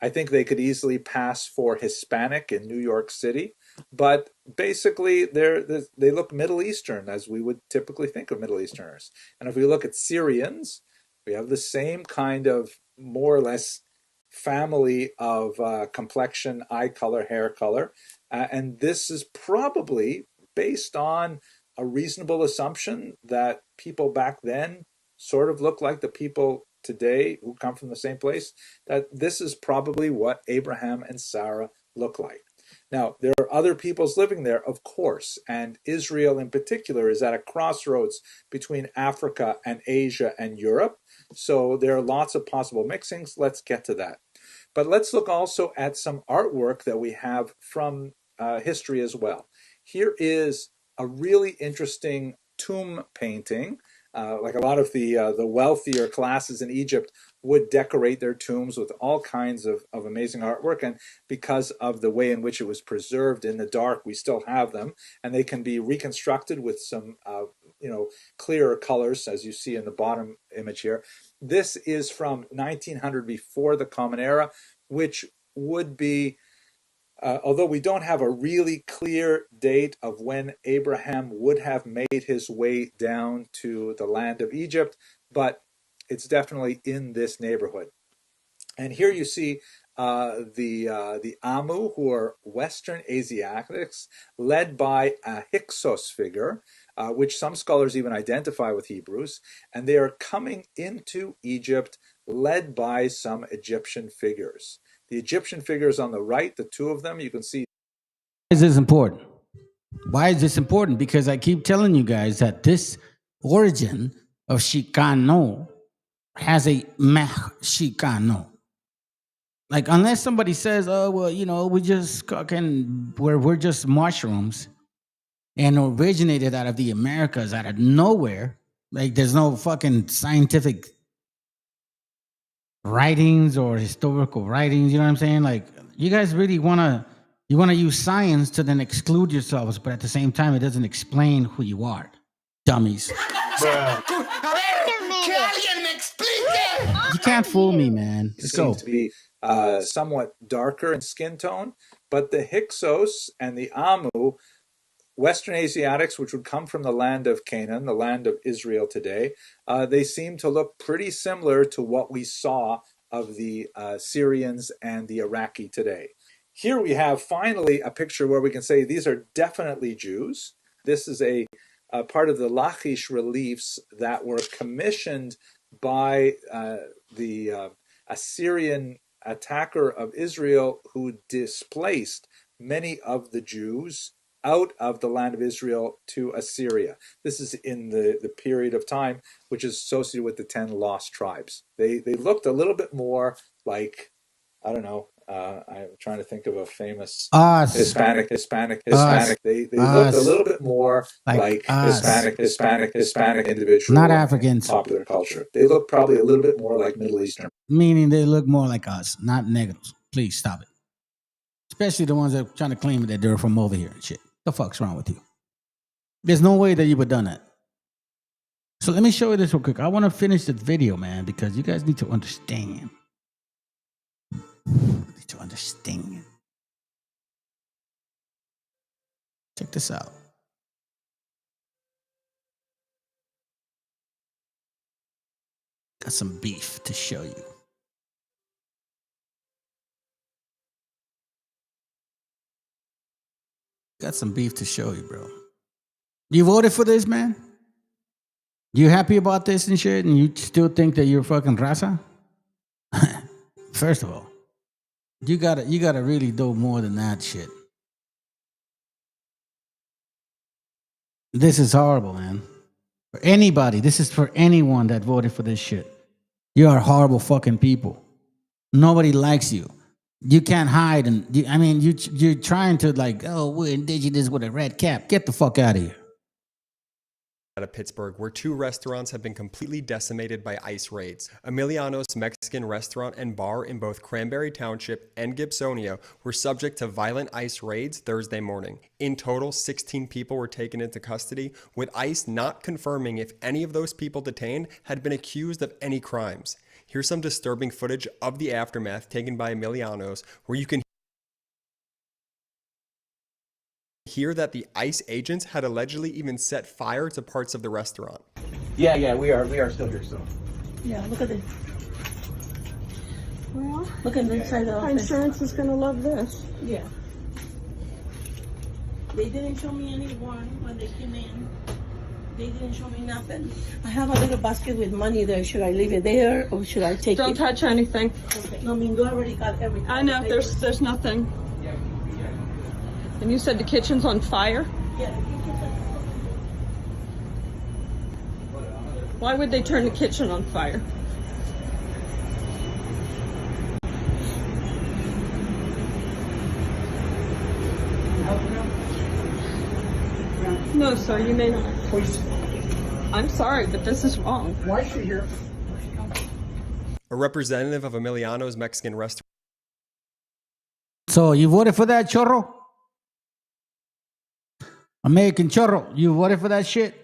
I think they could easily pass for Hispanic in New York City. But basically, they look Middle Eastern, as we would typically think of Middle Easterners. And if we look at Syrians, we have the same kind of more or less family of complexion, eye color, hair color. And this is probably based on a reasonable assumption that people back then sort of look like the people today who come from the same place, that this is probably what Abraham and Sarah look like. Now, there are other peoples living there, of course, and Israel in particular is at a crossroads between Africa and Asia and Europe. So there are lots of possible mixings. Let's get to that. But let's look also at some artwork that we have from history as well. Here is a really interesting tomb painting. Like a lot of the wealthier classes in Egypt would decorate their tombs with all kinds of amazing artwork. And because of the way in which it was preserved in the dark, we still have them. And they can be reconstructed with some clearer colors, as you see in the bottom image here. This is from 1900 before the Common Era, which would be, although we don't have a really clear date of when Abraham would have made his way down to the land of Egypt, but it's definitely in this neighborhood. And here you see the Amu, who are Western Asiatics, led by a Hyksos figure, which some scholars even identify with Hebrews, and they are coming into Egypt led by some Egyptian figures. The Egyptian figures on the right, the two of them, you can see. Why is this important? Why is this important? Because I keep telling you guys that this origin of CHICANO has a MESHIACHA. Like, unless somebody says, oh, well, we're just mushrooms and originated out of the Americas, out of nowhere. Like, there's no fucking scientific writings or historical writings, you know what I'm saying? Like, you guys really want to use science to then exclude yourselves, but at the same time, it doesn't explain who you are. Dummies. You can't fool me, man. Let's go. To be somewhat darker in skin tone, but the Hyksos and the Amu, Western Asiatics, which would come from the land of Canaan, the land of Israel today, they seem to look pretty similar to what we saw of the Syrians and the Iraqi today. Here we have finally a picture where we can say these are definitely Jews. This is a part of the Lachish reliefs that were commissioned by the Assyrian attacker of Israel, who displaced many of the Jews out of the land of Israel to Assyria. This is in the period of time which is associated with the 10 lost tribes. They looked a little bit more like, I don't know, I'm trying to think of a famous Hispanic. They looked a little bit more like Hispanic individual. Not Africans. Popular culture. They look probably a little bit more like Middle Eastern. Meaning they look more like us, not negros. Please stop it. Especially the ones that are trying to claim that they're from over here and shit. The fuck's wrong with you? There's no way that you would have done that. So let me show you this real quick. I want to finish the video, man, because you guys need to understand. Check this out. Got some beef to show you. Got some beef to show you, bro. You voted for this, man? You happy about this and shit, and you still think that you're fucking raza? First of all, you gotta really do more than that shit. This is horrible, man. For anybody, this is for anyone that voted for this shit. You are horrible fucking people. Nobody likes you. You can't hide, and you're trying to like, oh, we're indigenous with a red cap. Get the fuck out of here. Out of Pittsburgh, where 2 restaurants have been completely decimated by ICE raids. Emiliano's Mexican restaurant and bar in both Cranberry Township and Gibsonia were subject to violent ICE raids Thursday morning. In total, 16 people were taken into custody, with ICE not confirming if any of those people detained had been accused of any crimes. Here's some disturbing footage of the aftermath taken by Emiliano's, where you can hear that the ICE agents had allegedly even set fire to parts of the restaurant. Yeah, we are still here, so. Yeah, look at this. Well, look at the inside of the office. Insurance is gonna love this. Yeah. They didn't show me any warrant when they came in. They didn't show me nothing. I have a little basket with money there. Should I leave it there or should I take it? Don't touch anything. Okay. No, Mingo already got everything. I know, there's nothing. And you said the kitchen's on fire? Yeah, the kitchen's on fire. Why would they turn the kitchen on fire? No, sir, you may not. Please. I'm sorry, but this is wrong. Why is she here? A representative of Emiliano's Mexican restaurant. So you voted for that, chorro? American chorro, you voted for that shit?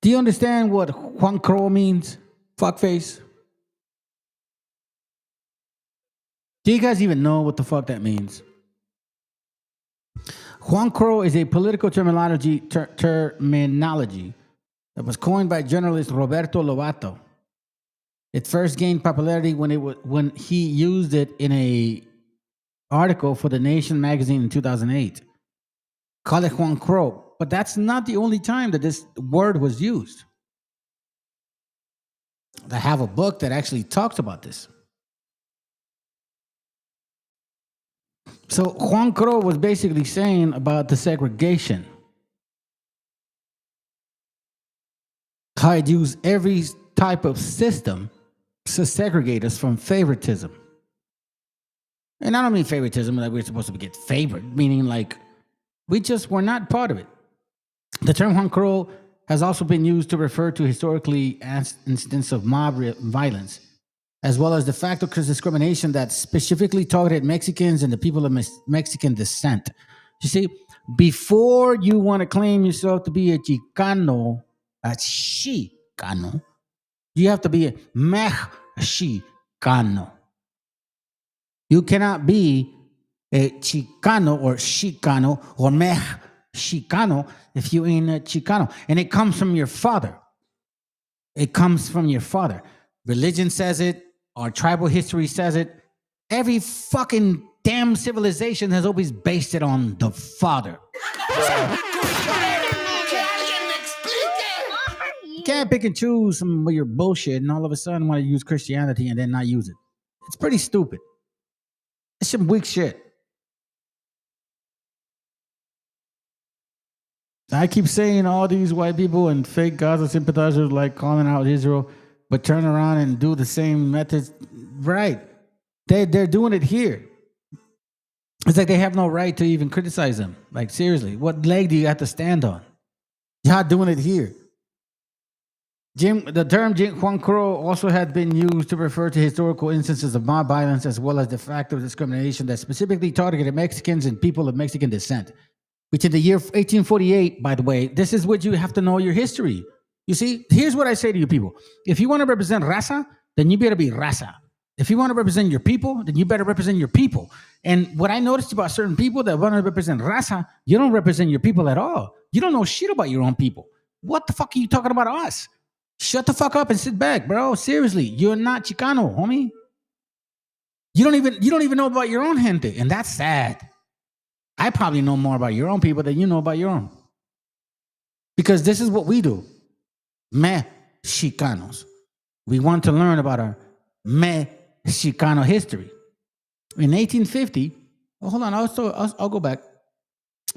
Do you understand what Juan Crow means? Fuckface? Do you guys even know what the fuck that means? Juan Crow is a political terminology that was coined by journalist Roberto Lobato. It first gained popularity when he used it in a article for The Nation magazine in 2008. Call it Juan Crow. But that's not the only time that this word was used. I have a book that actually talks about this. So Juan Crow was basically saying about the segregation. How it used every type of system to segregate us from favoritism. And I don't mean favoritism like we're supposed to get favored, meaning like we just were not part of it. The term Juan Crow has also been used to refer to historically instances of mob violence, as well as de facto discrimination that specifically targeted Mexicans and the people of Mexican descent. You see, before you want to claim yourself to be a Chicano, you have to be a Mexicano. You cannot be a Chicano or Chicano or Mexicano if you ain't a Chicano. And it comes from your father. It comes from your father. Religion says it. Our tribal history says it. Every fucking damn civilization has always based it on the father. You can't pick and choose some of your bullshit and all of a sudden want to use Christianity and then not use it. It's pretty stupid. It's some weak shit. I keep saying all these white people and fake Gaza sympathizers like calling out Israel, but turn around and do the same methods. Right. They're doing it here. It's like they have no right to even criticize them. Like, seriously, what leg do you have to stand on? Y'all doing it here. The term Jim Juan Crow also had been used to refer to historical instances of mob violence as well as de facto discrimination that specifically targeted Mexicans and people of Mexican descent. Which in the year 1848, by the way, this is what you have to know your history. You see, here's what I say to you people. If you want to represent raza, then you better be raza. If you want to represent your people, then you better represent your people. And what I noticed about certain people that want to represent raza, you don't represent your people at all. You don't know shit about your own people. What the fuck are you talking about us? Shut the fuck up and sit back, bro. Seriously, you're not Chicano, homie. You don't even know about your own gente, and that's sad. I probably know more about your own people than you know about your own. Because this is what we do. Mexicanos. We want to learn about our Mexicano history. In 1850, hold on, I'll go back.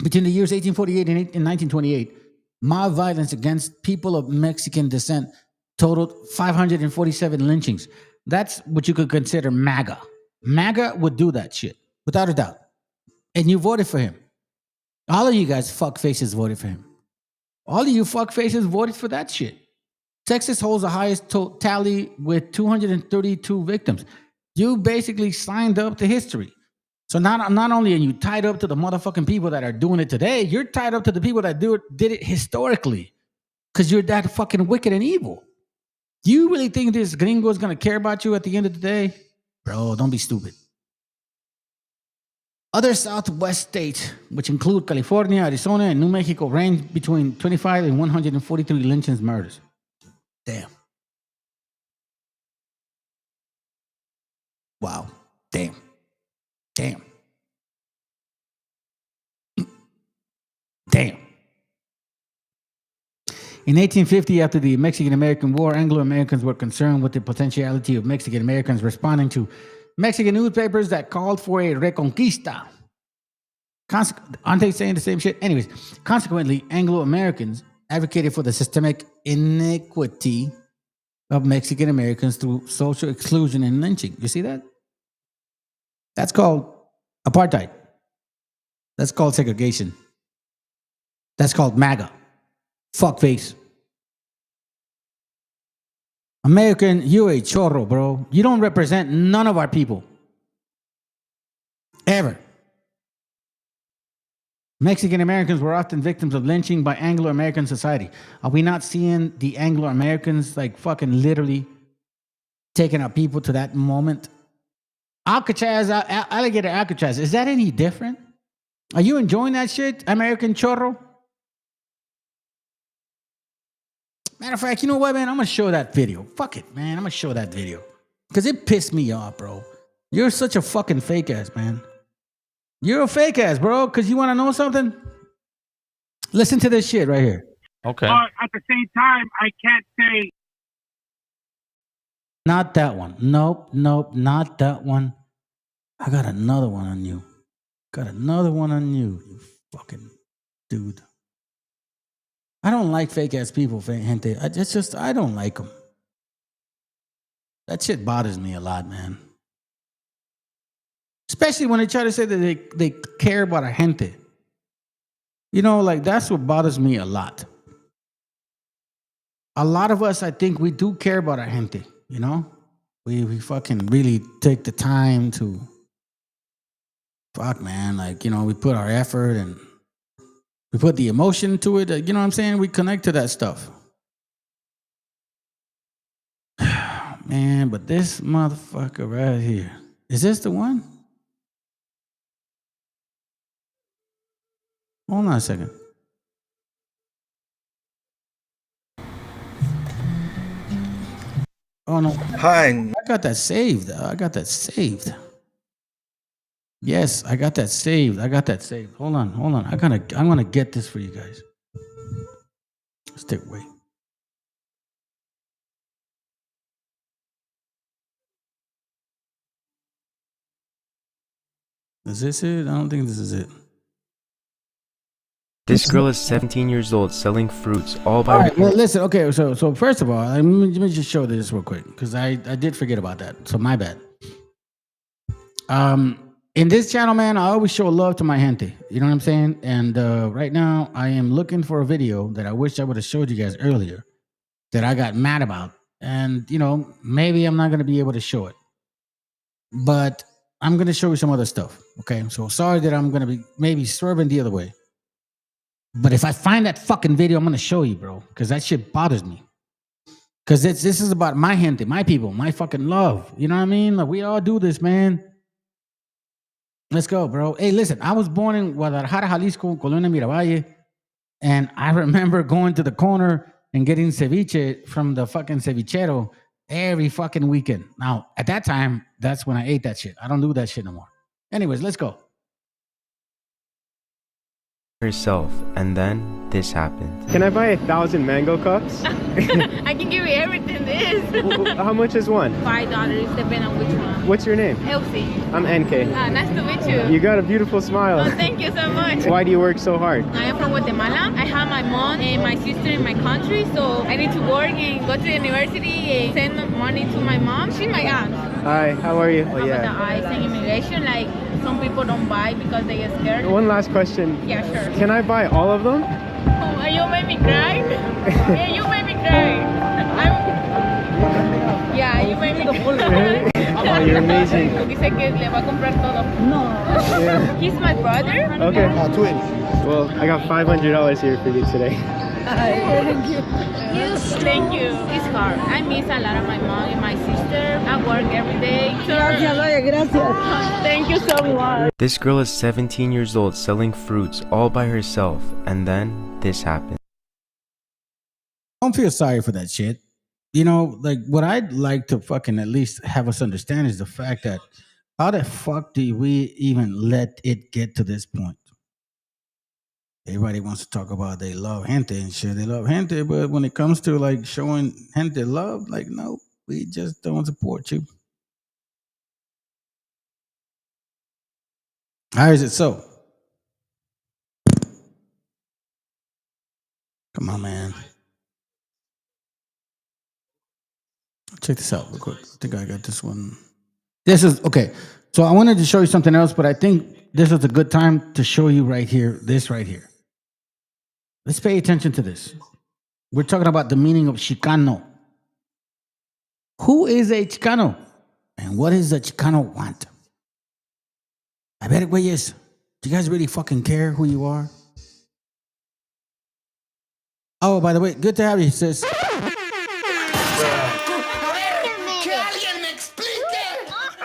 Between the years 1848 and 1928, mob violence against people of Mexican descent totaled 547 lynchings. That's what you could consider MAGA. MAGA would do that shit, without a doubt. And you voted for him. All of you guys fuckfaces voted for him. All of you fuckfaces voted for that shit. Texas holds the highest tally with 232 victims. You basically signed up to history. So not only are you tied up to the motherfucking people that are doing it today, you're tied up to the people that did it historically. Because you're that fucking wicked and evil. Do you really think this gringo is going to care about you at the end of the day? Bro, don't be stupid. Other Southwest states, which include California, Arizona, and New Mexico, range between 25 and 143 lynchings murders. Damn. Wow. Damn. Damn. Damn. In 1850, after the Mexican-American War, Anglo-Americans were concerned with the potentiality of Mexican-Americans responding to Mexican newspapers that called for a reconquista. Aren't they saying the same shit? Anyways, consequently, Anglo-Americans advocated for the systemic inequity of Mexican Americans through social exclusion and lynching. You see that? That's called apartheid. That's called segregation. That's called MAGA. Fuckface. American, you're a chorro, bro. You don't represent none of our people. Ever. Mexican Americans were often victims of lynching by Anglo-American society. Are we not seeing the Anglo-Americans like fucking literally taking our people to that moment? Alcatraz, alligator Alcatraz, is that any different? Are you enjoying that shit, American chorro? Matter of fact, you know what, man? I'm going to show that video. Fuck it, man. I'm going to show that video. Because it pissed me off, bro. You're such a fucking fake ass, man. You're a fake ass, bro. Because you want to know something? Listen to this shit right here. Okay. But at the same time, I can't say. Not that one. Nope, not that one. I got another one on you. Got another one on you, you fucking dude. I don't like fake ass people, gente. I don't like them. That shit bothers me a lot, man. Especially when they try to say that they care about our gente. You know, like that's what bothers me a lot. A lot of us, I think we do care about our gente, you know? We fucking really take the time to, fuck, man, like, you know, we put our effort and we put the emotion to it. You know what I'm saying? We connect to that stuff. Man, but this motherfucker right here. Is this the one? Hold on a second. Oh, no. Hi. I got that saved. Yes, I got that saved. Hold on. I'm gonna get this for you guys. Stick away. Is this it? I don't think this is it. This girl is 17 years old selling fruits all by All right, well, listen. Okay, so first of all, let me just show this real quick because I did forget about that. So my bad. In this channel, man, I always show love to my gente. You know what I'm saying? And right now, I am looking for a video that I wish I would have showed you guys earlier that I got mad about. And, you know, maybe I'm not going to be able to show it. But I'm going to show you some other stuff. Okay? So sorry that I'm going to be maybe swerving the other way. But if I find that fucking video, I'm going to show you, bro. Because that shit bothers me. Because this is about my gente, my people, my fucking love. You know what I mean? Like, we all do this, man. Let's go, bro. Hey, listen, I was born in Guadalajara, Jalisco, Colonia Miravalle, and I remember going to the corner and getting ceviche from the fucking cevichero every fucking weekend. Now, at that time, that's when I ate that shit. I don't do that shit no more. Anyways, let's go. herself, and then this happened. Can I buy 1,000 mango cups? I can give you everything this. How much is one? $5, depending on which one. What's your name? Elsie. I'm NK. Nice to meet you. You got a beautiful smile. Oh, thank you so much. Why do you work so hard? I am from Guatemala. I have my mom and my sister in my country, so I need to work and go to the university and send money to my mom. She's my aunt. Hi, how are you? About the ICE and immigration, like some people don't buy because they get scared. One last question. Yeah, sure. Can I buy all of them? Oh, you made me cry. Yeah, you made me cry. Yeah, you made me cry. Oh, you're amazing. Dice que le va a comprar todo. No. Yeah. He's my brother. Okay. Twins. Well, I got $500 here for you today. Thank you. Thank you. It's hard. I miss a lot of my mom and my sister. I work every day. Thank you so much. This girl is 17 years old selling fruits all by herself, and then this happened. Don't feel sorry for that shit. You know, like what I'd like to fucking at least have us understand is the fact that how the fuck do we even let it get to this point? Everybody wants to talk about they love gente and shit. They love gente, but when it comes to like showing gente love, like, no, we just don't support you. How is it so? Come on, man. Check this out real quick. I think I got this one. This is, okay. So I wanted to show you something else, but I think this is a good time to show you right here, this right here. Let's pay attention to this. We're talking about the meaning of Chicano. Who is a Chicano? And what does a Chicano want? I bet it, güeyes, do you guys really fucking care who you are? Oh, by the way, good to have you, sis.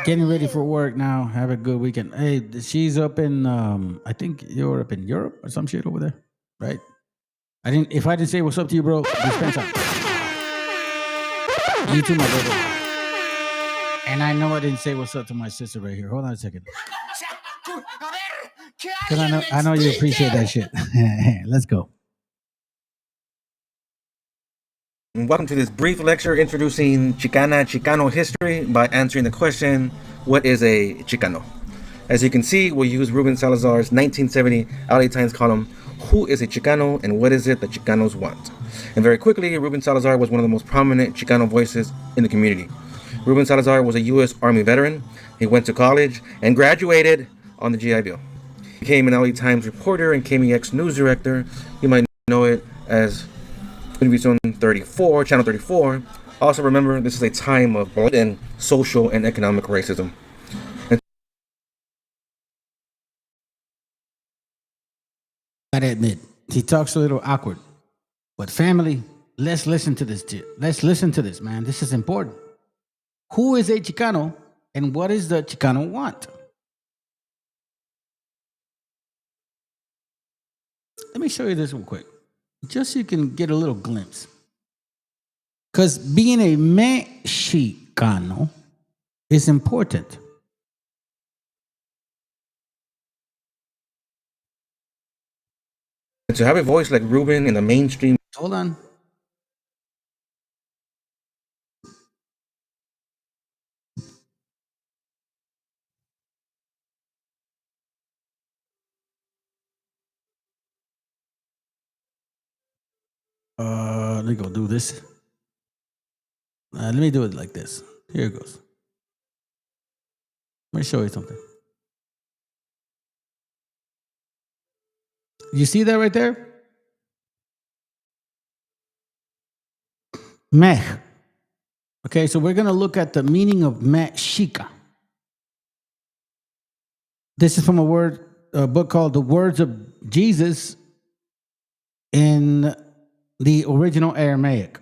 Getting ready for work now. Have a good weekend. Hey, she's up in, I think you're up in Europe or some shit over there, right? If I didn't say what's up to you, bro, dispense out. You too, my brother. And I know I didn't say what's up to my sister right here. Hold on a second. Because I know you appreciate that shit. Let's go. Welcome to this brief lecture introducing Chicano history by answering the question, what is a Chicano? As you can see, we'll use Ruben Salazar's 1970 LA Times column, Who is a Chicano and what is it that Chicanos want? And very quickly, Ruben Salazar was one of the most prominent Chicano voices in the community. Ruben Salazar was a U.S. Army veteran. He went to college and graduated on the GI Bill. He became an LA Times reporter and KMEX news director. You might know it as Univision 34, Channel 34. Also remember, this is a time of blood and social and economic racism. Gotta admit, he talks a little awkward. But family, let's listen to this. Let's listen to this, man. This is important. Who is a Chicano and what does the Chicano want? Let me show you this real quick, just so you can get a little glimpse. Because being a Mexicano is important. And to have a voice like Ruben in the mainstream. Hold on. Let me go do this. Let me do it like this. Here it goes. Let me show you something. You see that right there? Meh. Okay, so we're going to look at the meaning of MESHIACHA. This is from a book called The Words of Jesus in the original Aramaic.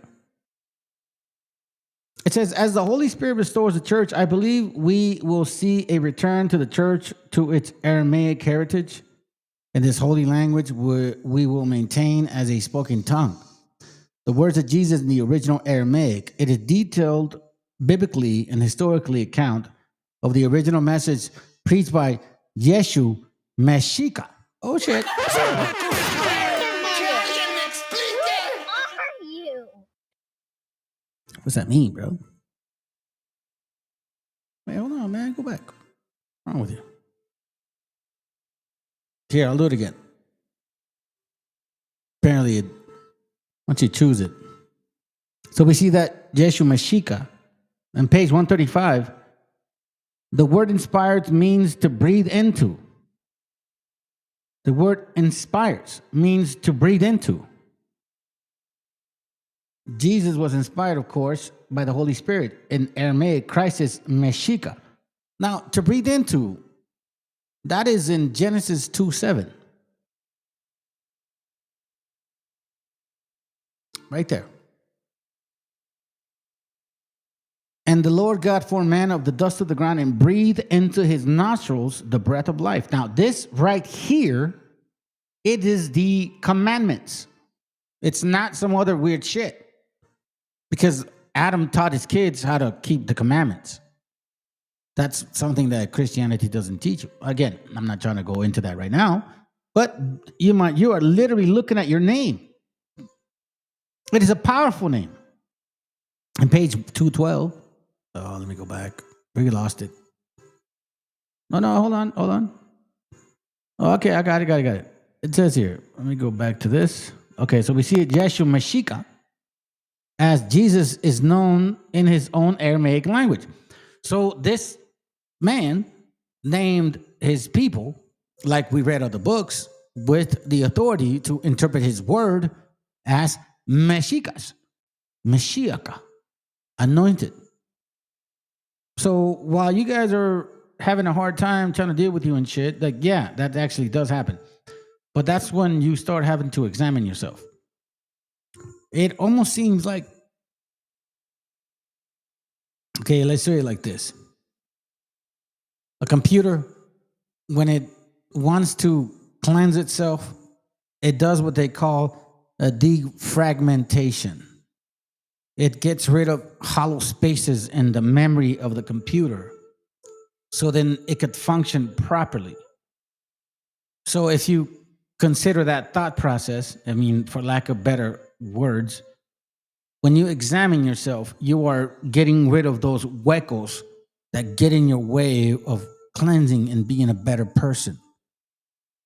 It says, as the Holy Spirit restores the church, I believe we will see a return to the church to its Aramaic heritage. In this holy language, we will maintain as a spoken tongue. The words of Jesus in the original Aramaic, it is detailed biblically and historically account of the original message preached by Yeshu MESHIACHA. Oh, shit. What's that mean, bro? Wait, hold on, man. Go back. What's wrong with you? Here, I'll do it again. Apparently, once you choose it. So we see that Yeshu MESHIACHA on page 135, the word inspired means to breathe into. The word inspires means to breathe into. Jesus was inspired, of course, by the Holy Spirit. In Aramaic, Christ is MESHIACHA. Now, to breathe into, that is in Genesis 2:7. Right there. And the Lord God formed man of the dust of the ground and breathed into his nostrils the breath of life. Now, this right here, it is the commandments. It's not some other weird shit. Because Adam taught his kids how to keep the commandments. That's something that Christianity doesn't teach you. Again, I'm not trying to go into that right now, but you are literally looking at your name. It is a powerful name. On page 212. Oh, let me go back. We lost it. No, hold on. Oh, okay, I got it. It says here. Let me go back to this. Okay, so we see it, Yeshu MESHIACHA, as Jesus is known in his own Aramaic language. So this man named his people, like we read other books, with the authority to interpret his word as MESHIACHAs, MESHIACHA, anointed. So while you guys are having a hard time trying to deal with you and shit, like, yeah, that actually does happen. But that's when you start having to examine yourself. It almost seems like, okay, let's say it like this. A computer, when it wants to cleanse itself, it does what they call a defragmentation. It gets rid of hollow spaces in the memory of the computer, so then it could function properly. So if you consider that thought process, I mean, for lack of better words, when you examine yourself, you are getting rid of those huecos that get in your way of cleansing and being a better person.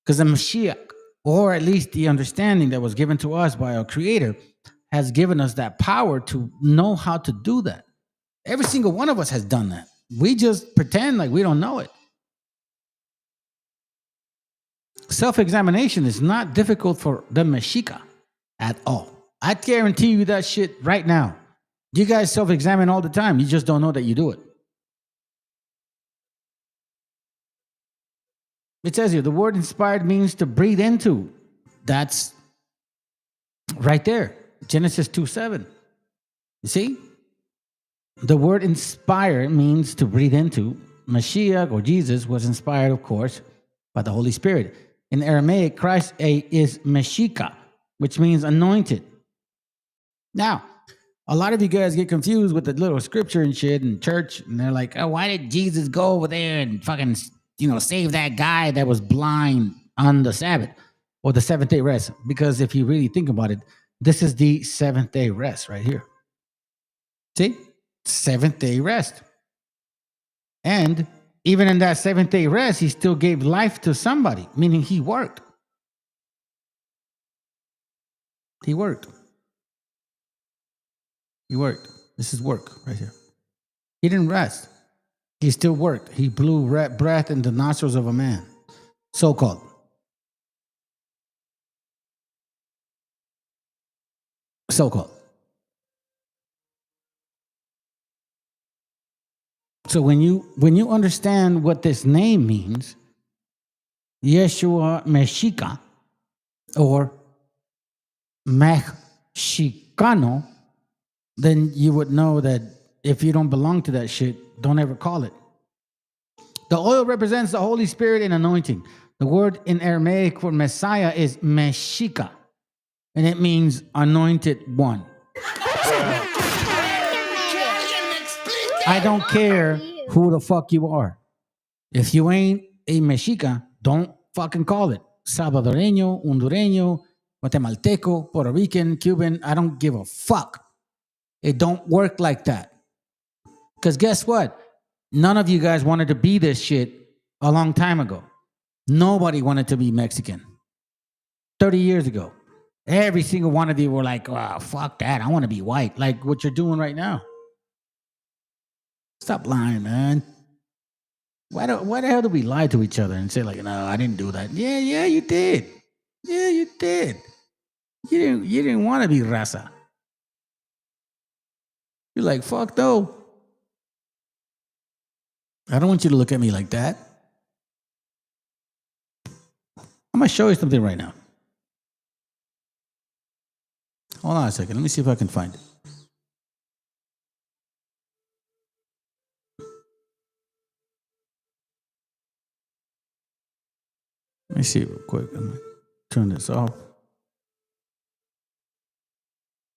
Because the Mashiach, or at least the understanding that was given to us by our Creator, has given us that power to know how to do that. Every single one of us has done that. We just pretend like we don't know it. Self-examination is not difficult for the MESHIACHA at all. I guarantee you that shit right now. You guys self-examine all the time. You just don't know that you do it. It says here, the word inspired means to breathe into. That's right there. Genesis 2:7. You see? The word inspire means to breathe into. Mashiach, or Jesus, was inspired, of course, by the Holy Spirit. In Aramaic, Christ is MESHIACHA, which means anointed. Now, a lot of you guys get confused with the little scripture and shit in church, and they're like, oh, why did Jesus go over there and fucking, save that guy that was blind on the Sabbath or the seventh day rest? Because if you really think about it, this is the seventh day rest right here. See? Seventh day rest. And even in that seventh day rest, he still gave life to somebody, meaning he worked. He worked. He worked. This is work right here. He didn't rest. He still worked. He blew breath in the nostrils of a man. So-called. So-called. So when you understand what this name means, Yeshua Mexica or Mexicano, then you would know that if you don't belong to that shit, don't ever call it. The oil represents the Holy Spirit and anointing. The word in Aramaic for Messiah is Meshicha, and it means anointed one. I don't care who the fuck you are. If you ain't a Mexica, don't fucking call it. Salvadoreño, Hondureño, Guatemalteco, Puerto Rican, Cuban, I don't give a fuck. It don't work like that. Because guess what? None of you guys wanted to be this shit a long time ago. Nobody wanted to be Mexican. 30 years ago. Every single one of you were like, oh, fuck that. I want to be white. Like what you're doing right now. Stop lying, man. Why the hell do we lie to each other and say like, no, I didn't do that? Yeah, you did. Yeah, you did. You didn't want to be raza. You're like, fuck though. I don't want you to look at me like that. I'm going to show you something right now. Hold on a second. Let me see if I can find it. Let me see real quick. I'm going to turn this off.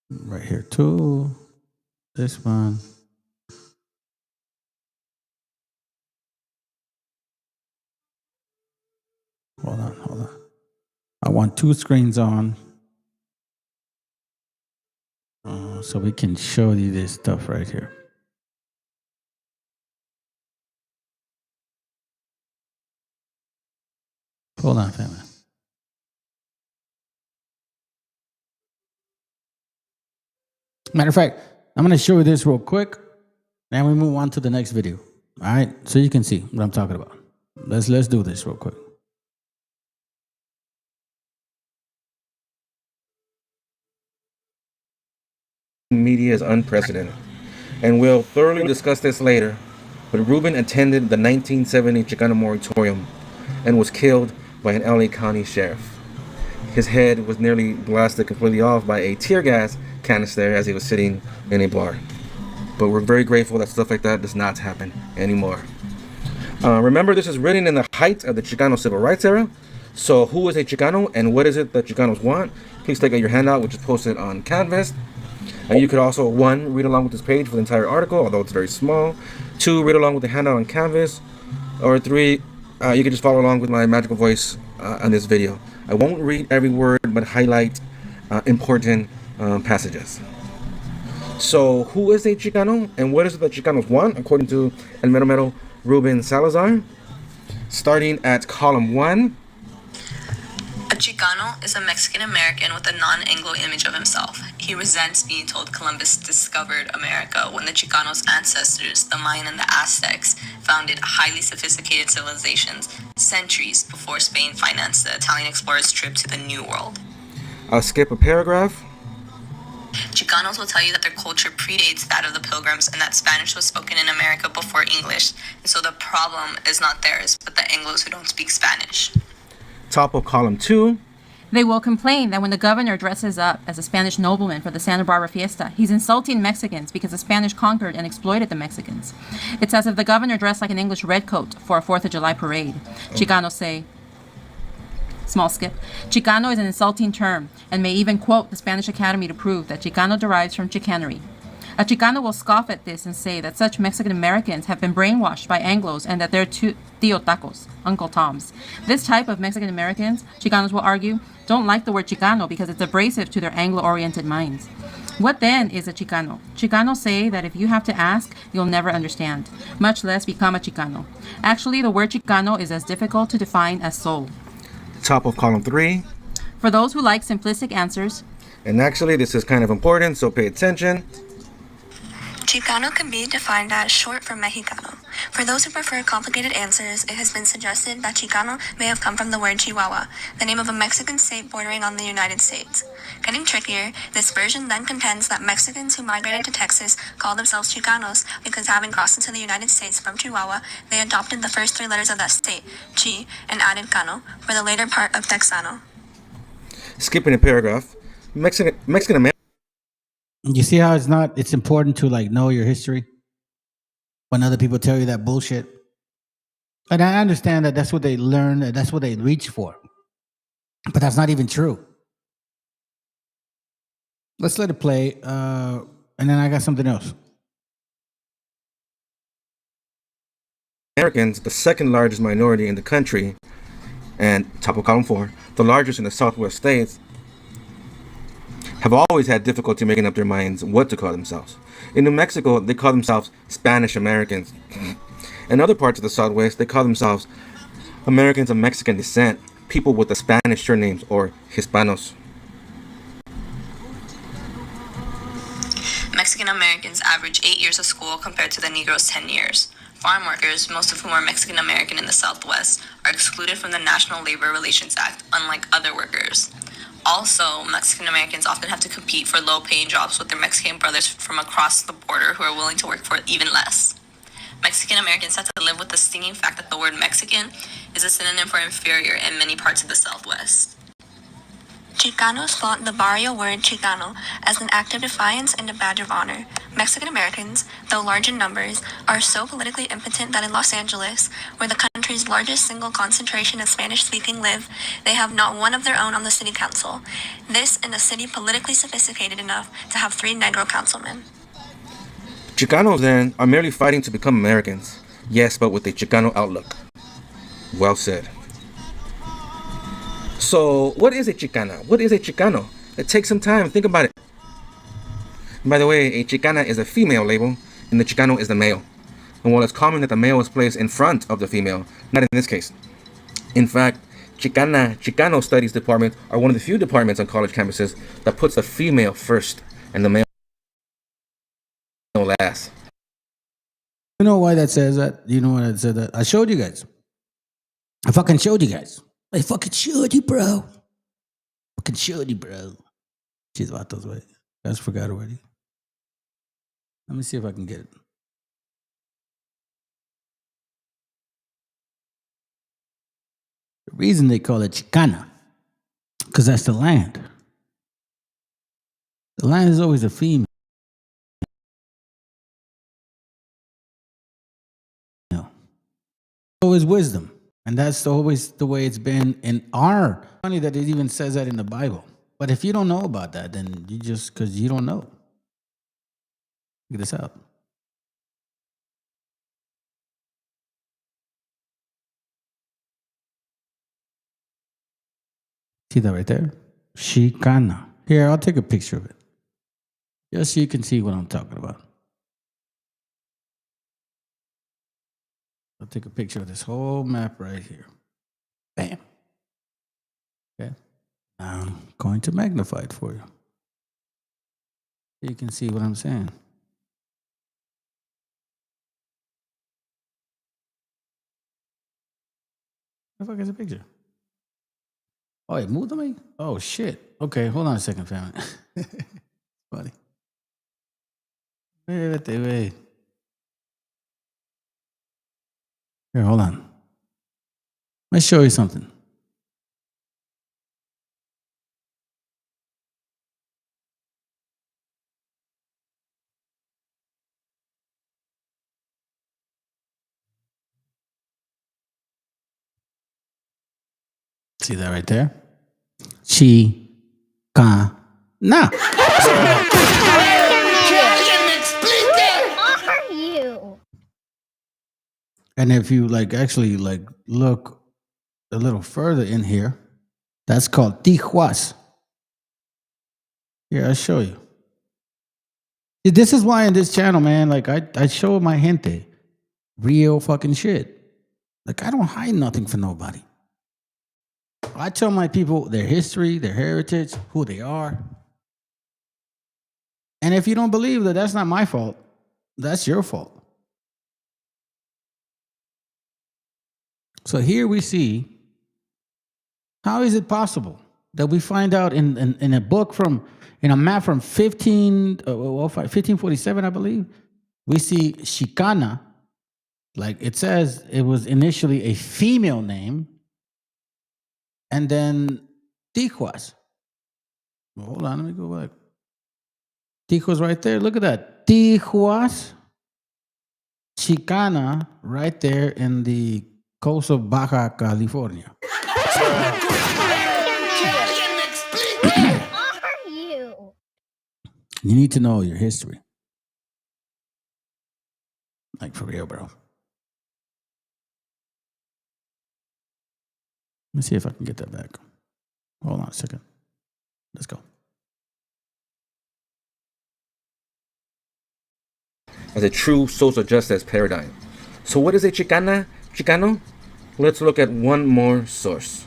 Right here too. This one. Hold on. I want two screens on so we can show you this stuff right here. Hold on, family. Matter of fact, I'm going to show you this real quick, and we move on to the next video. All right, so you can see what I'm talking about. Let's do this real quick. Media is unprecedented, and we'll thoroughly discuss this later. But Reuben attended the 1970 Chicano moratorium and was killed by an LA County sheriff. His head was nearly blasted completely off by a tear gas canister as he was sitting in a bar. But we're very grateful that stuff like that does not happen anymore. Remember, this is written in the height of the Chicano civil rights era. So who is a Chicano and what is it that Chicanos want? Please take out your handout, which is posted on Canvas. And you could also, 1, read along with this page for the entire article, although it's very small. 2, read along with the handout on Canvas. Or 3, you can just follow along with my magical voice on this video. I won't read every word, but highlight important passages. So, who is a Chicano, and what is it that Chicanos want, according to El Mero Mero Reuben Salazar? Starting at column 1. A Chicano is a Mexican American with a non-Anglo image of himself. He resents being told Columbus discovered America when the Chicanos' ancestors, the Mayan and the Aztecs, founded highly sophisticated civilizations centuries before Spain financed the Italian explorers' trip to the New World. I'll skip a paragraph. Chicanos will tell you that their culture predates that of the Pilgrims and that Spanish was spoken in America before English, and so the problem is not theirs, but the Anglos who don't speak Spanish. Top of column 2. They will complain that when the governor dresses up as a Spanish nobleman for the Santa Barbara fiesta, he's insulting Mexicans because the Spanish conquered and exploited the Mexicans. It's as if the governor dressed like an English redcoat for a 4th of July parade. Chicanos say, small skip, Chicano is an insulting term and may even quote the Spanish Academy to prove that Chicano derives from chicanery. A Chicano will scoff at this and say that such Mexican Americans have been brainwashed by Anglos and that they're tío tacos, Uncle Toms. This type of Mexican Americans, Chicanos will argue, don't like the word Chicano because it's abrasive to their Anglo-oriented minds. What then is a Chicano? Chicanos say that if you have to ask, you'll never understand, much less become a Chicano. Actually, the word Chicano is as difficult to define as soul. Top of column 3. For those who like simplistic answers, and actually this is kind of important, so pay attention. Chicano can be defined as short for Mexicano. For those who prefer complicated answers, it has been suggested that Chicano may have come from the word Chihuahua, the name of a Mexican state bordering on the United States. Getting trickier, this version then contends that Mexicans who migrated to Texas called themselves Chicanos because having crossed into the United States from Chihuahua, they adopted the first three letters of that state, Chi, and added Cano for the later part of Texano. Skipping a paragraph, Mexican American. You see how it's important to like know your history when other people tell you that bullshit. And I understand that that's what they learn, that's what they reach for. But that's not even true. Let's let it play, and then I got something else. Americans, the second largest minority in the country, and top of column 4, the largest in the Southwest states, have always had difficulty making up their minds what to call themselves. In New Mexico, they call themselves Spanish Americans. In other parts of the Southwest, they call themselves Americans of Mexican descent, people with the Spanish surnames, or Hispanos. Mexican Americans average 8 years of school compared to the Negroes' 10 years. Farm workers, most of whom are Mexican American in the Southwest, are excluded from the National Labor Relations Act, unlike other workers. Also, Mexican Americans often have to compete for low-paying jobs with their Mexican brothers from across the border who are willing to work for even less. Mexican Americans have to live with the stinging fact that the word Mexican is a synonym for inferior in many parts of the Southwest. Chicanos flaunt the barrio word Chicano as an act of defiance and a badge of honor. Mexican Americans, though large in numbers, are so politically impotent that in Los Angeles, where the country's largest single concentration of Spanish-speaking live, they have not one of their own on the city council. This in a city politically sophisticated enough to have 3 Negro councilmen. Chicanos, then, are merely fighting to become Americans. Yes, but with a Chicano outlook. Well said. So, what is a Chicana? What is a Chicano? It takes some time. Think about it. By the way, a Chicana is a female label, and the Chicano is the male. And while it's common that the male is placed in front of the female, not in this case. In fact, Chicano studies department are one of the few departments on college campuses that puts the female first and the male last. You know why that says that? You know why that said that? I showed you guys. I fucking showed you guys. I fucking showed you, bro. Fucking showed you, bro. Jeez, vatos, wait. I just forgot already. Let me see if I can get it. The reason they call it Chicana, because that's the land. The land is always a female. Always wisdom. And that's always the way it's been in our. Funny that it even says that in the Bible. But if you don't know about that, then you just, because you don't know. Look this out. See that right there? Chicana. Here, I'll take a picture of it. Just so you can see what I'm talking about. I'll take a picture of this whole map right here. Bam. Okay. Now I'm going to magnify it for you. So you can see what I'm saying. What the fuck is a picture? Oh, it moved on me? Oh, shit. Okay, hold on a second, family. Funny. Wait. Here, hold on. Let me show you something. See that right there? Chicana. Are you? And if you actually look a little further in here, that's called Tijuas. Here, I'll show you. See, this is why in this channel, man, I show my gente real fucking shit. I don't hide nothing for nobody. I tell my people their history, their heritage, who they are. And if you don't believe that, that's not my fault. that's your fault. So here we see, how is it possible that we find out in a book in a map from 1547, I believe, we see Chicana, like it says it was initially a female name, and then Tijuas. Hold on, let me go back. Tijuas right there, look at that. Tijuas, Chicana, right there in the coast of Baja California. You need to know your history. Like, for real, bro. Let me see if I can get that back. Hold on a second. Let's go. As a true social justice paradigm. So what is a Chicano? Let's look at one more source.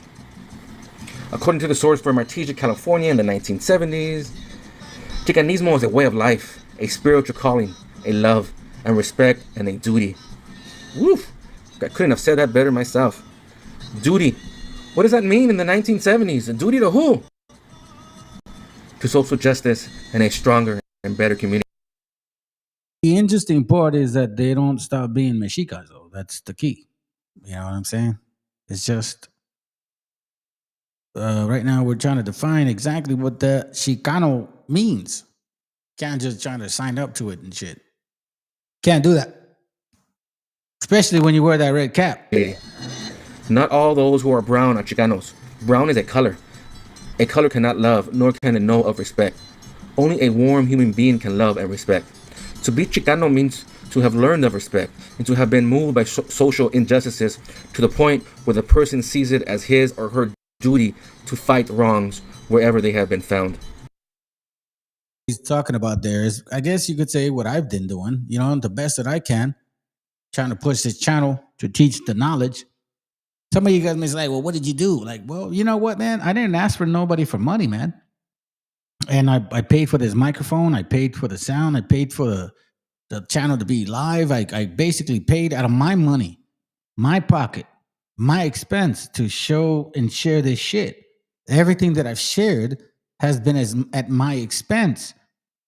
According to the source from Artesia, California in the 1970s, Chicanismo is a way of life, a spiritual calling, a love and respect, and a duty. Woof! I couldn't have said that better myself. Duty. What does that mean in the 1970s? A duty to who? To social justice and a stronger and better community. The interesting part is that they don't stop being mexicas, though. That's the key. You know what I'm saying? It's just, right now we're trying to define exactly what the Chicano means. Can't just try to sign up to it and shit. Can't do that. Especially when you wear that red cap. Not all those who are brown are Chicanos. Brown is a color. A color cannot love, nor can it know of respect. Only a warm human being can love and respect. To be Chicano means to have learned of respect and to have been moved by social injustices to the point where the person sees it as his or her duty to fight wrongs wherever they have been found. He's talking about there is, I guess you could say, what I've been doing, you know, the best that I can, trying to push this channel to teach the knowledge. Some of you guys may say, well, what did you do? Like, well, you know what, man? I didn't ask for nobody for money, man. And I paid for this microphone. I paid for the sound. I paid for the channel to be live. I basically paid out of my money, my pocket, my expense to show and share this shit. Everything that I've shared has been at my expense,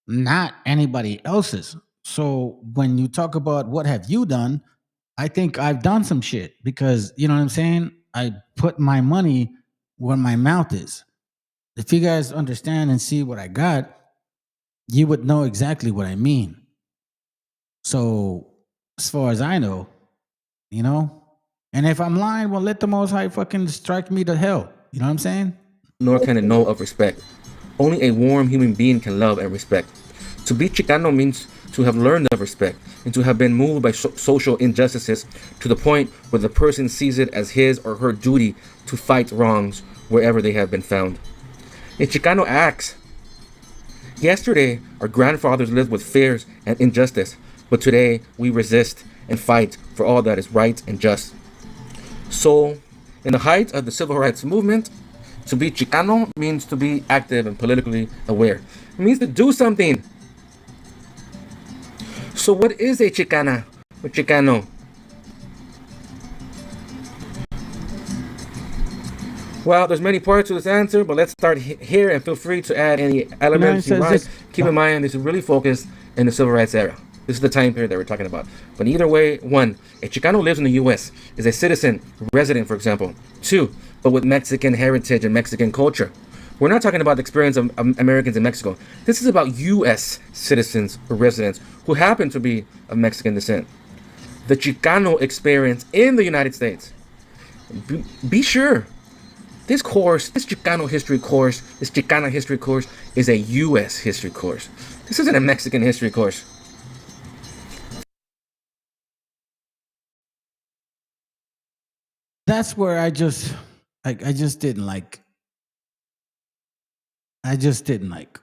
not anybody else's. So when you talk about what have you done, I think I've done some shit because, you know what I'm saying? I put my money where my mouth is. If you guys understand and see what I got, you would know exactly what I mean. So as far as I know, you know, and if I'm lying, well, let the Most High fucking strike me to hell. You know what I'm saying? Nor can it know of respect. Only a warm human being can love and respect. To be Chicano means to have learned of respect and to have been moved by social injustices to the point where the person sees it as his or her duty to fight wrongs wherever they have been found. A Chicano acts. Yesterday, our grandfathers lived with fears and injustice, but today we resist and fight for all that is right and just. So, in the height of the civil rights movement, to be Chicano means to be active and politically aware. It means to do something. So what is a Chicana or Chicano? Well, there's many parts to this answer, but let's start here and feel free to add any elements you like. Keep in mind, this is really focused in the civil rights era. This is the time period that we're talking about. But either way, 1, a Chicano lives in the U.S., is a citizen, resident, for example. 2, but with Mexican heritage and Mexican culture. We're not talking about the experience of Americans in Mexico. This is about U.S. citizens or residents who happen to be of Mexican descent. The Chicano experience in the United States. Be sure, this course, this Chicano history course, this Chicana history course is a U.S. history course. This isn't a Mexican history course. That's where I just didn't like. I just didn't like.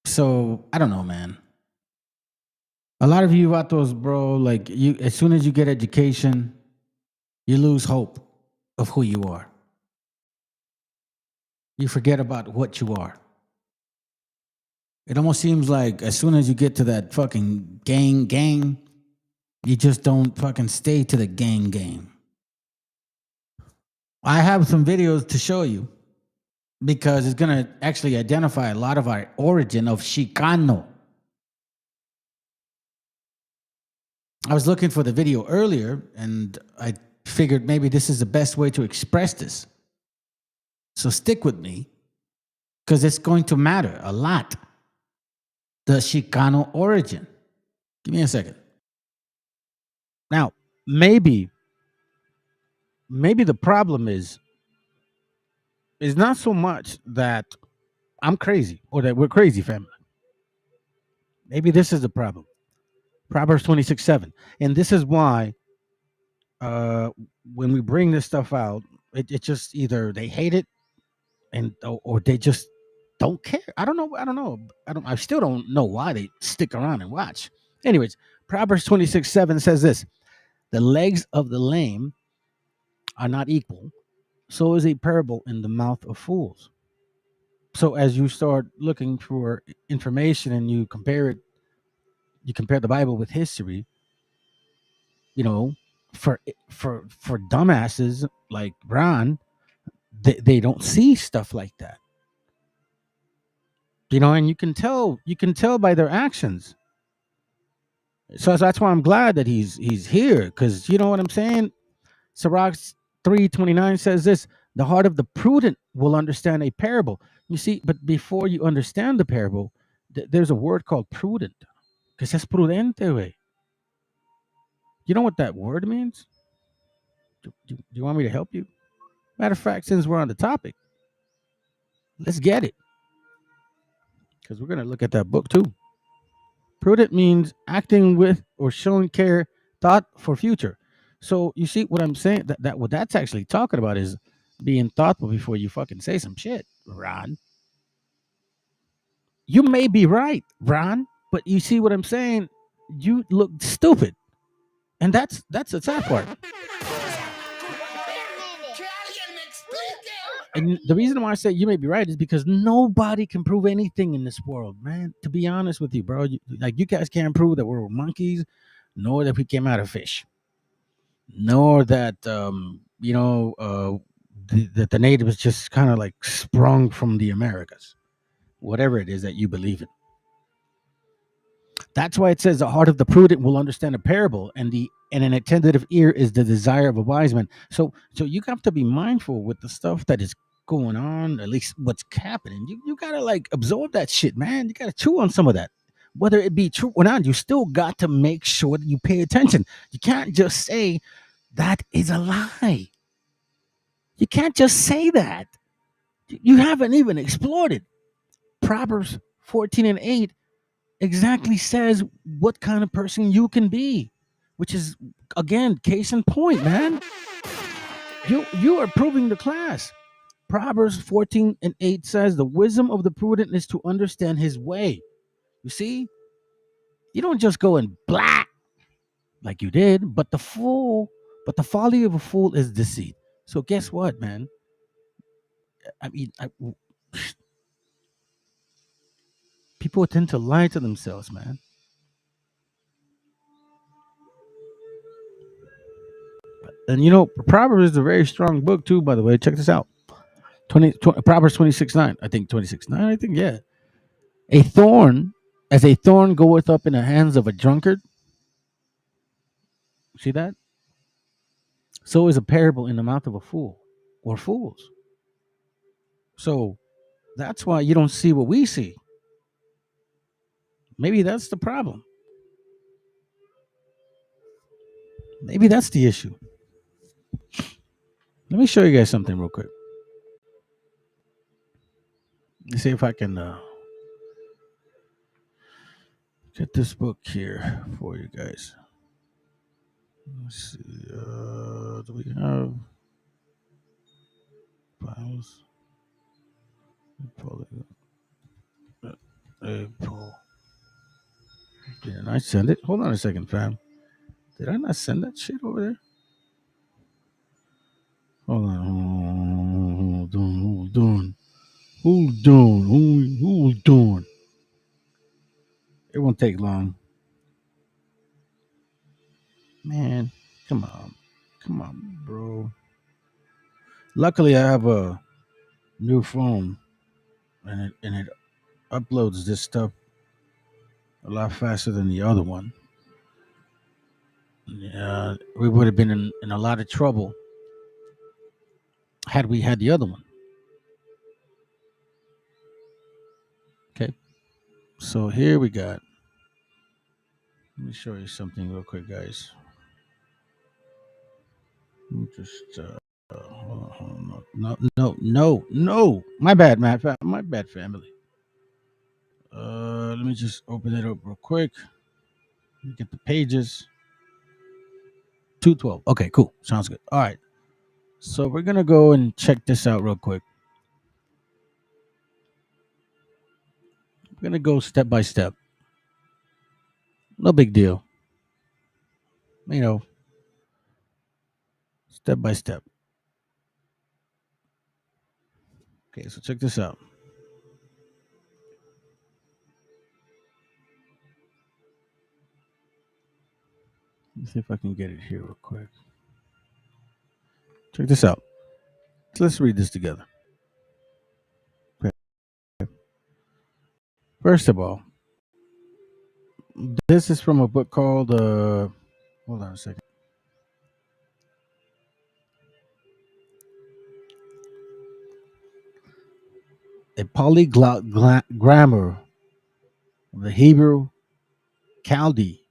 So, I don't know, man. A lot of you vatos, bro, like, you, as soon as you get education, you lose hope of who you are. You forget about what you are. It almost seems like as soon as you get to that fucking gang, you just don't fucking stay to the gang. I have some videos to show you because it's going to actually identify a lot of our origin of Chicano. I was looking for the video earlier and I figured maybe this is the best way to express this. So stick with me because it's going to matter a lot. The Chicano origin. Give me a second. Now, maybe the problem is not so much that I'm crazy or that we're crazy, family. Maybe this is the problem. Proverbs 26:7. And this is why when we bring this stuff out, it just either they hate it or they just don't care. I don't know. I still don't know why they stick around and watch. Anyways, Proverbs 26:7 says this: the legs of the lame are not equal, so is a parable in the mouth of fools. So as you start looking for information and you compare the Bible with history, for dumbasses like Ron, they don't see stuff like that. And you can tell by their actions. So that's why I'm glad that he's here, because you know what I'm saying. Sirach 3:29 says this: the heart of the prudent will understand a parable. You see, but before you understand the parable, there's a word called prudent. Because es prudente, way. You know what that word means? Do you want me to help you? Matter of fact, since we're on the topic, let's get it. Because we're going to look at that book too. Prudent means acting with or showing care, thought for future. So you see what I'm saying? That what that's actually talking about is being thoughtful before you fucking say some shit, Ron. You may be right, Ron, but you see what I'm saying? You look stupid. And that's the sad part. And the reason why I say you may be right is because nobody can prove anything in this world, man. To be honest with you, bro, you guys can't prove that we're monkeys, nor that we came out of fish, nor that that the natives just kind of like sprung from the Americas, whatever it is that you believe in. That's why it says the heart of the prudent will understand a parable, and an attentive ear is the desire of a wise man. So you have to be mindful with the stuff that is going on, at least what's happening. You gotta like absorb that shit, man. You gotta chew on some of that. Whether it be true or not, you still got to make sure that you pay attention. You can't just say that is a lie. You can't just say that. You haven't even explored it. Proverbs 14:8 exactly says what kind of person you can be, which is, again, case in point, man. You are proving the class. Proverbs 14:8 says the wisdom of the prudent is to understand his way. You see, you don't just go and blah like you did, but the folly of a fool is deceit. So guess what, man? I mean, people tend to lie to themselves, man. And Proverbs is a very strong book too, by the way. Check this out. Proverbs 26:9. I think 26:9. I think, yeah. A thorn goeth up in the hands of a drunkard. See that? So is a parable in the mouth of a fool or fools. So that's why you don't see what we see. Maybe that's the problem. Maybe that's the issue. Let me show you guys something real quick. Let's see if I can get this book here for you guys. Let's see. Do we have files? Pull it up. Pull. Didn't I send it? Hold on a second, fam. Did I not send that shit over there? Hold on. Hold on. It won't take long. Man, come on, bro. Luckily, I have a new phone, and it uploads this stuff a lot faster than the other one. Yeah, we would have been in a lot of trouble had we had the other one. Okay, so here we got. Let me show you something real quick, guys. Just hold on. No. My bad, man. My bad, family. Let me just open it up real quick. Let me get the pages. 212. Okay, cool. Sounds good. All right. So we're gonna go and check this out real quick. I'm gonna go step by step. No big deal. You know, step by step. Okay, so check this out. Let's see if I can get it here real quick. Check this out. Let's read this together. Okay. First of all, this is from a book called hold on a second. A polyglot grammar of the Hebrew, Chaldee,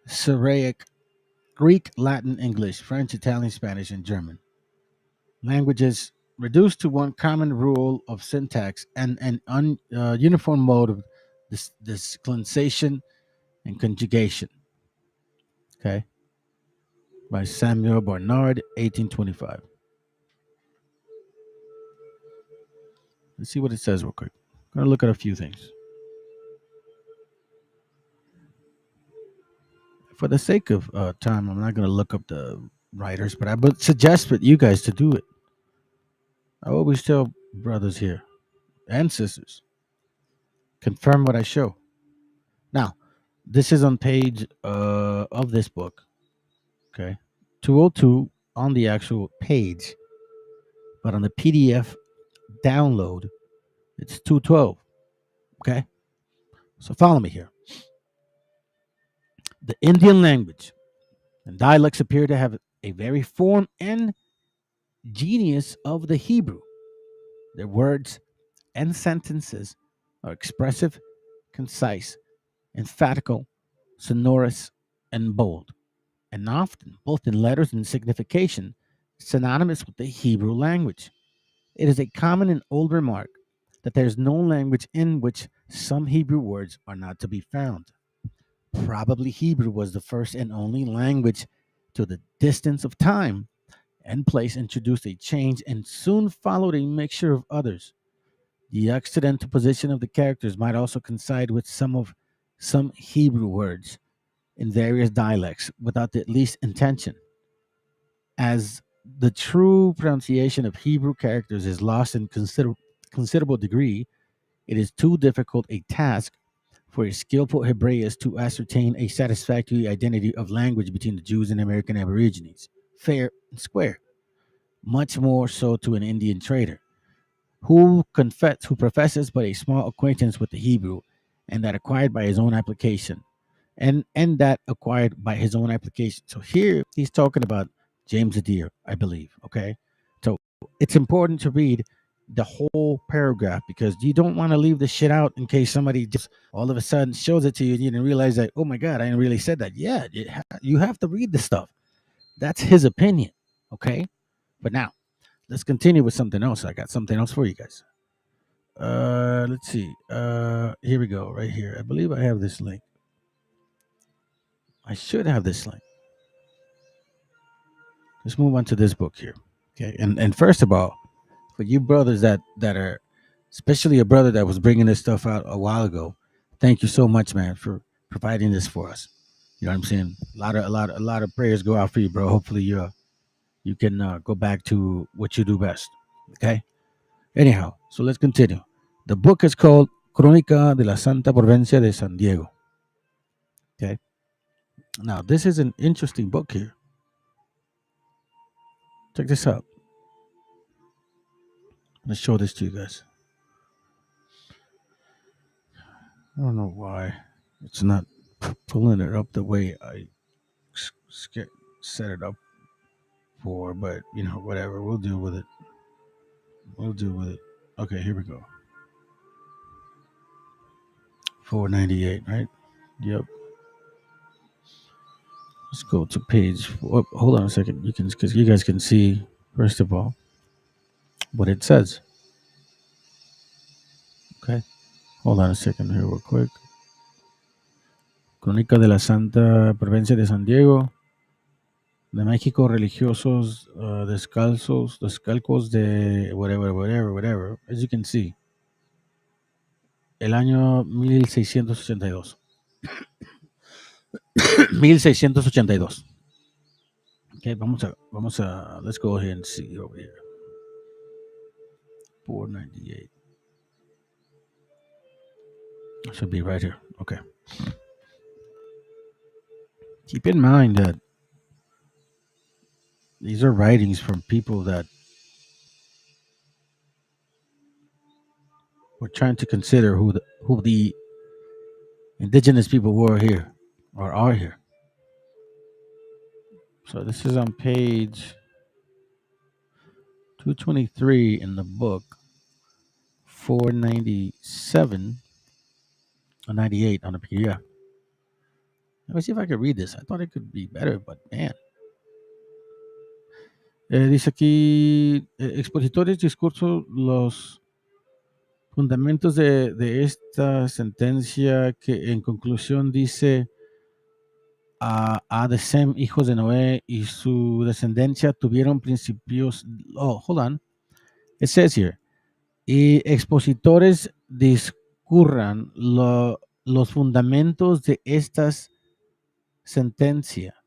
Syriac, Greek, Latin, English, French, Italian, Spanish, and German languages reduced to one common rule of syntax and an uniform mode of disclination and conjugation. Okay, by Samuel Barnard, 1825. Let's see what it says real quick. I'm gonna look at a few things. For the sake of time, I'm not gonna look up the writers, but I would suggest for you guys to do it. I always tell brothers here and sisters, confirm what I show. Now, this is on page of this book. Okay, 202 on the actual page, but on the PDF download, it's 212. Okay, so follow me here. The Indian language and dialects appear to have a very form and genius of the Hebrew. Their words and sentences are expressive, concise, emphatical, sonorous, and bold, and often, both in letters and signification, synonymous with the Hebrew language. It is a common and old remark that there is no language in which some Hebrew words are not to be found. Probably Hebrew was the first and only language to the distance of time and place introduced a change and soon followed a mixture of others. The accidental position of the characters might also coincide with some Hebrew words in various dialects without the least intention. As the true pronunciation of Hebrew characters is lost in considerable degree, it is too difficult a task for a skillful Hebraist to ascertain a satisfactory identity of language between the Jews and American Aborigines, fair and square, much more so to an Indian trader who professes but a small acquaintance with the Hebrew and that acquired by his own application. And that acquired by his own application. So here he's talking about James Adair, I believe. Okay. So it's important to read the whole paragraph because you don't want to leave the shit out in case somebody just all of a sudden shows it to you and you didn't realize that, oh my God, I didn't really said that. Yeah, you have to read the stuff. That's his opinion. Okay. But now let's continue with something else. I got something else for you guys. Let's see. Here we go, right here. I believe I have this link. I should have this link. Let's move on to this book here. Okay. And first of all, for you brothers that are, especially a brother that was bringing this stuff out a while ago, thank you so much, man, for providing this for us. You know what I'm saying? A lot of prayers go out for you, bro. Hopefully you can go back to what you do best. Okay. Anyhow, so let's continue. The book is called Crónica de la Santa Provincia de San Diego. Okay. Now, this is an interesting book here. Check this out. I'm going to show this to you guys. I don't know why it's not pulling it up the way I set it up for, but whatever. We'll deal with it. Okay, here we go. 498, right? Yep. Let's go to page. Hold on a second. Because you guys can see first of all what it says. Okay. Hold on a second here, real quick. Crónica de la Santa Provincia de San Diego, de México, religiosos descalcos de whatever. As you can see, el año 1682. 1682. Okay, vamos a, let's go ahead and see over here. 498. Should be right here. Okay. Keep in mind that these are writings from people that were trying to consider who the indigenous people were here or are here. So this is on page 223 in the book, 497 or 98 on the PDF. Let me see if I could read this. I thought it could be better, but man. Dice aquí, expositores discurso los fundamentos de esta sentencia que en conclusión dice a de Sem, hijos de Noé y su descendencia tuvieron principios. Oh, hold on. It says here, y expositores discurran los fundamentos de estas sentencia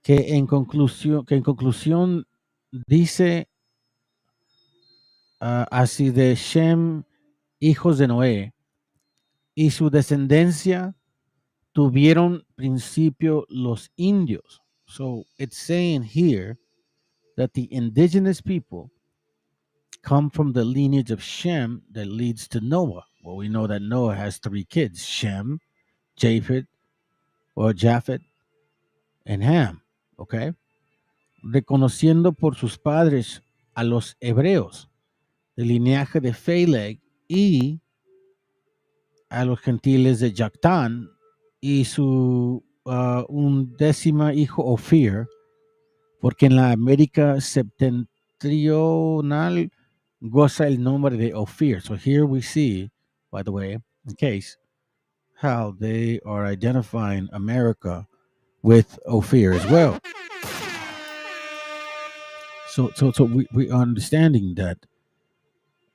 que en conclusión dice así de Shem, hijos de Noé, y su descendencia tuvieron principio los indios. So it's saying here that the indigenous people come from the lineage of Shem that leads to Noah. Well, we know that Noah has 3 kids, Shem, Japheth, and Ham. Okay. Reconociendo por sus padres a los hebreos del linaje de Pheleg y a los gentiles de Jactán y su undécima hijo Ophir, porque en la América septentrional goza el nombre de Ophir. So here we see, by the way, in case, how they are identifying America with Ophir as well. So we are understanding that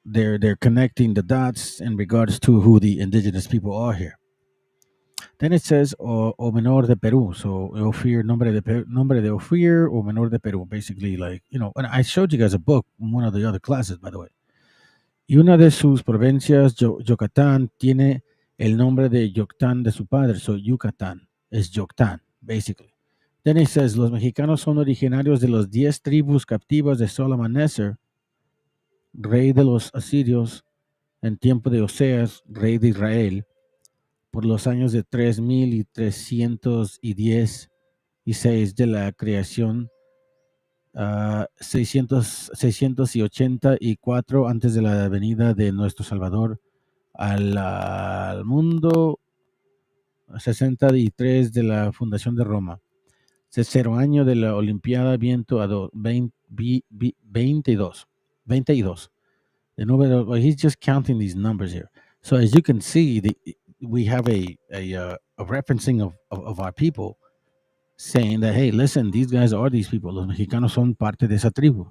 they're connecting the dots in regards to who the indigenous people are here. Then it says o menor de Perú. So Ophir, nombre de Ophir o menor de Perú. Basically, like, and I showed you guys a book in one of the other classes, by the way. Y una de sus provincias, Yucatán, tiene el nombre de Yoctán de su padre. So Yucatán es Yoctán, basically. Then it says, los mexicanos son originarios de los 10 tribus captivas de Shalmaneser, rey de los asirios, en tiempo de Oseas, rey de Israel, por los años de 3316 de la creación, 684 antes de la venida de nuestro Salvador al mundo, 63 de la fundación de Roma. 0 año de la Olimpiada Viento a 22. The number, he's just counting these numbers here. So as you can see, we have a referencing of our people saying that, hey, listen, these guys are these people. Los mexicanos son parte de esa tribu.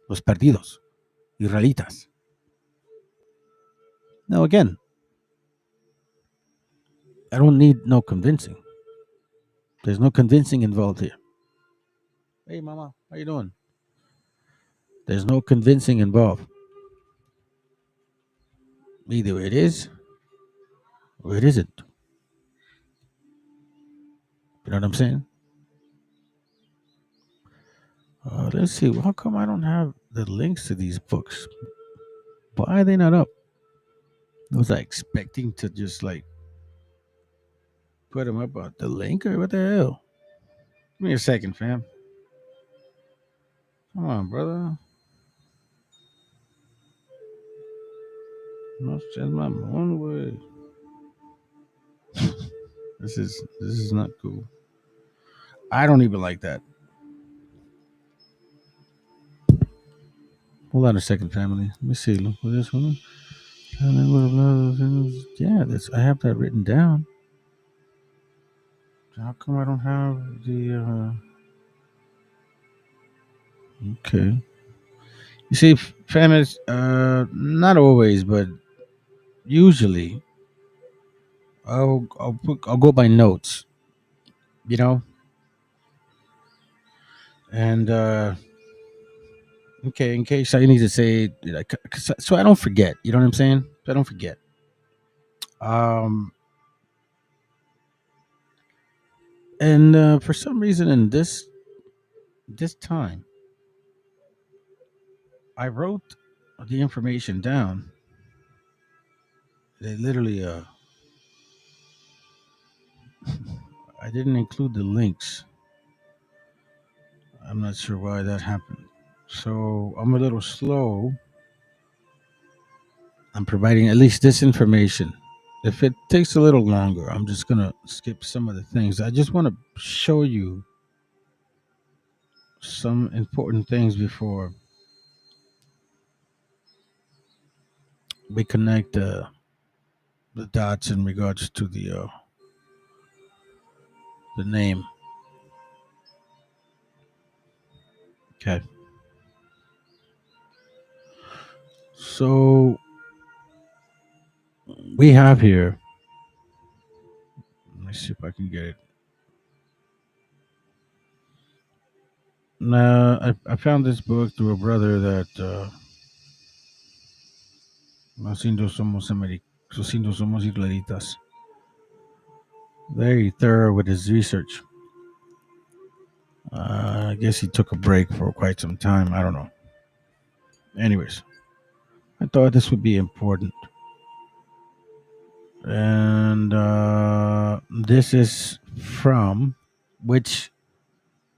Los perdidos. Israelitas. Now again, I don't need no convincing. There's no convincing involved here. Hey, mama, how you doing? There's no convincing involved. Either it is or it isn't. You know what I'm saying? Let's see. How come I don't have the links to these books? Why are they not up? Was I expecting to just like put them up on the link or what the hell? Give me a second, fam. Come on, brother. No, send my own way. This is not cool. I don't even like that. Hold on a second, family. Let me see. Look for this one. Yeah, that's I have that written down. How come I don't have the? Okay. You see, families, not always, but usually, I'll go by notes. You know, and okay, in case I need to say, like, so I don't forget. You know what I'm saying? So I don't forget. Um, and for some reason, in this time, I wrote the information down. They literally, I didn't include the links. I'm not sure why that happened. So I'm a little slow. I'm providing at least this information. If it takes a little longer, I'm just gonna skip some of the things. I just want to show you some important things before we connect the dots in regards to the name. Okay. So we have here. Let me see if I can get it. Now, I found this book through a brother that Los indios somos los indios somos israelitas. Very thorough with his research. I guess he took a break for quite some time. I don't know. Anyways, I thought this would be important. And this is from which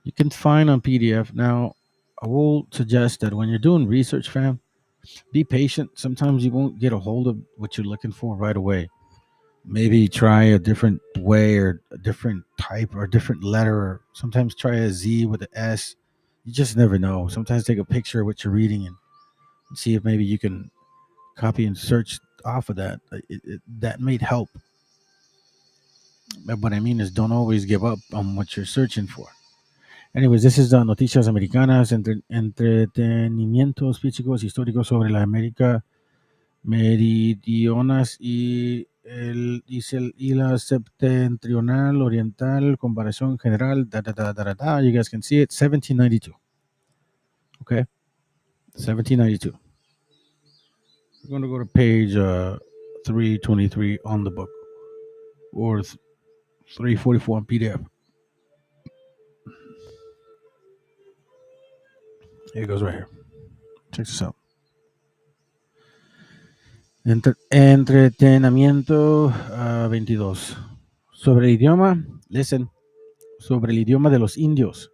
you can find on PDF. Now, I will suggest that when you're doing research, fam, be patient. Sometimes you won't get a hold of what you're looking for right away. Maybe try a different way or a different type or a different letter. Or sometimes try a Z with an S. You just never know. Sometimes take a picture of what you're reading and see if maybe you can copy and search off of that. That may help. But what I mean is don't always give up on what you're searching for. Anyways, this is Noticias Americanas, entretenimientos físicos históricos sobre la América meridionas y la septentrional oriental, comparación general, You guys can see it, 1792. Okay, 1792. We're going to go to page 323 on the book, or 344 on PDF. Here it goes right here. Check this out. Entretenimiento 22. Sobre el idioma, listen, sobre el idioma de los indios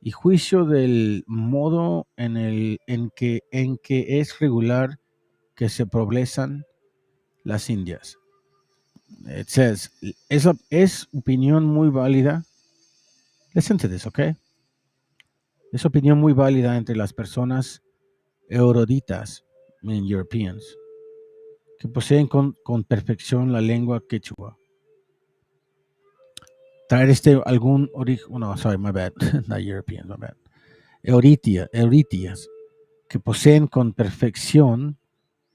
y juicio del modo en que es regular que se progresan las Indias. It says, es opinión muy válida. Listen to this, okay? Es opinión muy válida entre las personas eruditas, meaning Europeans, que poseen con perfección la lengua quechua. Traer algún origen, no, sorry, my bad, not Europeans, my bad. Euritias, que poseen con perfección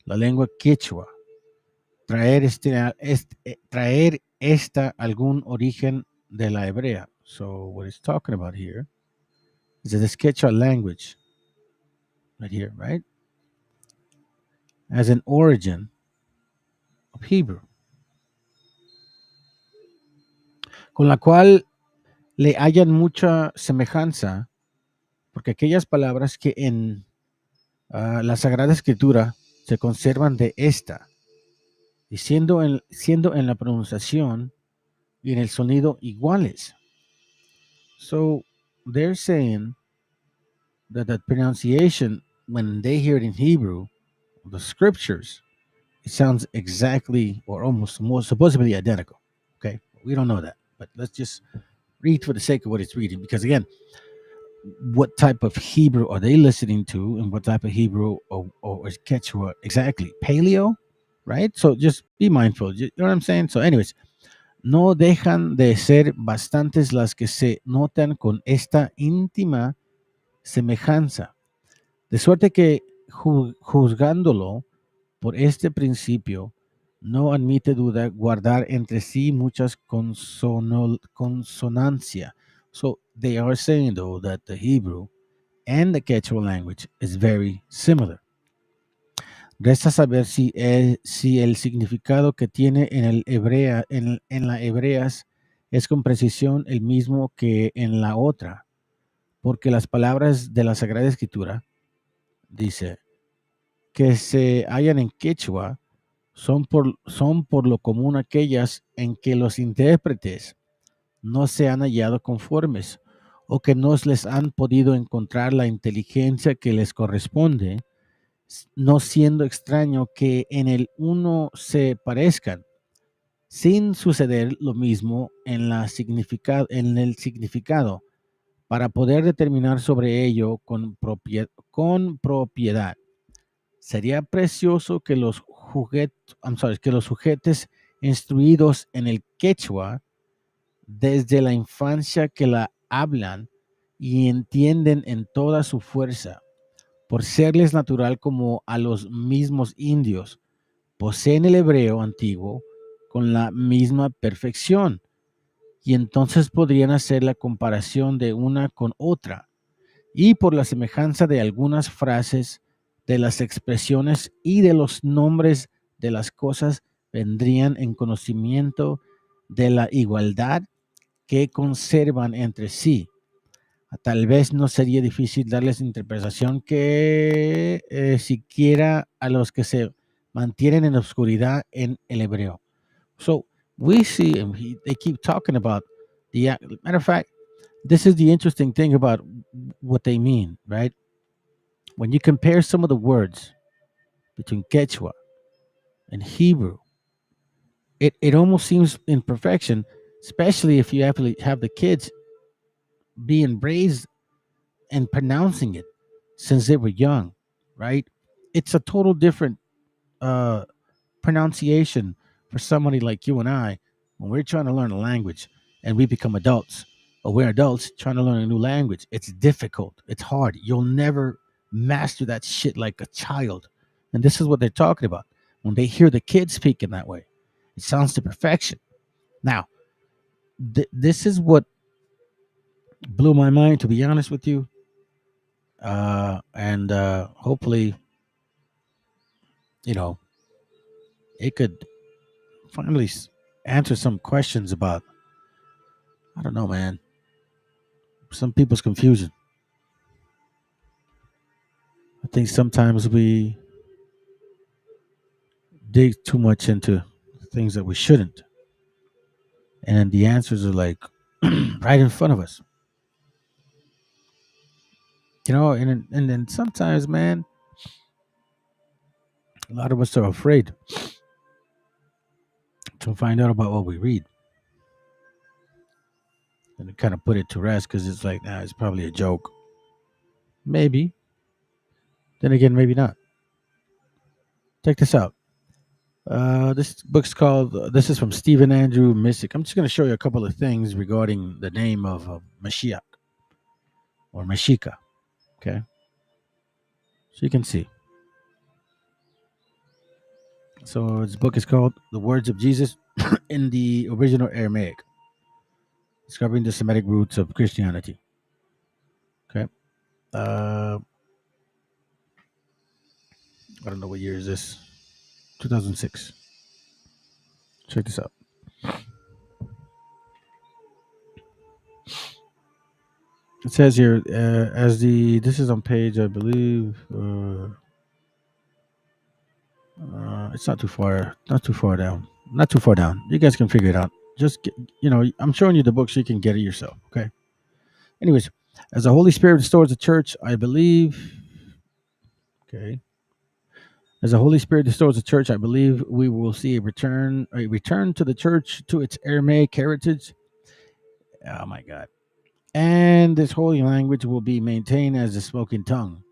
la lengua quechua. Traer esta algún origen de la hebrea. So what he's talking about here is that this Quechua language, right here, right, as an origin of Hebrew, con la cual le hallan mucha semejanza, porque aquellas palabras que en la Sagrada Escritura se conservan de esta, y siendo en la pronunciación y en el sonido iguales. So they're saying that the pronunciation, when they hear it in Hebrew, the scriptures, it sounds exactly or almost supposedly identical. Okay, we don't know that, but let's just read for the sake of what it's reading, because again, what type of Hebrew are they listening to, and what type of Hebrew or is Quechua exactly? Paleo, right? So just be mindful. You know what I'm saying? So, anyways, no dejan de ser bastantes las que se notan con esta íntima semejanza, de suerte que juzgándolo por este principio, no admite duda guardar entre sí muchas consonancia. So they are saying, though, that the Hebrew and the Quechua language is very similar. Resta saber si el significado que tiene en la hebreas es con precisión el mismo que en la otra, porque las palabras de la Sagrada Escritura, dice, que se hallan en Quechua son por lo común aquellas en que los intérpretes no se han hallado conformes, o que no les han podido encontrar la inteligencia que les corresponde, no siendo extraño que en el uno se parezcan, sin suceder lo mismo en el significado, para poder determinar sobre ello con propiedad. Sería precioso que los sujetos instruidos en el quechua desde la infancia que la hablan y entienden en toda su fuerza, por serles natural como a los mismos indios, poseen el hebreo antiguo con la misma perfección, y entonces podrían hacer la comparación de una con otra, y por la semejanza de algunas frases, de las expresiones y de los nombres de las cosas, vendrían en conocimiento de la igualdad que conservan entre sí. Tal vez no sería difícil darles interpretación que siquiera a los que se mantienen en la oscuridad en el hebreo. So we see, and they keep talking about the matter of fact, this is the interesting thing about what they mean, right? When you compare some of the words between Quechua and Hebrew, it almost seems in perfection, especially if you have the kids being raised and pronouncing it since they were young, right? It's a total different pronunciation for somebody like you and I when we're trying to learn a language and we become adults, or we're adults trying to learn a new language. It's difficult. It's hard. You'll never master that shit like a child. And this is what they're talking about. When they hear the kids speaking that way, it sounds to perfection. Now, this is what blew my mind, to be honest with you. And hopefully, it could finally answer some questions about, I don't know, man, some people's confusion. I think sometimes we dig too much into things that we shouldn't. And the answers are like right in front of us. And then sometimes, man, a lot of us are afraid to find out about what we read. And to kind of put it to rest, because it's like, it's probably a joke. Maybe. Then again, maybe not. Check this out. This book's called, this is from Stephen Andrew Missick. I'm just going to show you a couple of things regarding the name of Mashiach or MESHIACHA. Okay. So you can see. So this book is called The Words of Jesus in the Original Aramaic, Discovering the Semitic Roots of Christianity. Okay. I don't know what year is this. 2006. Check this out. It says here, this is on page, I believe. It's not too far down. Not too far down. You guys can figure it out. Just I'm showing you the book so you can get it yourself. Okay. Anyways, as the Holy Spirit restores the church, I believe. Okay. As the Holy Spirit restores the church, I believe we will see a return to the church to its Aramaic heritage. Oh my God. And this holy language will be maintained as the spoken tongue.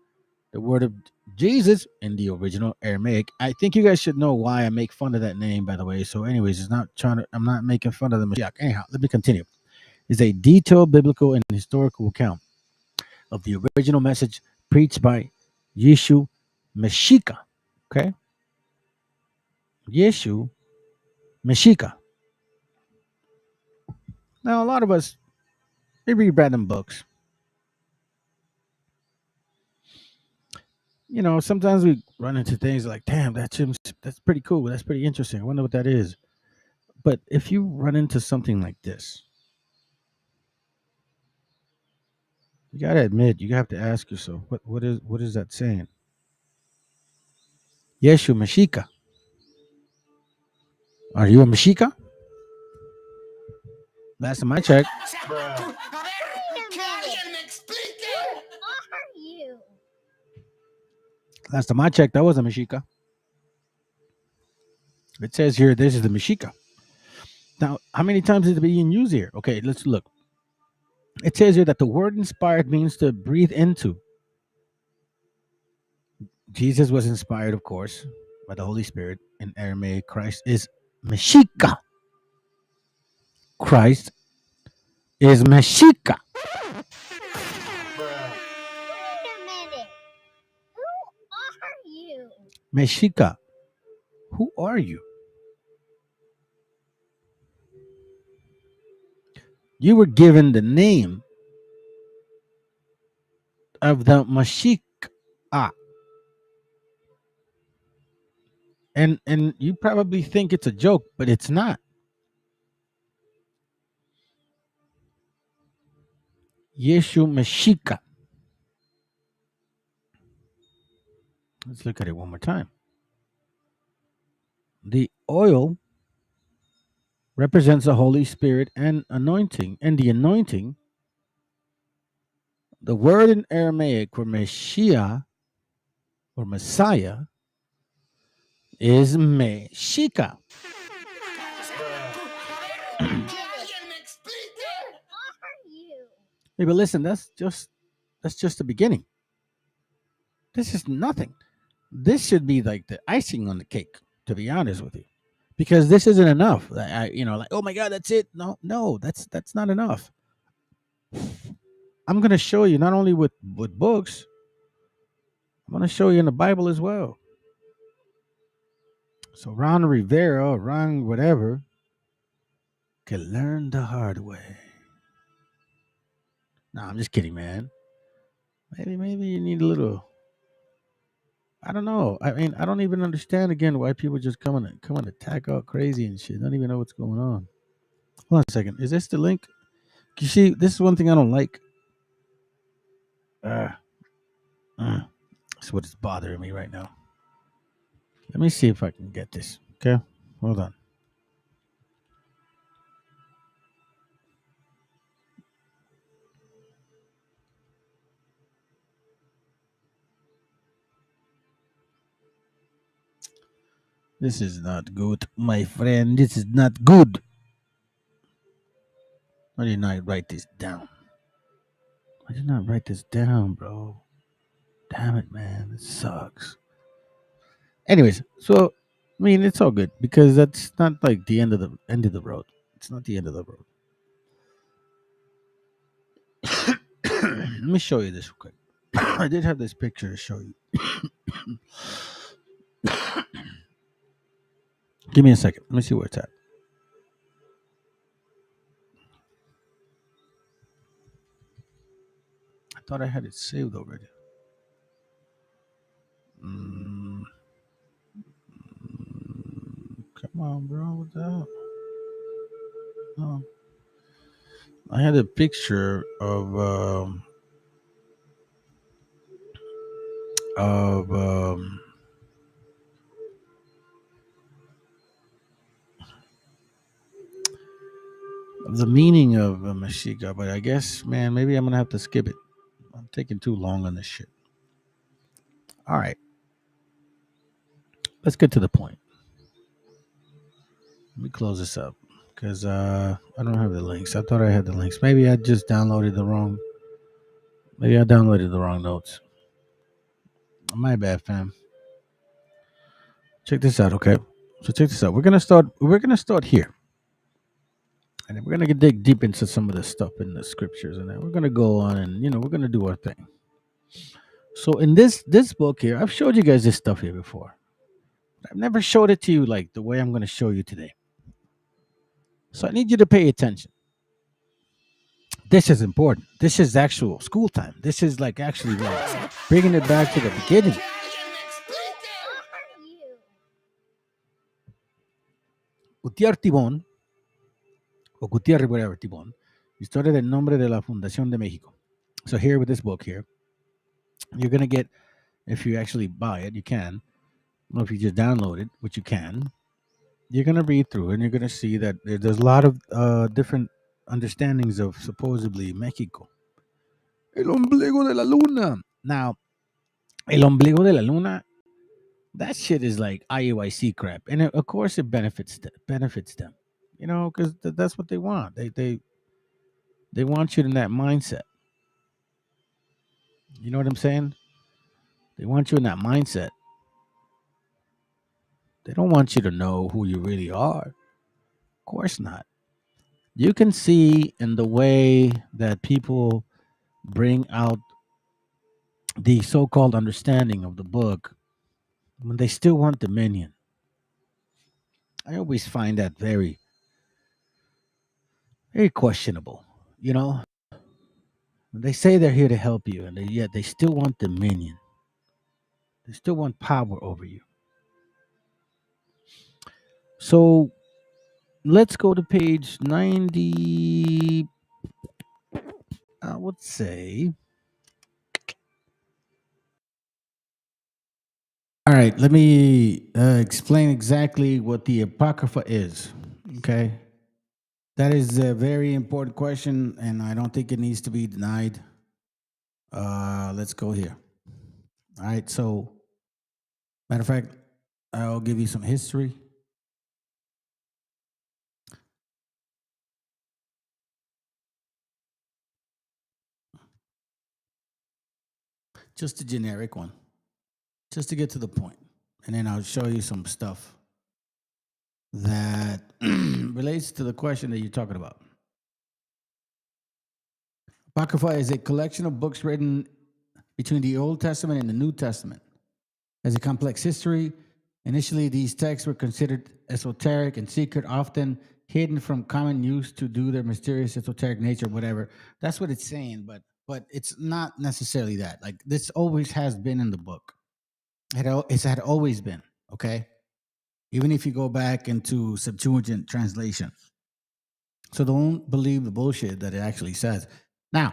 The word of Jesus in the original Aramaic. I think you guys should know why I make fun of that name, by the way. So, anyways, I'm not making fun of the Mashiach. Anyhow, let me continue. It's a detailed biblical and historical account of the original message preached by Yeshu Meshicha. Okay? Yeshu Meshicha. Now, a lot of us, we read random books. Sometimes we run into things like, damn, that's pretty cool. That's pretty interesting. I wonder what that is. But if you run into something like this, you gotta admit, you have to ask yourself, what is that saying? Yeshu Meshicha. Are you a Meshicha? Last time I checked. Last time I checked, I was a Meshicha. It says here, this is the Meshicha. Now, how many times is it being used here? Okay, let's look. It says here that the word inspired means to breathe into. Jesus was inspired, of course, by the Holy Spirit. In Aramaic, Christ is Meshicha. Christ is Meshicha. Meshicha. Who are you? You were given the name of the Meshicha. And you probably think it's a joke, but it's not. Yeshu Meshicha. Let's look at it one more time. The oil represents the Holy Spirit and anointing. And the anointing, the word in Aramaic for Messiah or Messiah is Meshicha. Hey, but listen, that's just the beginning. This is nothing. This should be like the icing on the cake, to be honest with you, because this isn't enough. Like, oh my God, that's it. No, that's not enough. I'm gonna show you not only with books. I'm gonna show you in the Bible as well. So Ron Rivera, Ron whatever, can learn the hard way. No, I'm just kidding, man. Maybe you need a little. I don't know. I mean, I don't even understand again why people just come and attack all crazy and shit. Don't even know what's going on. Hold on a second. Is this the link? You see, this is one thing I don't like. That's what is bothering me right now. Let me see if I can get this. Okay, hold on. This is not good, my friend. This is not good. Why did I write this down? I did not write this down, bro. Damn it, man. It sucks. Anyways, so I mean, it's all good because that's not like the end of the road. It's not the end of the road. Let me show you this real quick. I did have this picture to show you. Give me a second. Let me see where it's at. I thought I had it saved already. Okay. Come on, bro. What the hell? Oh. I had a picture of the meaning of Meshicha, but I guess, man, maybe I'm gonna have to skip it. I'm taking too long on this shit. All right, let's get to the point. Let me close this up because I don't have the links. I thought I had the links. Maybe I just downloaded the wrong. Maybe I downloaded the wrong notes. My bad, fam. Check this out, okay? So check this out. We're gonna start here. And then we're going to dig deep into some of the stuff in the scriptures. And then we're going to go on and, we're going to do our thing. So in this book here, I've showed you guys this stuff here before. I've never showed it to you like the way I'm going to show you today. So I need you to pay attention. This is important. This is actual school time. This is like actually like bringing it back to the beginning. Gutiérrez Tibón, o Gutiérrez, whatever, Tibón, historia del nombre de la Fundación de México. So here with this book here, you're going to get, if you actually buy it, you can. Well, if you just download it, which you can, you're going to read through and you're going to see that there's a lot of different understandings of supposedly Mexico. El ombligo de la luna. Now, el ombligo de la luna, that shit is like IUIC crap. And of course it benefits them. Because that's what they want. They want you in that mindset. You know what I'm saying? They want you in that mindset. They don't want you to know who you really are. Of course not. You can see in the way that people bring out the so-called understanding of the book when they still want dominion. I always find that very, very questionable. They say they're here to help you, and yet they still want dominion. They still want power over you. So let's go to page 90. I would say. All right, let me explain exactly what the Apocrypha is. Okay. That is a very important question, and I don't think it needs to be denied. Let's go here. All right, so, matter of fact, I'll give you some history. Just a generic one, just to get to the point. And then I'll show you some stuff that relates to the question that you're talking about. Apocrypha is a collection of books written between the Old Testament and the New Testament. Has a complex history. Initially, these texts were considered esoteric and secret, often hidden from common use to do their mysterious esoteric nature, whatever. That's what it's saying, but it's not necessarily that. Like, this always has been in the book. It had always been, okay? Even if you go back into Septuagint translation. So don't believe the bullshit that it actually says. Now,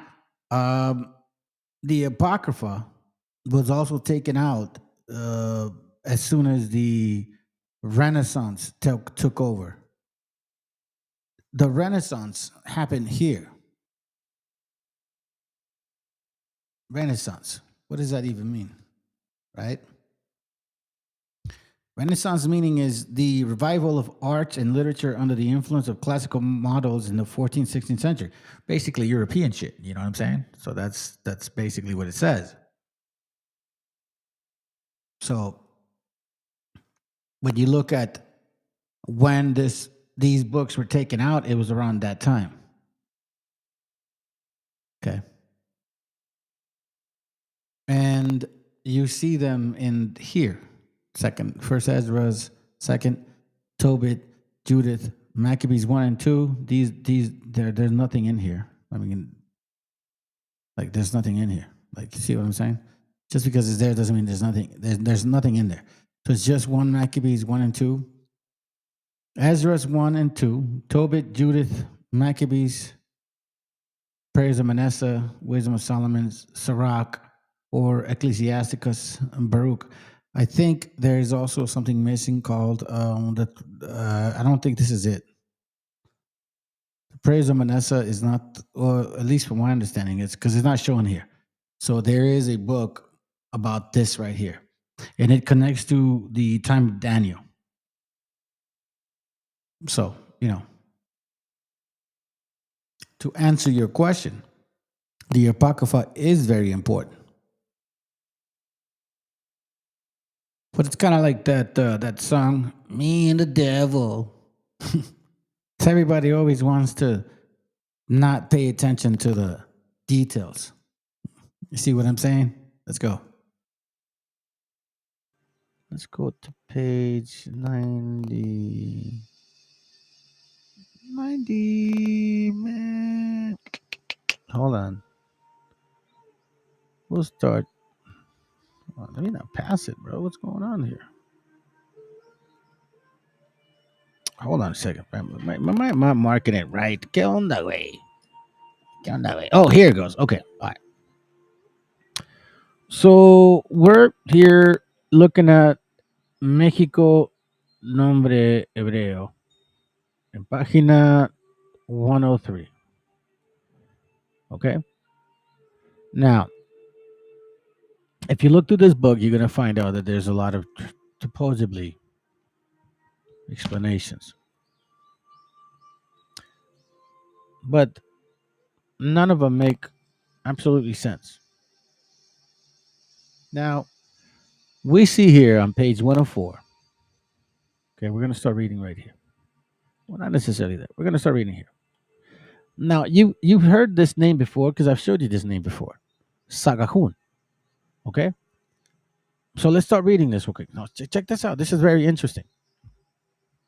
the Apocrypha was also taken out as soon as the Renaissance took over. The Renaissance happened here. Renaissance. What does that even mean? Right? Renaissance meaning is the revival of arts and literature under the influence of classical models in the 14th, 16th century. Basically European shit, you know what I'm saying? So that's basically what it says. So when you look at when these books were taken out, it was around that time. Okay. And you see them in here. First Ezra's, second Tobit, Judith, Maccabees 1 and 2. There's nothing in here. I mean, like, there's nothing in here. Like, you see what I'm saying? Just because it's there doesn't mean there's nothing. There's nothing in there. So it's just 1 Maccabees 1 and 2. Ezra's 1 and 2, Tobit, Judith, Maccabees, Prayers of Manasseh, Wisdom of Solomon, Sirach, or Ecclesiasticus, and Baruch. I think there is also something missing called I don't think this is it. The Prayers of Manasseh is not, or at least from my understanding, it's because it's not shown here. So there is a book about this right here, and it connects to the time of Daniel. So, to answer your question, the Apocrypha is very important. But it's kind of like that song, "Me and the Devil." So everybody always wants to not pay attention to the details. You see what I'm saying? Let's go. Let's go to page 90. 90, man. Hold on. We'll start. Oh, let me not pass it, bro. What's going on here? Hold on a second. I'm marking it right. Get on the way. Get on the way. Oh, here it goes. Okay. All right. So we're here looking at México Nombre Hebreo en página 103. Okay. Now, if you look through this book, you're going to find out that there's a lot of supposedly explanations. But none of them make absolutely sense. Now, we see here on page 104. Okay, we're going to start reading right here. Well, not necessarily that. We're going to start reading here. Now, you've heard this name before because I've showed you this name before. Sagahun. Okay? So let's start reading this real quick. Now, check this out. This is very interesting.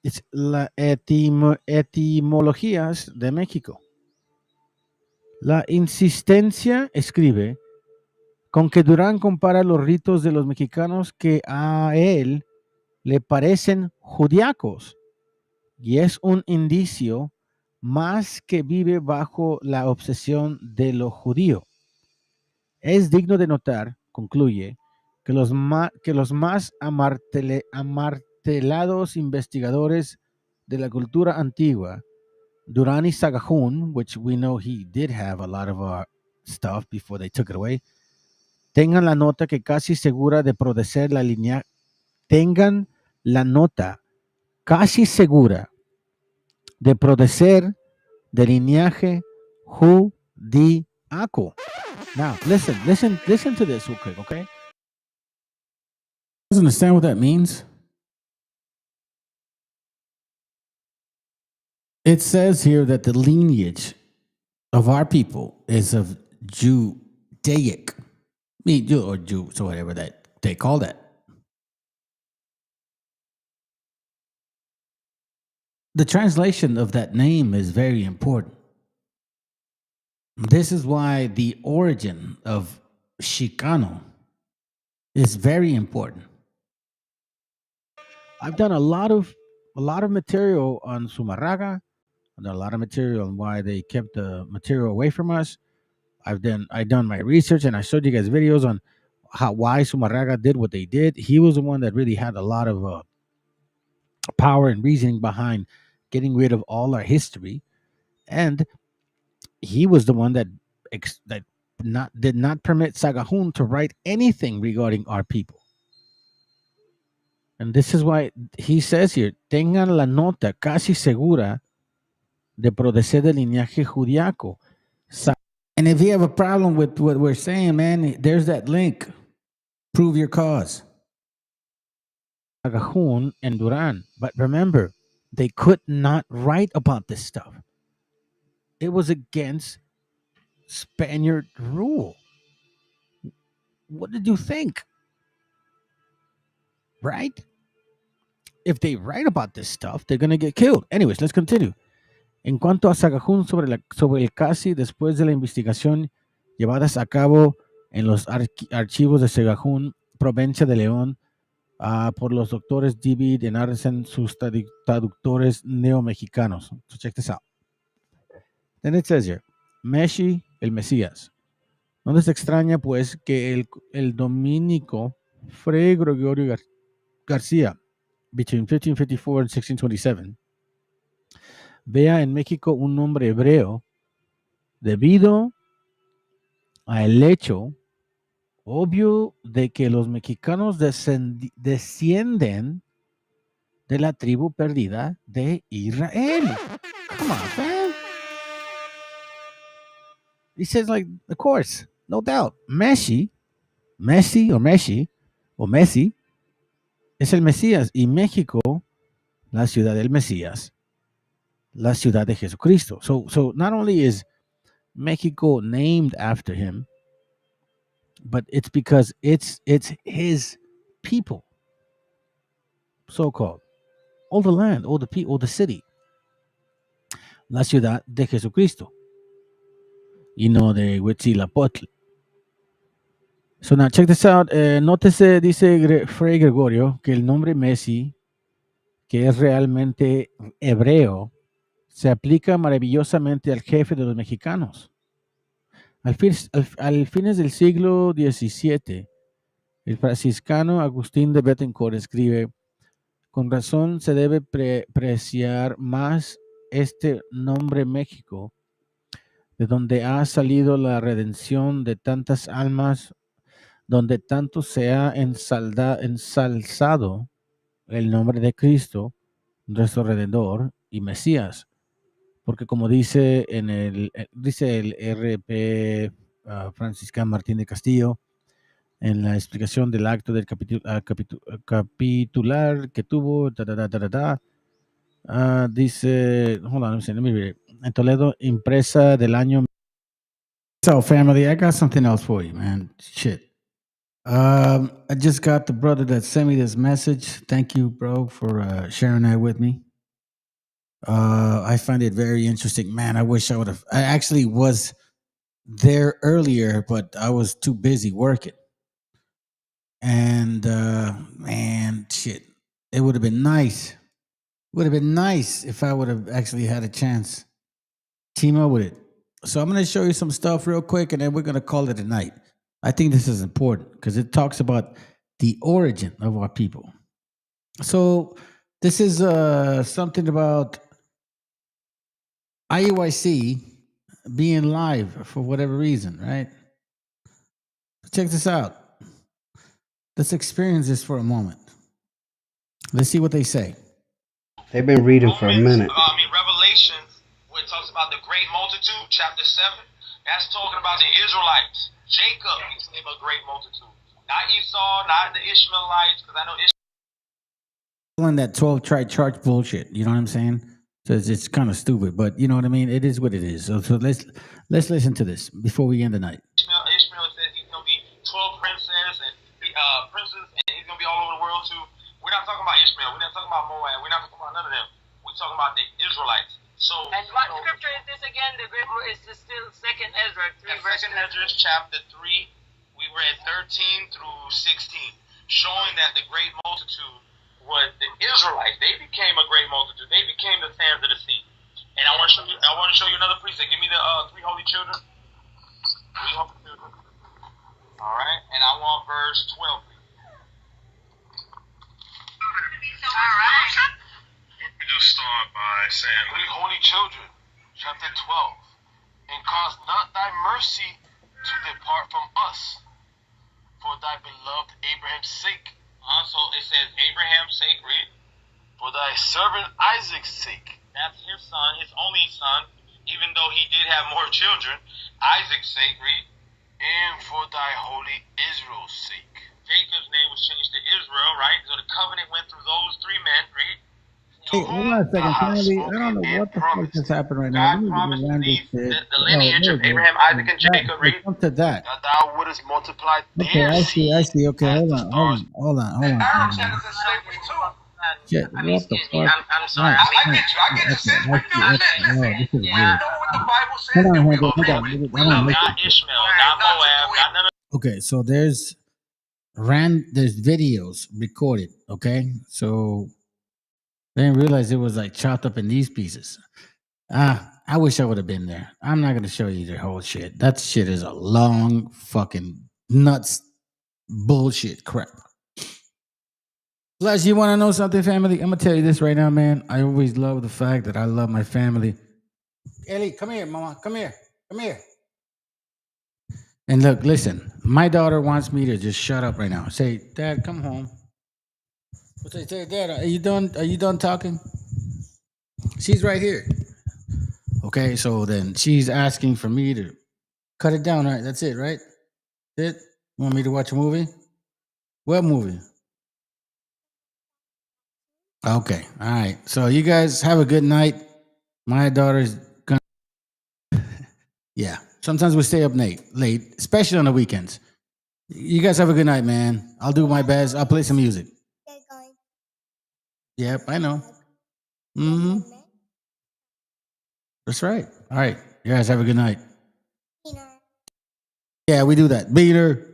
It's la etimologías de México. La insistencia, escribe, con que Durán compara los ritos de los mexicanos que a él le parecen judiacos, y es un indicio más que vive bajo la obsesión de lo judío. Es digno de notar, concluye, que los más amartelados investigadores de la cultura antigua, Durán y Sagahun, which we know he did have a lot of our stuff before they took it away, tengan la nota que casi segura de proceder la línea, tengan la nota casi segura de proceder del linaje judíaco. Now, listen to this real quick, okay? You understand what that means? It says here that the lineage of our people is of Judaic, or Jews, or whatever that they call that. The translation of that name is very important. This is why the origin of Chicano is very important. I've done a lot of material on Sumarraga. I've done a lot of material on why they kept the material away from us. I've done my research, and I showed you guys videos on why Sumarraga did what they did. He was the one that really had a lot of power and reasoning behind getting rid of all our history, and he was the one that did not permit Sagahun to write anything regarding our people. And this is why he says here, tengan la nota casi segura de proceder del linaje judíaco. And if you have a problem with what we're saying, man, there's that link. Prove your cause. Sagahun and Duran. But remember, they could not write about this stuff. It was against Spaniard rule. What did you think? Right? If they write about this stuff, they're going to get killed. Anyways, let's continue. En cuanto a Sagahun sobre el casi después de la investigación llevadas a cabo en los archivos de Sagahun, provincia de León, por los doctores David and Arisen, sus traductores neomexicanos. So check this out. Then it says here, Meshi, el Mesías. No les extraña, pues, que el dominico Fray Gregorio García, between 1554 and 1627, vea en México un nombre hebreo debido al hecho obvio de que los mexicanos descienden de la tribu perdida de Israel. Come on, man. He says, like, of course, no doubt. Messi es el Mesías, y México, la ciudad del Mesías, la ciudad de Jesucristo. So not only is Mexico named after him, but it's because it's his people, so-called. All the land, all the people, all the city. La ciudad de Jesucristo. Y no de Huitzilopochtli. So now check this out. Nótese, dice Fray Gregorio, que el nombre Messi, que es realmente hebreo, se aplica maravillosamente al jefe de los mexicanos. Al fines del siglo XVII, el franciscano Agustín de Bettencourt escribe: con razón se debe preciar más este nombre México, de donde ha salido la redención de tantas almas, donde tanto se ha ensalzado el nombre de Cristo, nuestro Redentor y Mesías. Porque como dice dice el R.P. Franciscano Martín de Castillo, en la explicación del acto del capitular que tuvo, dice, hold on, let me read it. En Toledo, impresa del año. So, family, I got something else for you, man. Shit. I just got the brother that sent me this message. Thank you, bro, for sharing that with me. I find it very interesting. Man, I wish I would have. I actually was there earlier, but I was too busy working. And man, shit, it would have been nice. Would have been nice if I would have actually had a chance. Team up with it. So I'm going to show you some stuff real quick, and then we're going to call it a night. I think this is important because it talks about the origin of our people. So this is something about IUIC being live for whatever reason, right? Check this out. Let's experience this for a moment. Let's see what they say. They've been reading for a minute. Revelation, where it talks about the great multitude, chapter 7, that's talking about the Israelites. Jacob became a great multitude. Not Esau, not the Ishmaelites, because I know In that 12-tribe chart bullshit, you know what I'm saying? So it's kind of stupid, but you know what I mean? It is what it is. So let's listen to this before we end the night. Ishmael says he's going to be 12 princes and he's going to be all over the world too. We're not talking about Ishmael. We're not talking about Moab. We're not talking about none of them. We're talking about the Israelites. So, and what scripture is this again? The great is still Second Ezra 3 verse 2 Ezra chapter 3. We read 13 through 16, showing that the great multitude was the Israelites. They became a great multitude. They became the sands of the sea. And I want to show you another precept. Give me the 3 holy children. 3 holy children. All right, and I want verse 12. All right. Let me just start by saying, 3 holy children, chapter 12. And cause not thy mercy to depart from us, for thy beloved Abraham's sake. Also, it says Abraham's sake, read. For thy servant Isaac's sake. That's his son, his only son, even though he did have more children. Isaac's sake, read. And for thy holy Israel's sake. Jacob's name was changed to Israel, right? So the covenant went through those 3 men, read. Hey, hold on a second, family. I don't know what the fuck just happened right now. God promised the lineage of Abraham, Isaac, and Jacob, read. Come to that. That thou wouldest multiply Okay, I see. Okay, hold on. Shit, what the fuck? I'm sorry. I get you. This is weird. Hold on. Not Ishmael, not Moab, not none of. Okay, so there's there's videos recorded, okay? So they didn't realize it was like chopped up in these pieces. I wish I would have been there. I'm not gonna show you the whole shit. That shit is a long fucking nuts bullshit crap. Plus, you want to know something, family? I'm gonna tell you this right now, man. I always love the fact that I love my family. Ellie, come here, mama. Come here. Come here. And look, listen. My daughter wants me to just shut up right now. Say, Dad, come home. Say, Dad, are you done? Are you done talking? She's right here. Okay, so then she's asking for me to cut it down, right? That's it, right? That's it? Want me to watch a movie? What movie? Okay, all right. So you guys have a good night. My daughter's gonna. Yeah, sometimes we stay up late, especially on the weekends. You guys have a good night, man. I'll do my best. I'll play some music. Yep, I know. Mm-hmm. That's right. All right. You guys have a good night. Yeah, we do that. Beater.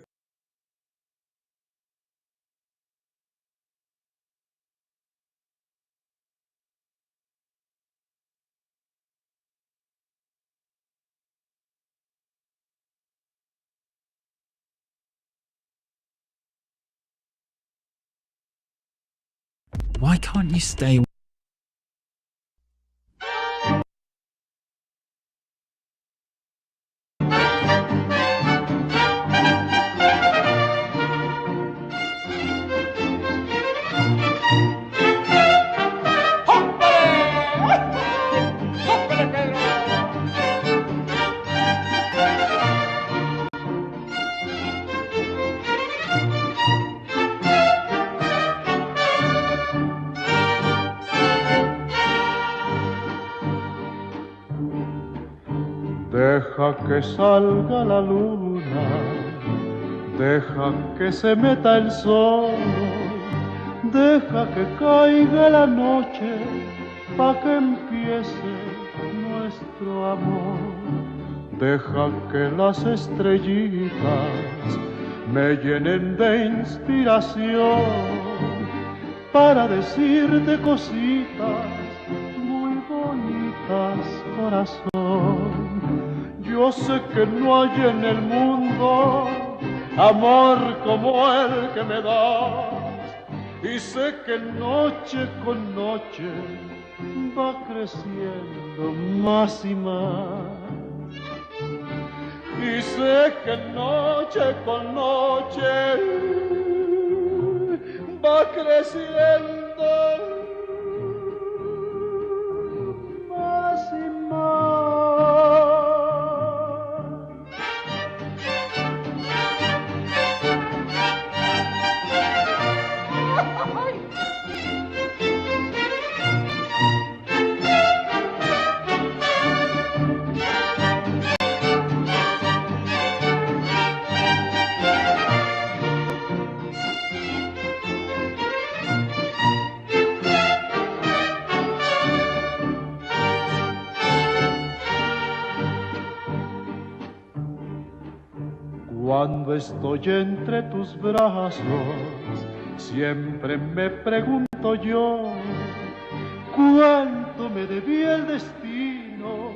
Why can't you stay? Deja que salga la luna, deja que se meta el sol, deja que caiga la noche, pa' que empiece nuestro amor. Deja que las estrellitas me llenen de inspiración para decirte cositas muy bonitas, corazón. Yo sé que no hay en el mundo amor como el que me das, y sé que noche con noche va creciendo más y más. Y sé que noche con noche va creciendo más y más. Cuando estoy entre tus brazos, siempre me pregunto yo, ¿cuánto me debía el destino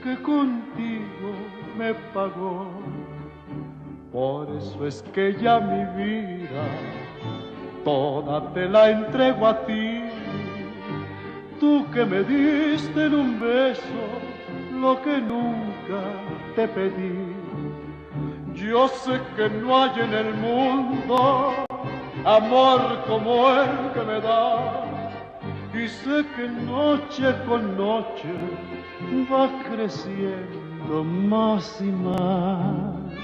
que contigo me pagó? Por eso es que ya mi vida toda te la entrego a ti, tú que me diste en un beso lo que nunca te pedí. Yo sé que no hay en el mundo amor como el que me das, y sé que noche con noche va creciendo más y más.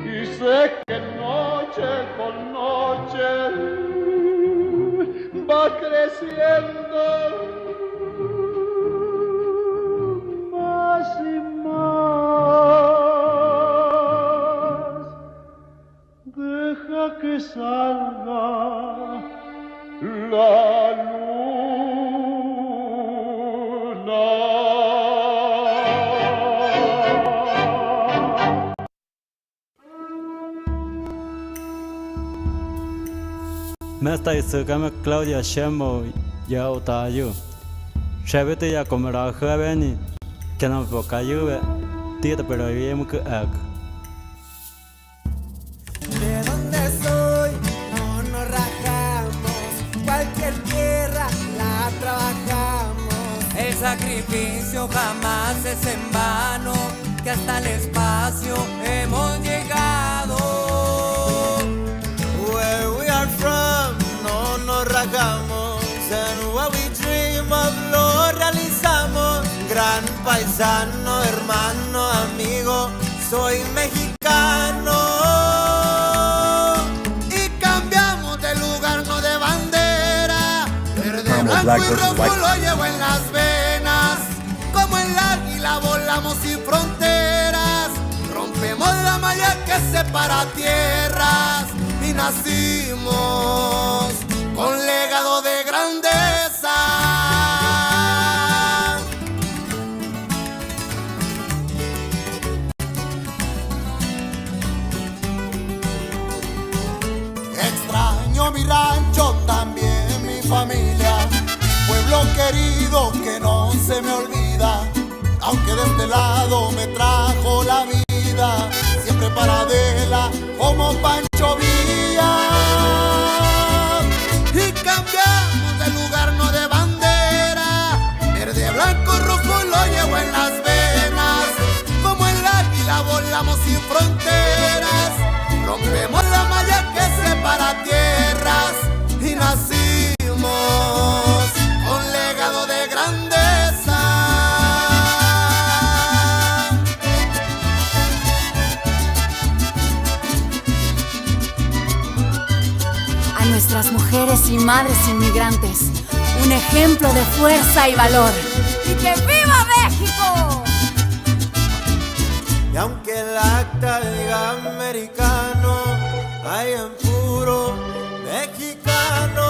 Y sé que noche con noche va creciendo más y más. Deja que salga la luna. Mesta isukame Claudia Shemo ya utayu. Shabete ya komera javeni. Chanam pokayuve. Tita pero yem que ak. De donde soy, no nos rajamos. Cualquier tierra la trabajamos. El sacrificio jamás es en vano. Que hasta el espacio hemos llegado. Where we are from, no nos rajamos. And what we dream of lo realizamos. Gran paisano, hermano, amigo, soy mexicano. Y cambiamos de lugar, no de bandera. Verde, blanco y rojo lo llevo en las venas. Como el águila volamos sin fronteras. Rompemos la malla que separa tierras. Y nacimos con legado de grandeza. Extraño mi rancho, también mi familia. Pueblo querido que no se me olvida. Aunque de este lado me trajo la vida. Siempre paradela como Pancho Villa. Y cambiamos de lugar, no de bandera. Verde, blanco, rojo lo llevo en las venas. Como el águila volamos sin fronteras. Rompemos la malla que separa tierras. Y nacimos con legado de grandeza. A nuestras mujeres y madres inmigrantes, un ejemplo de fuerza y valor. ¡Y que viva México! Y aunque el acta diga americano, hay en puro mexicano.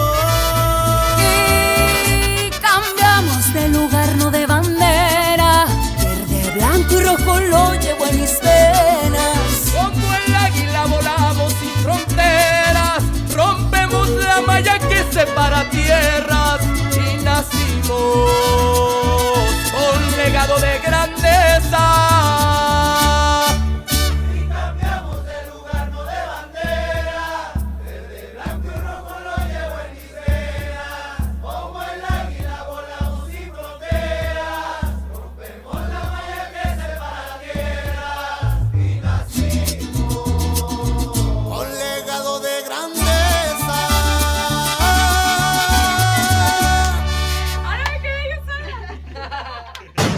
Y cambiamos de lugar, no de bandera. Verde, blanco y rojo lo llevo en mis venas. Como el águila volamos sin fronteras. Rompemos la malla que separa tierras. Y nacimos con legado de grandeza.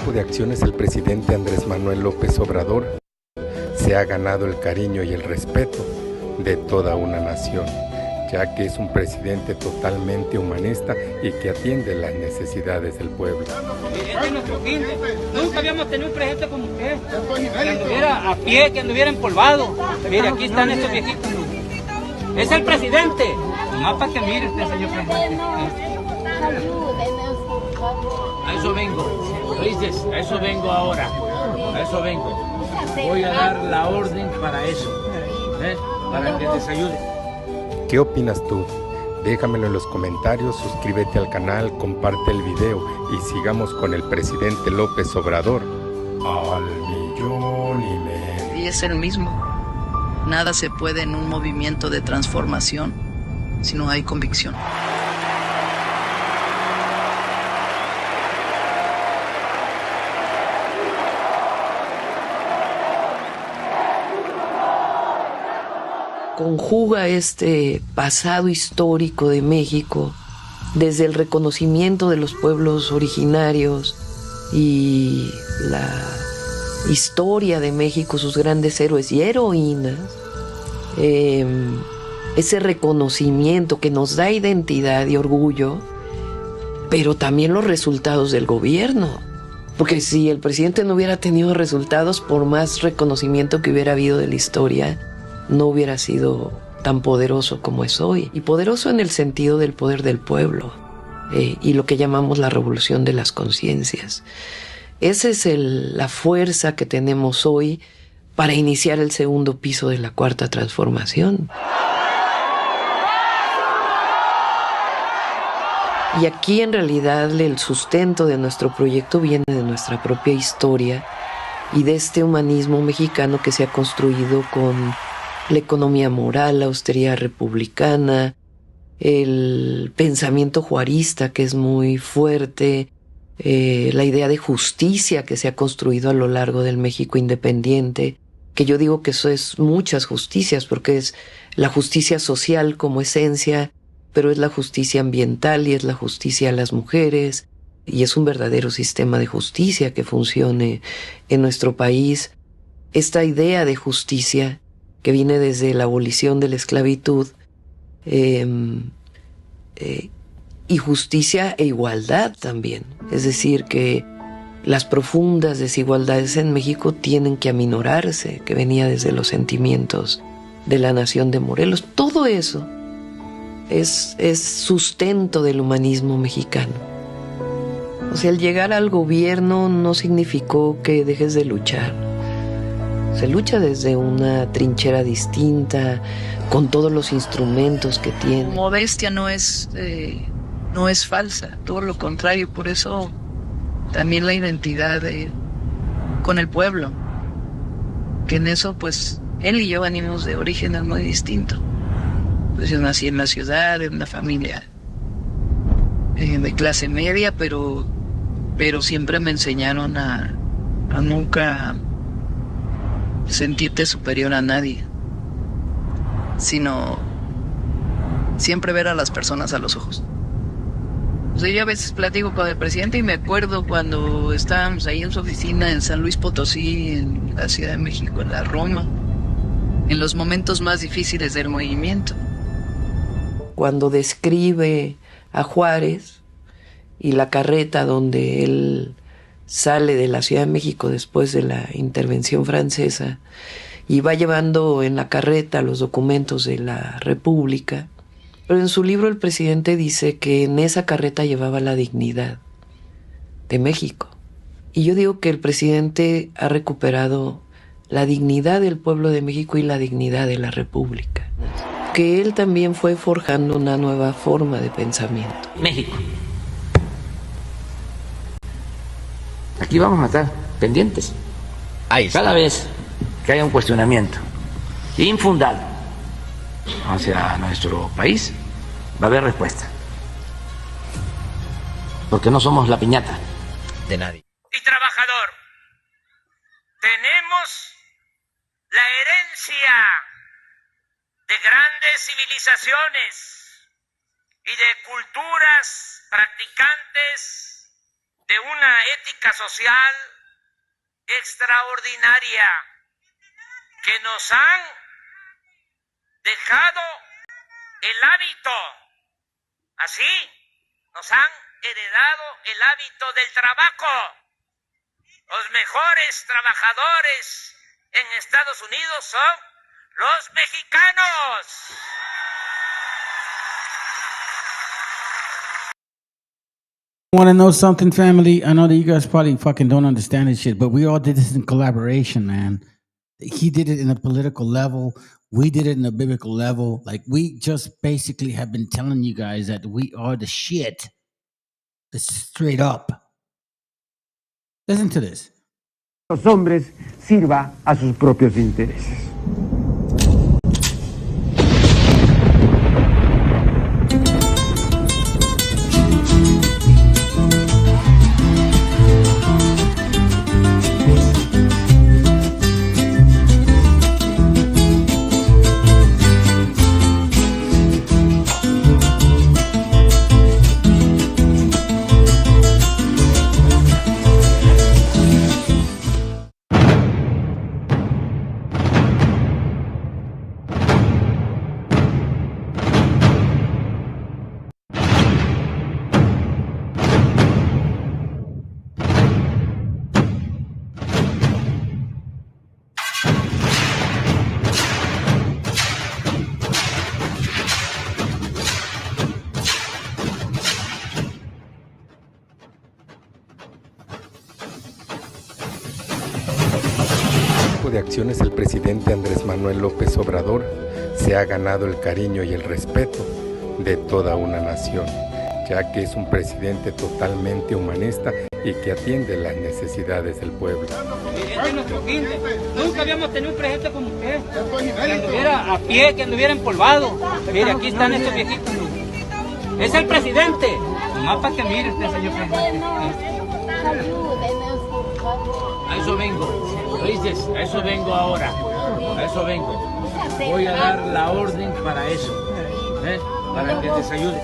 De acciones el presidente Andrés Manuel López Obrador se ha ganado el cariño y el respeto de toda una nación, ya que es un presidente totalmente humanista y que atiende las necesidades del pueblo. Este es nuestro fin. Nunca habíamos tenido un presidente como usted, que anduviera a pie, que anduviera empolvado. Mire, aquí están estos viejitos. Es el presidente. Nomás para que mire usted, señor presidente. A eso vengo. ¿Oíste? A eso vengo ahora. A eso vengo. Voy a dar la orden para eso. Para que les ayude. ¿Qué opinas tú? Déjamelo en los comentarios, suscríbete al canal, comparte el video y sigamos con el presidente López Obrador. Al millón y medio. Y es el mismo. Nada se puede en un movimiento de transformación si no hay convicción. Conjuga este pasado histórico de México desde el reconocimiento de los pueblos originarios y la historia de México, sus grandes héroes y heroínas, ese reconocimiento que nos da identidad y orgullo, pero también los resultados del gobierno. Porque si el presidente no hubiera tenido resultados, por más reconocimiento que hubiera habido de la historia, no hubiera sido tan poderoso como es hoy. Y poderoso en el sentido del poder del pueblo y lo que llamamos la revolución de las conciencias. Esa es la fuerza que tenemos hoy para iniciar el 2.º piso de la 4ª transformación. Y aquí en realidad el sustento de nuestro proyecto viene de nuestra propia historia y de este humanismo mexicano que se ha construido con la economía moral, la austeridad republicana, el pensamiento juarista que es muy fuerte, la idea de justicia que se ha construido a lo largo del México independiente, que yo digo que eso es muchas justicias, porque es la justicia social como esencia, pero es la justicia ambiental y es la justicia a las mujeres, y es un verdadero sistema de justicia que funcione en nuestro país. Esta idea de justicia que viene desde la abolición de la esclavitud, y justicia e igualdad también. Es decir, que las profundas desigualdades en México tienen que aminorarse, que venía desde los sentimientos de la nación de Morelos. Todo eso es sustento del humanismo mexicano. O sea, el llegar al gobierno no significó que dejes de luchar. Se lucha desde una trinchera distinta, con todos los instrumentos que tiene. Modestia no es falsa, todo lo contrario, por eso también la identidad con el pueblo, que en eso pues él y yo venimos de orígenes muy distintos. Pues yo nací en la ciudad, en una familia de clase media, pero siempre me enseñaron a nunca sentirte superior a nadie, sino siempre ver a las personas a los ojos. O sea, yo a veces platico con el presidente y me acuerdo cuando estábamos ahí en su oficina en San Luis Potosí, en la Ciudad de México, en la Roma, en los momentos más difíciles del movimiento. Cuando describe a Juárez y la carreta donde él sale de la Ciudad de México después de la intervención francesa y va llevando en la carreta los documentos de la República. Pero en su libro el presidente dice que en esa carreta llevaba la dignidad de México. Y yo digo que el presidente ha recuperado la dignidad del pueblo de México y la dignidad de la República. Que él también fue forjando una nueva forma de pensamiento. México. Aquí vamos a estar pendientes. Cada vez que haya un cuestionamiento infundado hacia nuestro país, va a haber respuesta. Porque no somos la piñata de nadie. Y trabajador, tenemos la herencia de grandes civilizaciones y de culturas practicantes de una ética social extraordinaria que nos han dejado el hábito, así nos han heredado el hábito del trabajo. Los mejores trabajadores en Estados Unidos son los mexicanos. Want to know something, family? I know that you guys probably fucking don't understand this shit, but we all did this in collaboration, man. He did it in a political level. We did it in a biblical level. Like, we just basically have been telling you guys that we are the shit. That's straight up. Listen to this. Los hombres sirva a sus propios intereses. De acciones el presidente Andrés Manuel López Obrador se ha ganado el cariño y el respeto de toda una nación, ya que es un presidente totalmente humanista y que atiende las necesidades del pueblo. Este es nuestro fin. Nunca habíamos tenido un presidente como usted, que anduviera a pie, que anduviera empolvado. Mire, aquí están estos viejitos. Es el presidente. Nomás para que mire usted, señor presidente. A eso vengo, ¿oíste? A eso vengo ahora, a eso vengo. Voy a dar la orden para eso, para que les ayude.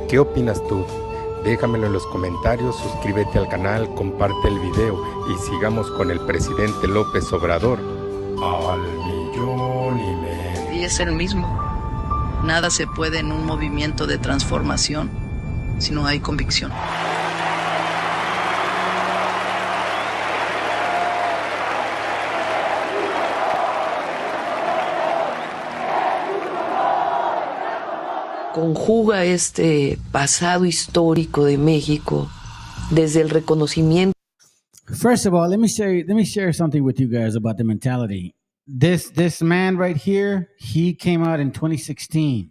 ¿Qué opinas tú? Déjamelo en los comentarios, suscríbete al canal, comparte el video y sigamos con el presidente López Obrador al millón y medio. Y es el mismo. Nada se puede en un movimiento de transformación si no hay convicción. Conjuga este pasado histórico de México desde el reconocimiento. First of all, let me share something with you guys about the mentality. This man right here, he came out in 2016.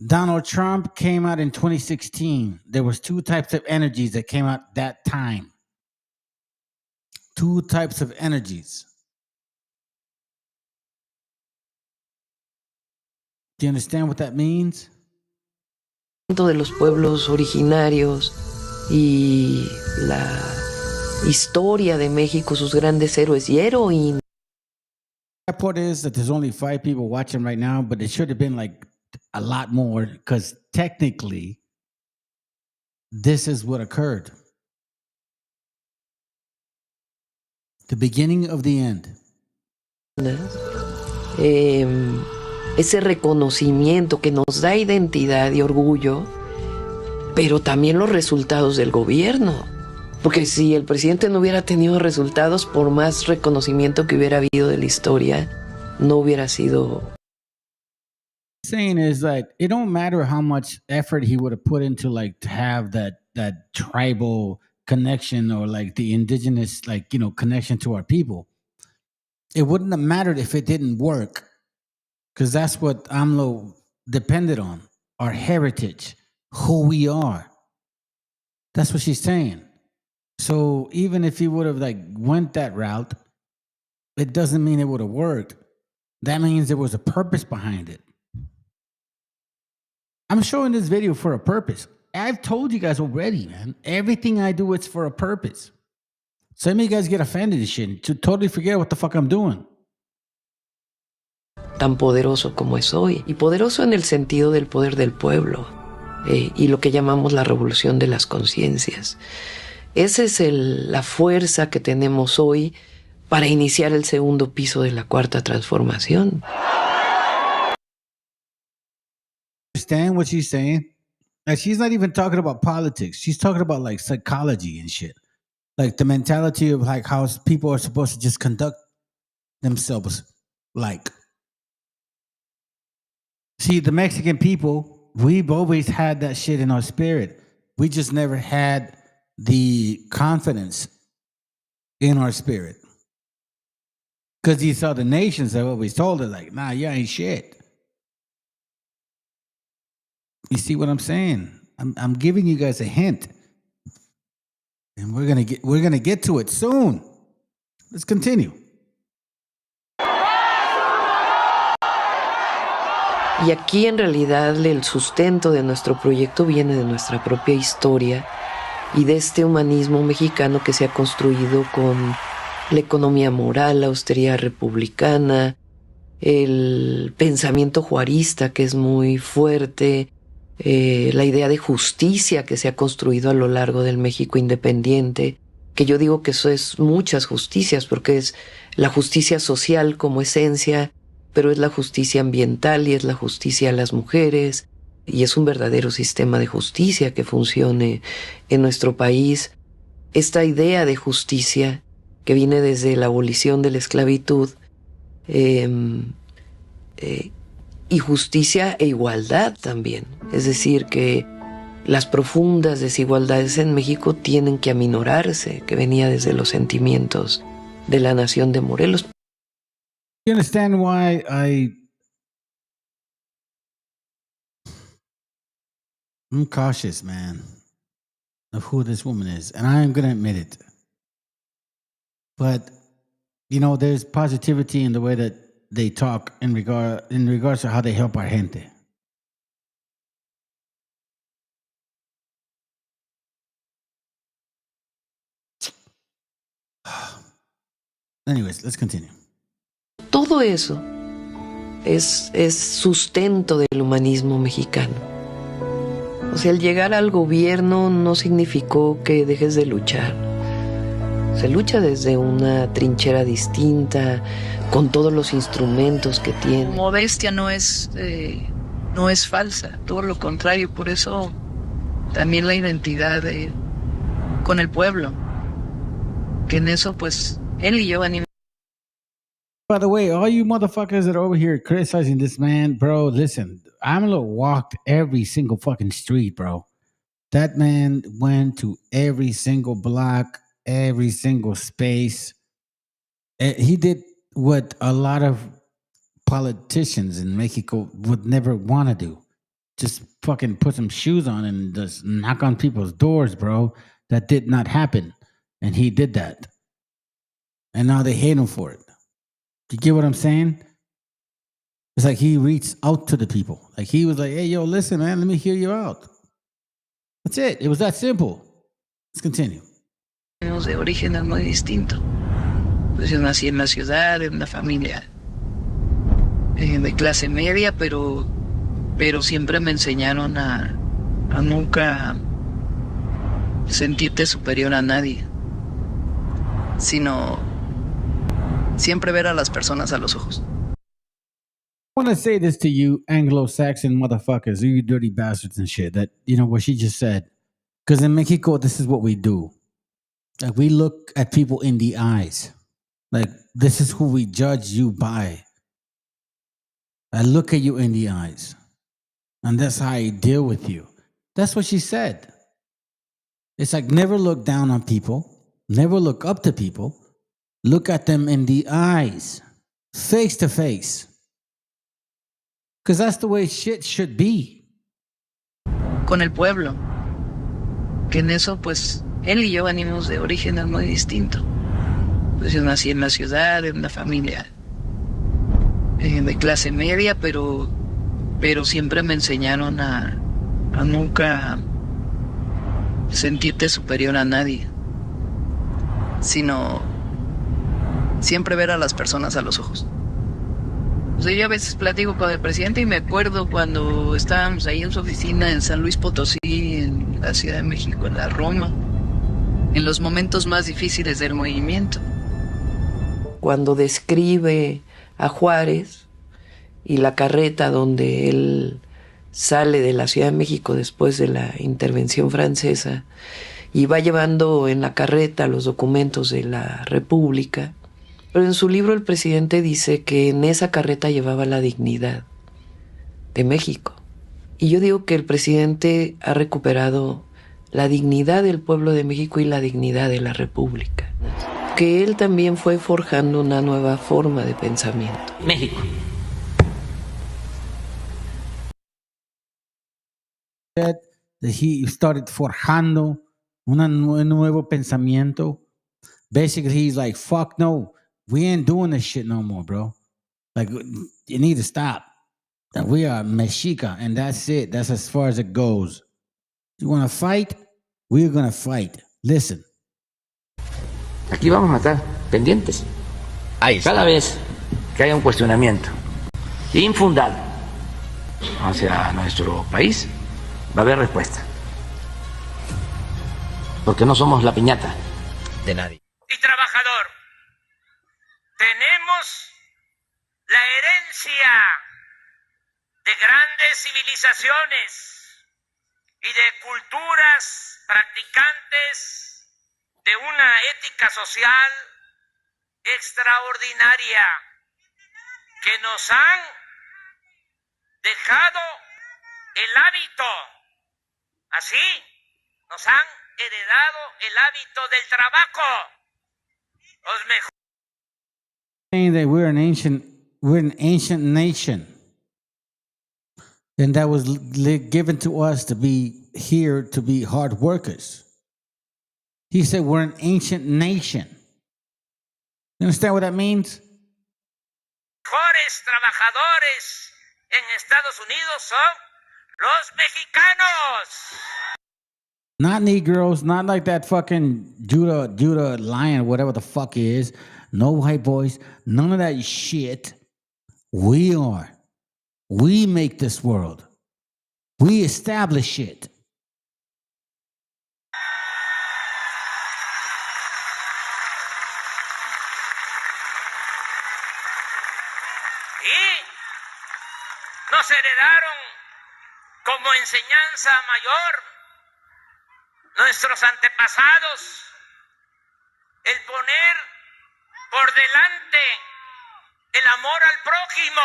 Donald Trump came out in 2016. There was two types of energies that came out that time. Two types of energies. Do you understand what that means? De los pueblos originarios y la historia de México, sus grandes héroes y heroínas. The part is that there's only 5 people watching right now, but it should have been like a lot more because technically this is what occurred. The beginning of the end. Ese reconocimiento que nos da identidad y orgullo, pero también los resultados del gobierno. Porque si el presidente no hubiera tenido resultados, por más reconocimiento que hubiera habido de la historia, no hubiera sido. Saying is like it don't matter how much effort he would have put into like to have that tribal connection or like the indigenous connection to our people. It wouldn't have mattered if it didn't work. Because that's what AMLO depended on, our heritage, who we are. That's what she's saying. So even if he would have went that route, it doesn't mean it would have worked. That means there was a purpose behind it. I'm showing this video for a purpose. I've told you guys already, man. Everything I do, it's for a purpose. Some of you guys get offended and shit to totally forget what the fuck I'm doing. Tan poderoso como es hoy, y poderoso en el sentido del poder del pueblo, y lo que llamamos la revolución de las conciencias. Esa es la fuerza que tenemos hoy para iniciar el segundo piso de la cuarta transformación. Understand what she's saying? Like she's not even talking about politics. She's talking about like psychology and shit. Like the mentality of like how people are supposed to just conduct themselves like. See, the Mexican people, we've always had that shit in our spirit. We just never had the confidence in our spirit. Because these other nations have always told us, like, nah, you ain't shit. You see what I'm saying? I'm giving you guys a hint. And we're gonna get to it soon. Let's continue. Y aquí en realidad el sustento de nuestro proyecto viene de nuestra propia historia y de este humanismo mexicano que se ha construido con la economía moral, la austeridad republicana, el pensamiento juarista que es muy fuerte, la idea de justicia que se ha construido a lo largo del México independiente, que yo digo que eso es muchas justicias porque es la justicia social como esencia, pero es la justicia ambiental y es la justicia a las mujeres, y es un verdadero sistema de justicia que funcione en nuestro país. Esta idea de justicia que viene desde la abolición de la esclavitud, y justicia e igualdad también. Es decir, que las profundas desigualdades en México tienen que aminorarse, que venía desde los sentimientos de la nación de Morelos. You understand why I'm cautious, man, of who this woman is, and I am gonna admit it. But you know, there's positivity in the way that they talk in regards to how they help our gente. Anyways, let's continue. Todo eso es sustento del humanismo mexicano. O sea, el llegar al gobierno no significó que dejes de luchar. Se lucha desde una trinchera distinta, con todos los instrumentos que tiene. Modestia no es falsa, todo lo contrario, por eso también la identidad con el pueblo, que en eso pues él y yo venimos. By the way, all you motherfuckers that are over here criticizing this man, bro, listen, AMLO walked every single fucking street, bro. That man went to every single block, every single space. He did what a lot of politicians in Mexico would never want to do. Just fucking put some shoes on and just knock on people's doors, bro. That did not happen. And he did that. And now they hate him for it. You get what I'm saying? It's like he reached out to the people. Like he was like, hey, yo, listen, man, let me hear you out. That's it. It was that simple. Let's continue. De orígenes muy distintos. Pues yo nací en la ciudad, en una familia de clase media, pero siempre me enseñaron a nunca sentirte superior a nadie, sino siempre ver a las personas a los ojos. I want to say this to you Anglo-Saxon motherfuckers, you dirty bastards and shit, that, you know, what she just said. Because in Mexico, this is what we do. Like, we look at people in the eyes. Like, this is who we judge you by. I look at you in the eyes. And that's how I deal with you. That's what she said. It's like, never look down on people. Never look up to people. Look at them in the eyes. Face to face. Because that's the way shit should be. Con el pueblo. Que en eso, pues, él y yo venimos de orígenes muy distintos. Pues yo nací en la ciudad, en una familia de clase media, pero siempre me enseñaron a nunca sentirte superior a nadie, sino siempre ver a las personas a los ojos. O sea, yo a veces platico con el presidente y me acuerdo cuando estábamos ahí en su oficina en San Luis Potosí, en la Ciudad de México, en la Roma, en los momentos más difíciles del movimiento. Cuando describe a Juárez y la carreta donde él sale de la Ciudad de México después de la intervención francesa y va llevando en la carreta los documentos de la República. Pero en su libro el presidente dice que en esa carreta llevaba la dignidad de México. Y yo digo que el presidente ha recuperado la dignidad del pueblo de México y la dignidad de la República. Que él también fue forjando una nueva forma de pensamiento. México. That he started forjando un nuevo pensamiento. Basically, he's like, fuck no. We ain't doing this shit no more, bro. Like, you need to stop. And we are Mexica, and that's it. That's as far as it goes. You want to fight? We're going to fight. Listen. Aquí vamos a estar pendientes. Cada vez que haya un cuestionamiento infundado hacia nuestro país, va a haber respuesta. Porque no somos la piñata de nadie. Y trabajador. Tenemos la herencia de grandes civilizaciones y de culturas practicantes de una ética social extraordinaria que nos han dejado el hábito. Así nos han heredado el hábito del trabajo. Los mejores. Saying that we're an ancient nation. And that was given to us to be here to be hard workers. He said we're an ancient nation. You understand what that means? Mejores trabajadores en Estados Unidos son los mexicanos. Not Negroes, not like that fucking Judah lion, whatever the fuck he is. No white boys, none of that shit. We are. We make this world. We establish it. Y nos heredaron como enseñanza mayor nuestros antepasados el poner por delante el amor al prójimo.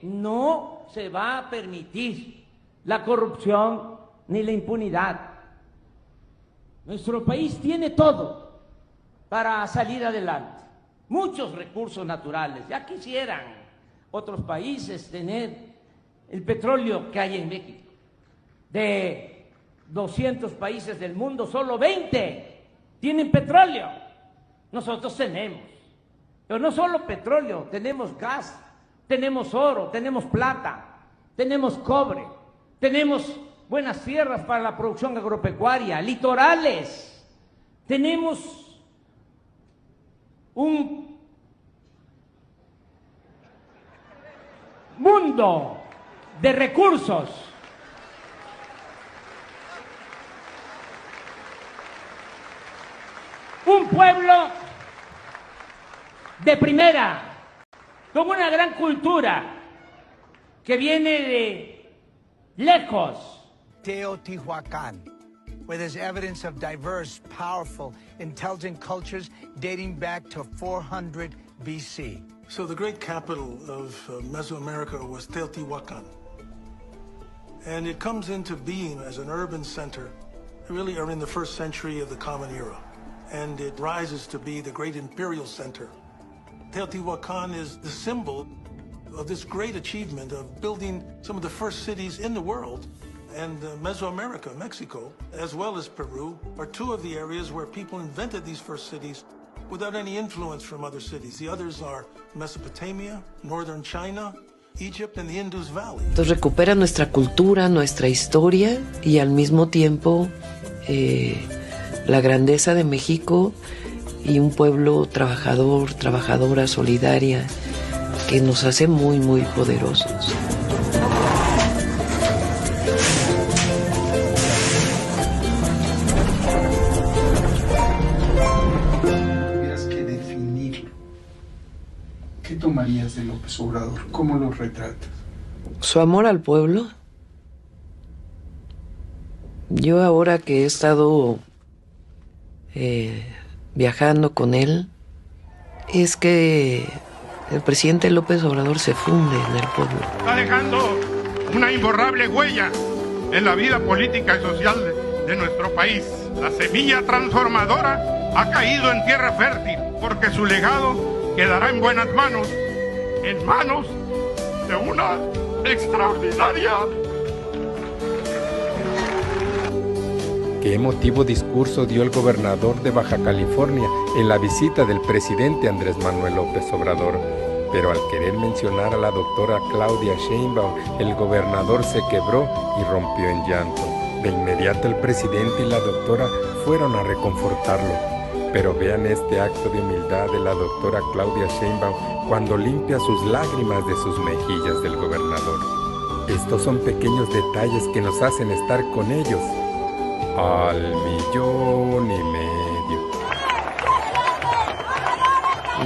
No se va a permitir la corrupción ni la impunidad. Nuestro país tiene todo para salir adelante. Muchos recursos naturales. Ya quisieran otros países tener el petróleo que hay en México. De 200 países del mundo, solo 20 tienen petróleo. Nosotros tenemos. Pero no solo petróleo, tenemos gas, tenemos oro, tenemos plata, tenemos cobre, tenemos buenas tierras para la producción agropecuaria, litorales, tenemos un mundo de recursos. Un pueblo de primera, con una gran cultura que viene de lejos. Teotihuacan, where there's evidence of diverse, powerful, intelligent cultures dating back to 400 BC. So the great capital of Mesoamerica was Teotihuacan. And it comes into being as an urban center, really in the first century of the Common Era. And it rises to be the great imperial center. Teotihuacan is the symbol of this great achievement of building some of the first cities in the world. And Mesoamerica, Mexico, as well as Peru, are two of the areas where people invented these first cities without any influence from other cities. The others are Mesopotamia, northern China, Egypt, and the Indus Valley. Entonces recupera nuestra cultura, nuestra historia y al mismo tiempo la grandeza de México y un pueblo trabajador, trabajadora, solidaria, que nos hace muy, muy poderosos. Tuvieras que definirlo, ¿qué tomarías de López Obrador? ¿Cómo lo retratas? Su amor al pueblo. Yo ahora que he estado viajando con él, es que el presidente López Obrador se funde en el pueblo. Está dejando una imborrable huella en la vida política y social de nuestro país. La semilla transformadora ha caído en tierra fértil, porque su legado quedará en buenas manos, en manos de una extraordinaria. Qué emotivo discurso dio el gobernador de Baja California en la visita del presidente Andrés Manuel López Obrador. Pero al querer mencionar a la doctora Claudia Sheinbaum, el gobernador se quebró y rompió en llanto. De inmediato el presidente y la doctora fueron a reconfortarlo. Pero vean este acto de humildad de la doctora Claudia Sheinbaum cuando limpia sus lágrimas de sus mejillas del gobernador. Estos son pequeños detalles que nos hacen estar con ellos al 1,5 millones.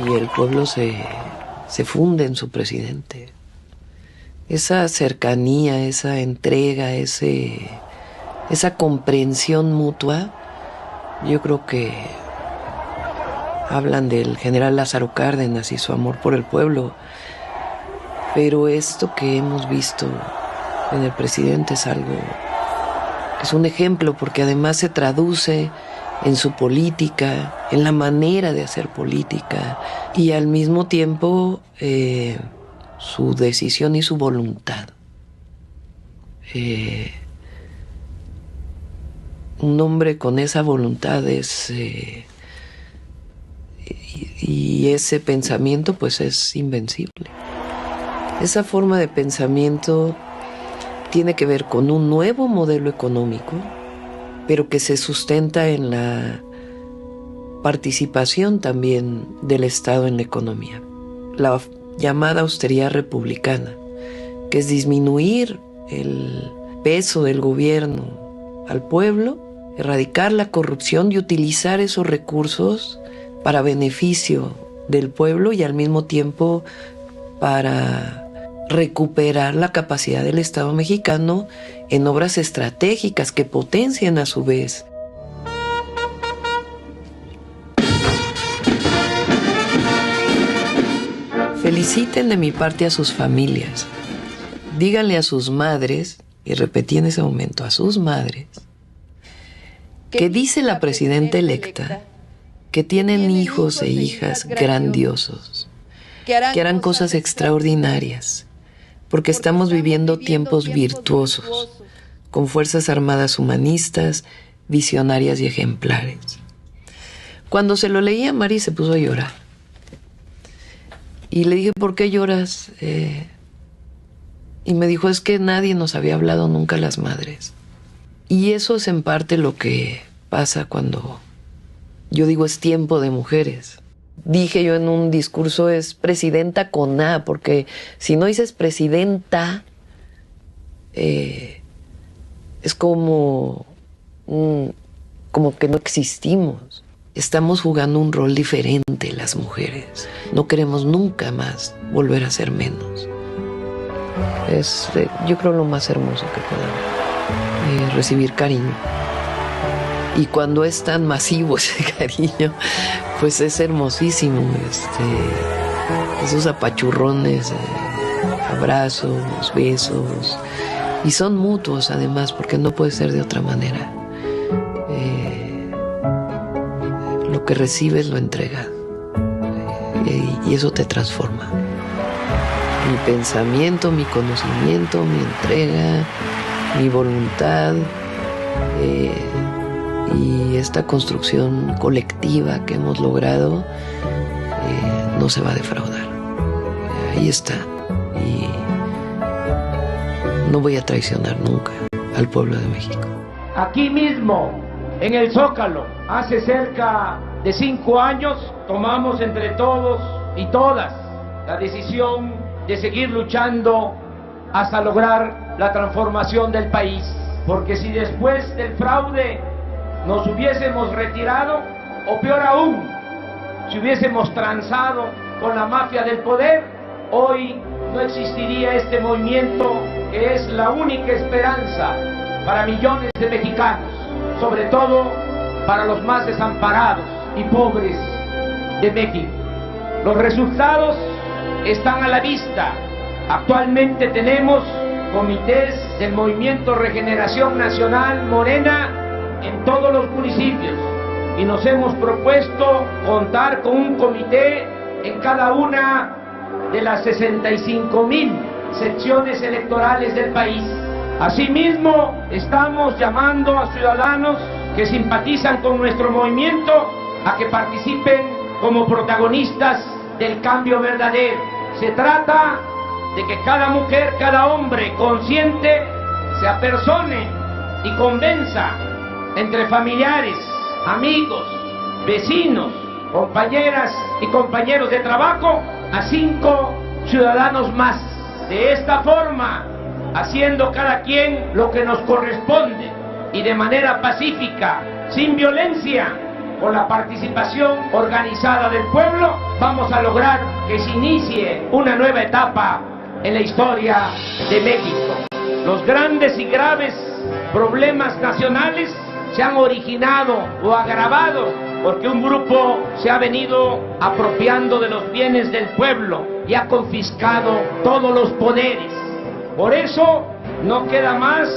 Y el pueblo se funde en su presidente. Esa cercanía, esa entrega, esa comprensión mutua, yo creo que hablan del general Lázaro Cárdenas y su amor por el pueblo. Pero esto que hemos visto en el presidente es un ejemplo, porque además se traduce en su política, en la manera de hacer política y al mismo tiempo su decisión y su voluntad. un hombre con esa voluntad y ese pensamiento pues es invencible. Esa forma de pensamiento tiene que ver con un nuevo modelo económico, pero que se sustenta en la participación también del Estado en la economía. La llamada austeridad republicana, que es disminuir el peso del gobierno al pueblo, erradicar la corrupción y utilizar esos recursos para beneficio del pueblo y al mismo tiempo para recuperar la capacidad del Estado mexicano en obras estratégicas que potencien a su vez. Feliciten de mi parte a sus familias. Díganle a sus madres, y repetí en ese momento a sus madres, que dice la presidenta electa que tienen hijos e hijas grandiosos, que harán cosas extraordinarias, porque estamos viviendo tiempos virtuosos, con fuerzas armadas humanistas, visionarias y ejemplares. Cuando se lo leí a Mari se puso a llorar. Y le dije, ¿por qué lloras? Y me dijo, es que nadie nos había hablado nunca las madres. Y eso es en parte lo que pasa cuando yo digo es tiempo de mujeres. Dije yo en un discurso es presidenta con A, porque si no dices presidenta, es como que no existimos. Estamos jugando un rol diferente las mujeres. No queremos nunca más volver a ser menos. Es, yo creo, lo más hermoso que podamos recibir cariño. Y cuando es tan masivo ese cariño, pues es hermosísimo. Esos apachurrones, abrazos, besos. Y son mutuos además, porque no puede ser de otra manera. Lo que recibes lo entregas. Y eso te transforma. Mi pensamiento, mi conocimiento, mi entrega, mi voluntad y esta construcción colectiva que hemos logrado no se va a defraudar. Ahí está. Y no voy a traicionar nunca al pueblo de México. Aquí mismo, en el Zócalo, hace cerca de 5 años, tomamos entre todos y todas la decisión de seguir luchando hasta lograr la transformación del país. Porque si después del fraude nos hubiésemos retirado, o peor aún, si hubiésemos transado con la mafia del poder, hoy no existiría este movimiento que es la única esperanza para millones de mexicanos, sobre todo para los más desamparados y pobres de México. Los resultados están a la vista. Actualmente tenemos comités del Movimiento Regeneración Nacional Morena en todos los municipios y nos hemos propuesto contar con un comité en cada una de las 65,000 secciones electorales del país. Asimismo, estamos llamando a ciudadanos que simpatizan con nuestro movimiento a que participen como protagonistas del cambio verdadero. Se trata de que cada mujer, cada hombre consciente se apersone y convenza entre familiares, amigos, vecinos, compañeras y compañeros de trabajo a 5 ciudadanos más. De esta forma, haciendo cada quien lo que nos corresponde y de manera pacífica, sin violencia, con la participación organizada del pueblo, vamos a lograr que se inicie una nueva etapa en la historia de México. Los grandes y graves problemas nacionales se han originado o agravado porque un grupo se ha venido apropiando de los bienes del pueblo y ha confiscado todos los poderes. Por eso no queda más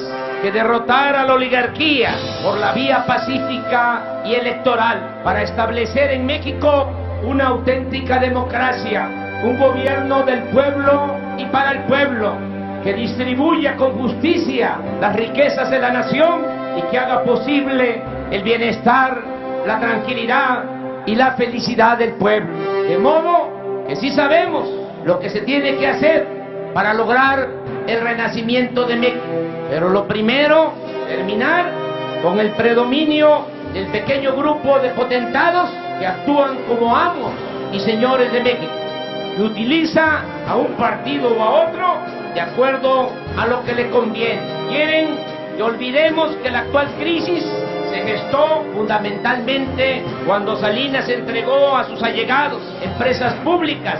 que derrotar a la oligarquía por la vía pacífica y electoral para establecer en México una auténtica democracia, un gobierno del pueblo y para el pueblo, que distribuya con justicia las riquezas de la nación y que haga posible el bienestar, la tranquilidad y la felicidad del pueblo. De modo que sí sabemos lo que se tiene que hacer para lograr el renacimiento de México. Pero lo primero, terminar con el predominio del pequeño grupo de potentados que actúan como amos y señores de México, que utiliza a un partido o a otro de acuerdo a lo que le conviene. Quieren que olvidemos que la actual crisis se gestó fundamentalmente cuando Salinas entregó a sus allegados empresas públicas,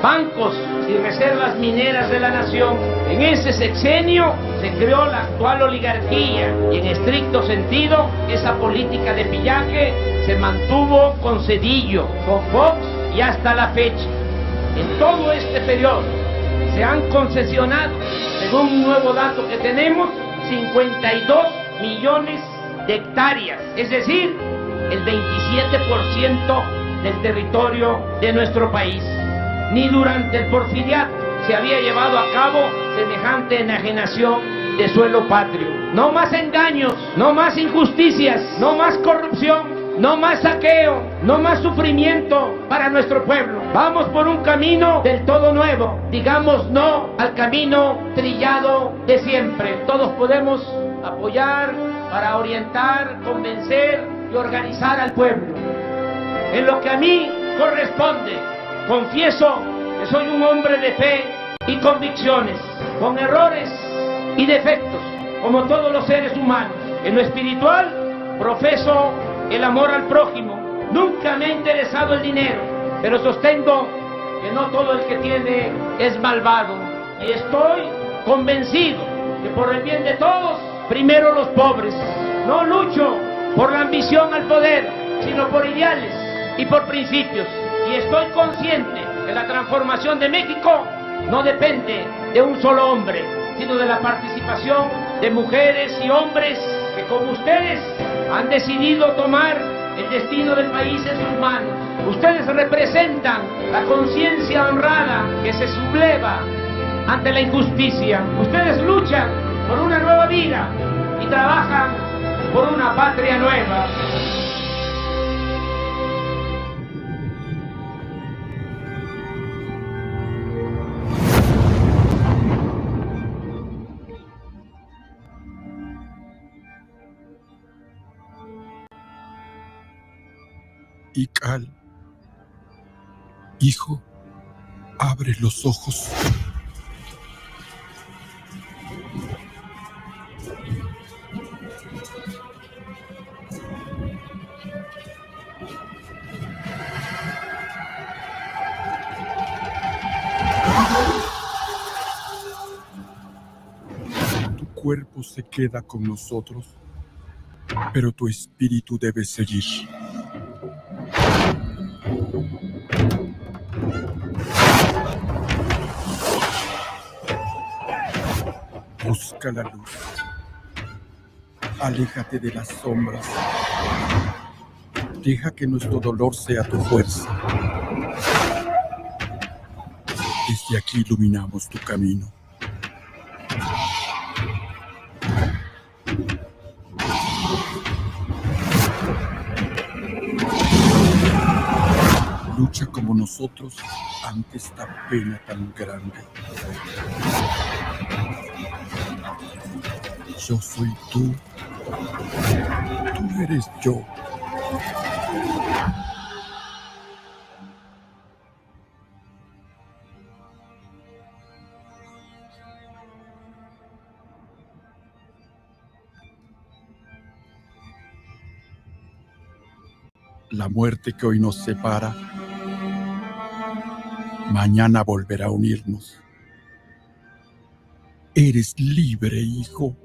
bancos y reservas mineras de la nación. En ese sexenio se creó la actual oligarquía y en estricto sentido esa política de pillaje se mantuvo con Cedillo, con Fox y hasta la fecha. En todo este periodo se han concesionado, según un nuevo dato que tenemos, 52 millones de hectáreas, es decir, el 27% del territorio de nuestro país. Ni durante el porfiriato se había llevado a cabo semejante enajenación de suelo patrio. No más engaños, no más injusticias, no más corrupción, no más saqueo, no más sufrimiento para nuestro pueblo. Vamos por un camino del todo nuevo. Digamos no al camino trillado de siempre. Todos podemos apoyar para orientar, convencer y organizar al pueblo. En lo que a mí corresponde, confieso que soy un hombre de fe y convicciones, con errores y defectos, como todos los seres humanos. En lo espiritual, profeso el amor al prójimo. Nunca me ha interesado el dinero, pero sostengo que no todo el que tiene es malvado. Y estoy convencido que por el bien de todos, primero los pobres. No lucho por la ambición al poder, sino por ideales y por principios. Y estoy consciente que la transformación de México no depende de un solo hombre, sino de la participación de mujeres y hombres que, como ustedes, han decidido tomar el destino del país en sus manos. Ustedes representan la conciencia honrada que se subleva ante la injusticia. Ustedes luchan por una nueva vida y trabajan por una patria nueva. Ical, hijo, abre los ojos. Tu cuerpo se queda con nosotros, pero tu espíritu debe seguir. Busca la luz. Aléjate de las sombras. Deja que nuestro dolor sea tu fuerza. Desde aquí iluminamos tu camino. Lucha como nosotros ante esta pena tan grande. Yo soy tú. Tú eres yo. La muerte que hoy nos separa, mañana volverá a unirnos. Eres libre, hijo.